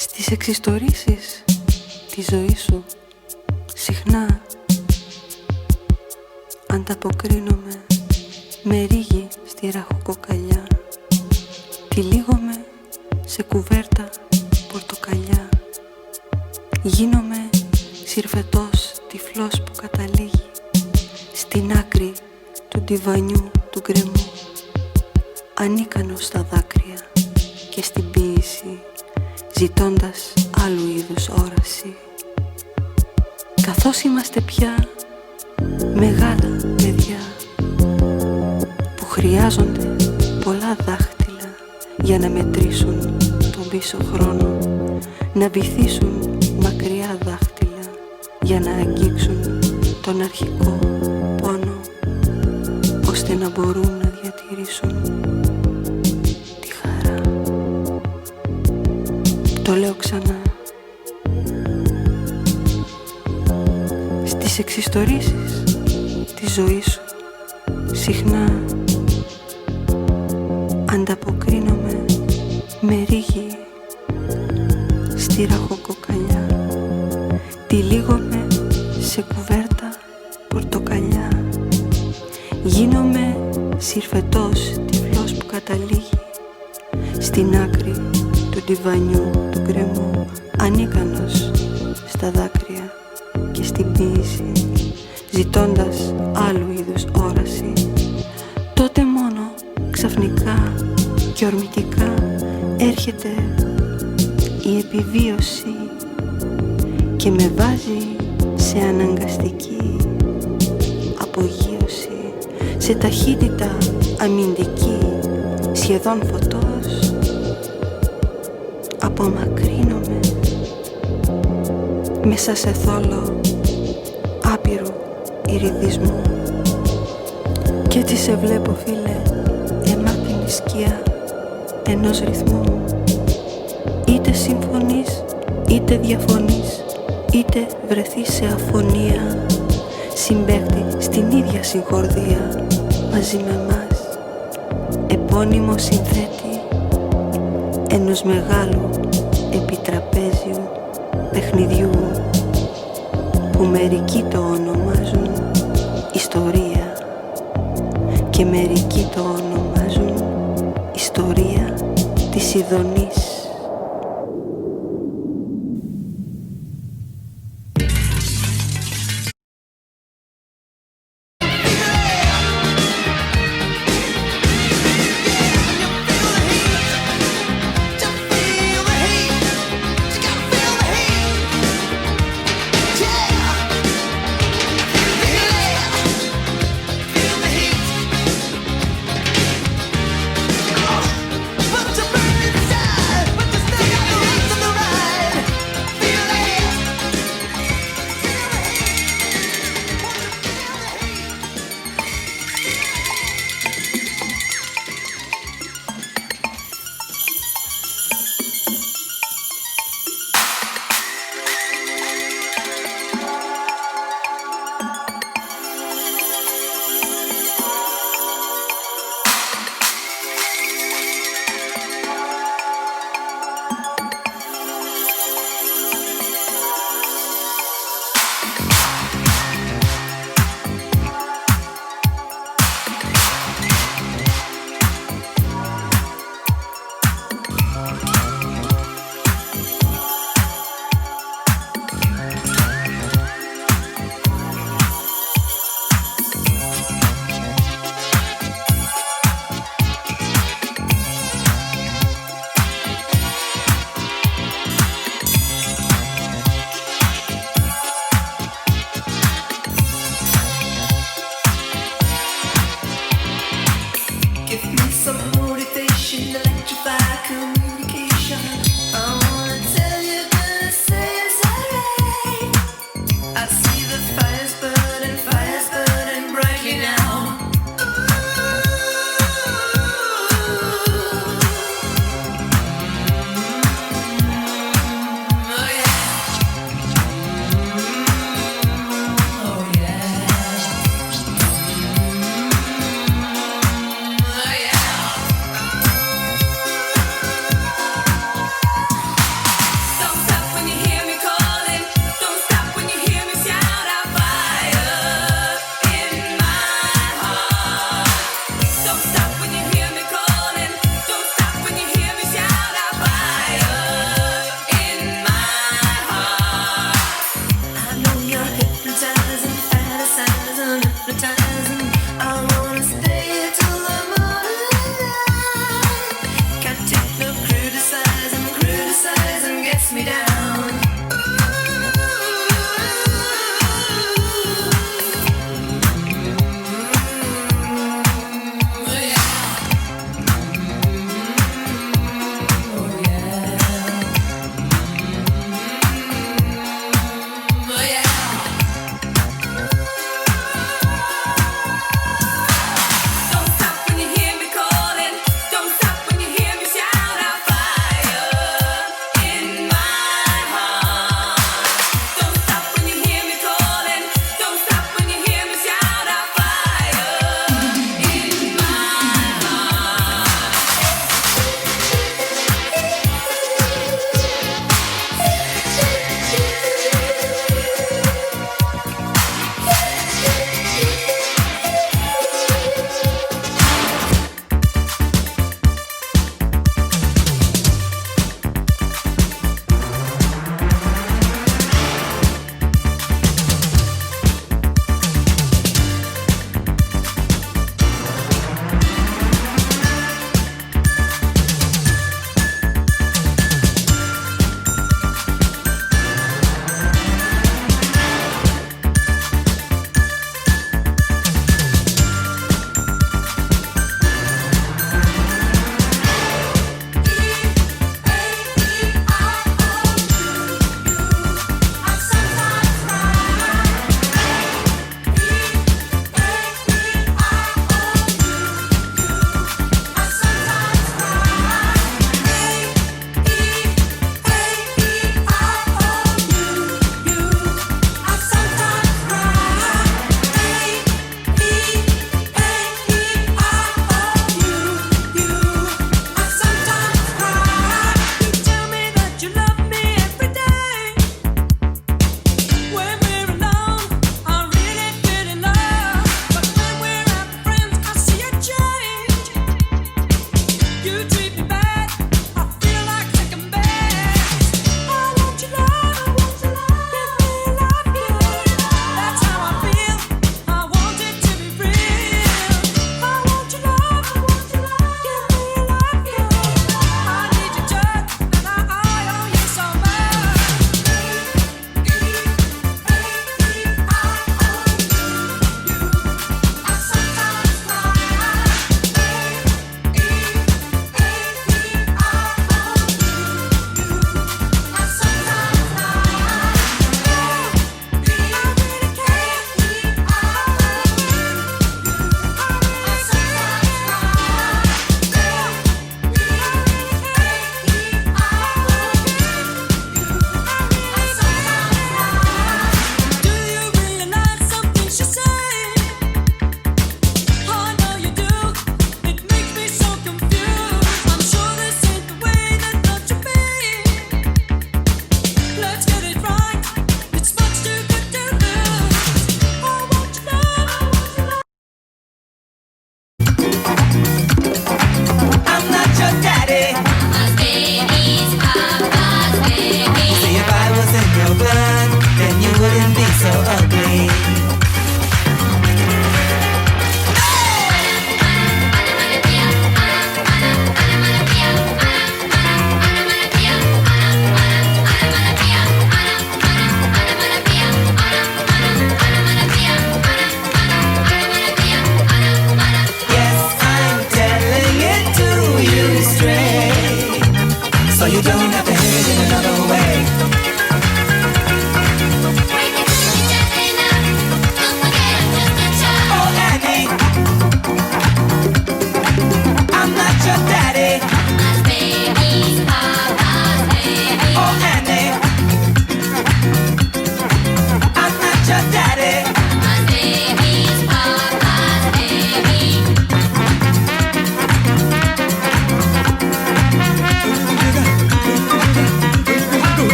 Στις εξιστορήσεις τη ζωή σου συχνά ανταποκρίνομαι με ρίγη στη ραχοκοκαλιά, τυλίγομαι σε κουβέρτα πορτοκαλιά, γίνομαι συρφετός τυφλός που καταλήγει στην άκρη του ντιβανιού του γκρεμού, ανίκανος στα δάκρυα και στην ποίηση, ζητώντας άλλου είδους όραση. Καθώς είμαστε πια μεγάλα παιδιά που χρειάζονται πολλά δάχτυλα για να μετρήσουν τον πίσω χρόνο, να βυθίσουν μακριά δάχτυλα για να αγγίξουν τον αρχικό πόνο, ώστε να μπορούν να διατηρήσουν τη χαρά. Το λέω ξανά. Στις εξιστορήσεις της ζωής σου συχνά ανταποκρίνομαι με ρίγη στη ραχοκοκαλιά, τυλίγομαι σε κουβέρτα πορτοκαλιά, γίνομαι συρφετός τυφλός που καταλήγει στην άκρη του ντιβανιού του γκρεμού, ανίκανος στα δάκρυα και στην ποίηση, ζητώντας άλλου είδους όραση. Τότε μόνο ξαφνικά και ορμητικά έρχεται η επιβίωση και με βάζει σε αναγκαστική απογείωση, σε ταχύτητα αμυντική, σχεδόν φωτός. Απομακρύνομαι μέσα σε θόλο άπειρου ηριδισμού. Κι έτσι σε βλέπω, φίλε, γεμάτη σκιά ενός ρυθμού. Είτε συμφωνείς, είτε διαφωνείς, είτε βρεθείς σε αφωνία, συμπαίχτη στην ίδια συγχορδία μαζί με μας, επώνυμο συνθέτη ενός μεγάλου επιτραπέζιου παιχνιδιού που μερικοί το ονομάζουν ιστορία και μερικοί το ονομάζουν ιστορία της Ιδονής.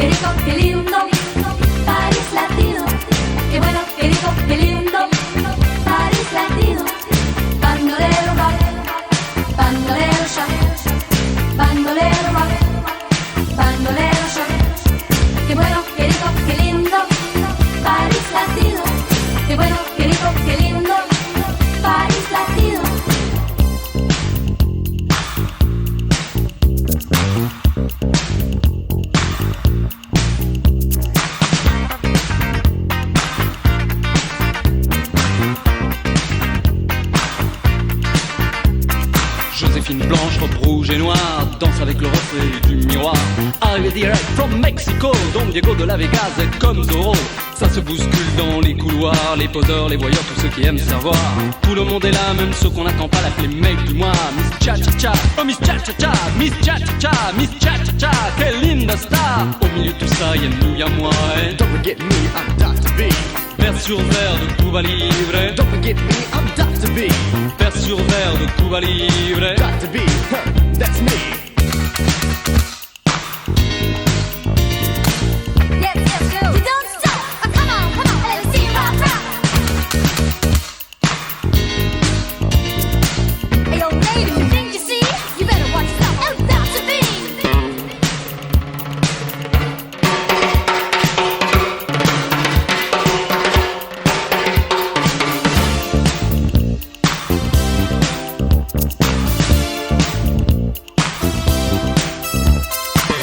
qué rico, qué lindo, París latino. Qué bueno, qué rico, qué lindo, París latino. Bandolero va, bandolero ya, bandolero va, bandolero ya. Qué bueno, qué rico, qué lindo, París latino. Qué bueno, qué rico, qué lindo, París latino. Joséphine blanche, robe rouge et noire, danse avec le reflet du miroir. Arrivé direct from Mexico, Don Diego de la Vegas comme Zorro. Ça se bouscule dans les couloirs, les poseurs, les voyeurs, tous ceux qui aiment savoir. Tout le monde est là, même ceux qu'on n'attend pas, l'appeler mec du mois. Miss Cha-Cha-Cha, oh Miss Cha-Cha-Cha, Miss Cha-Cha-Cha, Miss Cha-Cha-Cha, quelle linda star. Au milieu de tout ça, y'a nous, y'a moi. Don't forget me, I'm Dr. B. Vers sur verre de Cuba Libre. Don't forget me, I'm Dr. B. Vers sur verre de Cuba Libre. Dr. B, that's me. Yes, yes, go. You don't stop. Oh, come on, let me see you rock, rock. Hey, yo, lady, you think you see? You better watch yourself. Oh, Dr. B.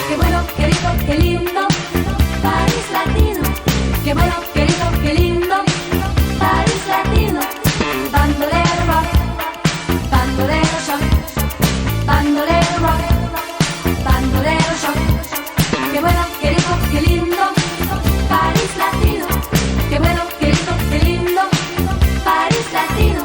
Qué bueno, qué rico, qué lindo, París latino. Qué bueno, qué rico, qué lindo, París latino. Bandolero rock, bandolero shock, bandolero rock, bandolero shock. Qué bueno, qué rico, qué lindo, París latino. Qué bueno, qué rico, qué lindo, París latino.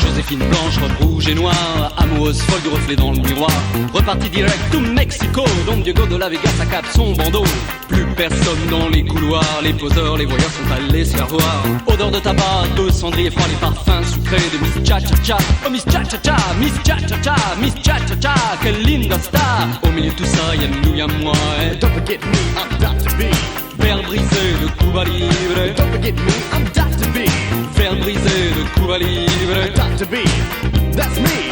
Joséphine blanche, robe rouge et noire, amoureuse folle du reflet dans le miroir. Reparti direct to Mexico, Don Diego de la Vegas accable son bandeau. Plus personne dans les couloirs, les poseurs, les voyeurs sont allés se faire voir. Odeur de tabac, de cendrier froid, les parfums sucrés de Miss Cha-Cha-Cha. Oh Miss Cha-Cha-Cha, Miss Cha-Cha-Cha, Miss Cha-Cha-Cha, quelle linda star. Au milieu de tout ça, y'a nous, y'a moi. Don't forget me, I'm Dr. B. Verre brisé de Cuba Libre. Don't forget me, I'm Dr. B. Verre brisé de Cuba Libre. Dr. B, that's me.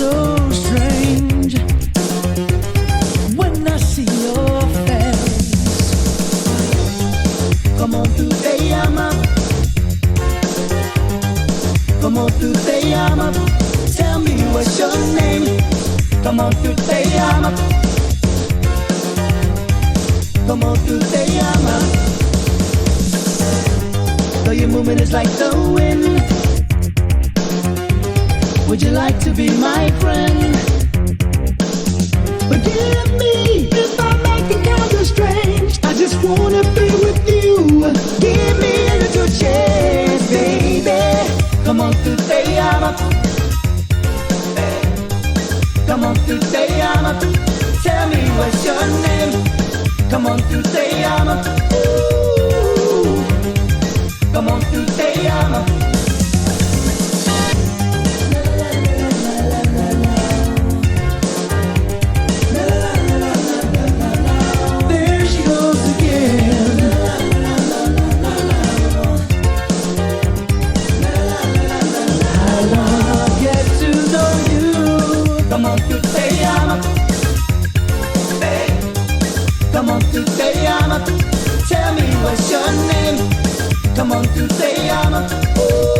so strange when I see your face. Come on, 𝒕𝒹. Come on, 𝒕𝒹. Tell me what's your name. Come on, 𝒕𝒹. Come on, 𝒕𝒹. Though your movement is like the wind, would you like to be my friend? Forgive me if I'm acting kind of strange. I just wanna be with you. Give me a little chance, baby. Come on, 𝒕𝒹. Come on, 𝒕𝒹. Tell me what's your name. Come on, 𝒕𝒹. Ooh. Come on, 𝒕𝒹. There she goes again. I wanna get to know you. Come on, 𝒕𝒹. Come on, 𝒕𝒹. Tell me what's your name. Come on, 𝒕𝒹. Ooh.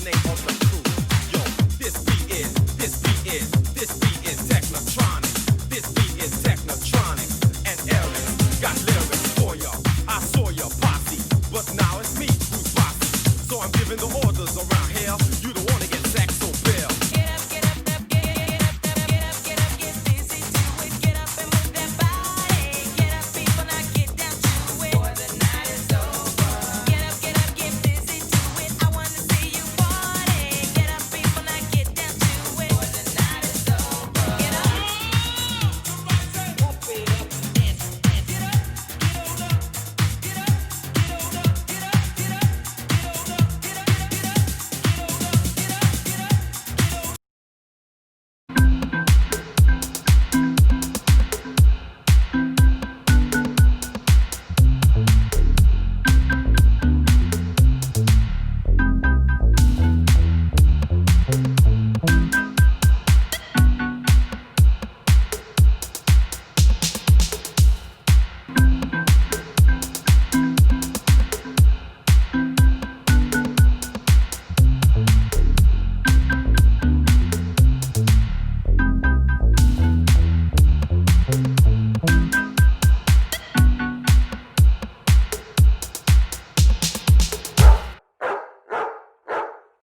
name of the crew. Yo, this beat is 𝒱𝒾𝒃. This beat is 𝒱💾, and 𝐿𝒾𝓋 got lyrics for ya. I saw your posse, but now it's me who's bossy. So I'm giving the orders around here.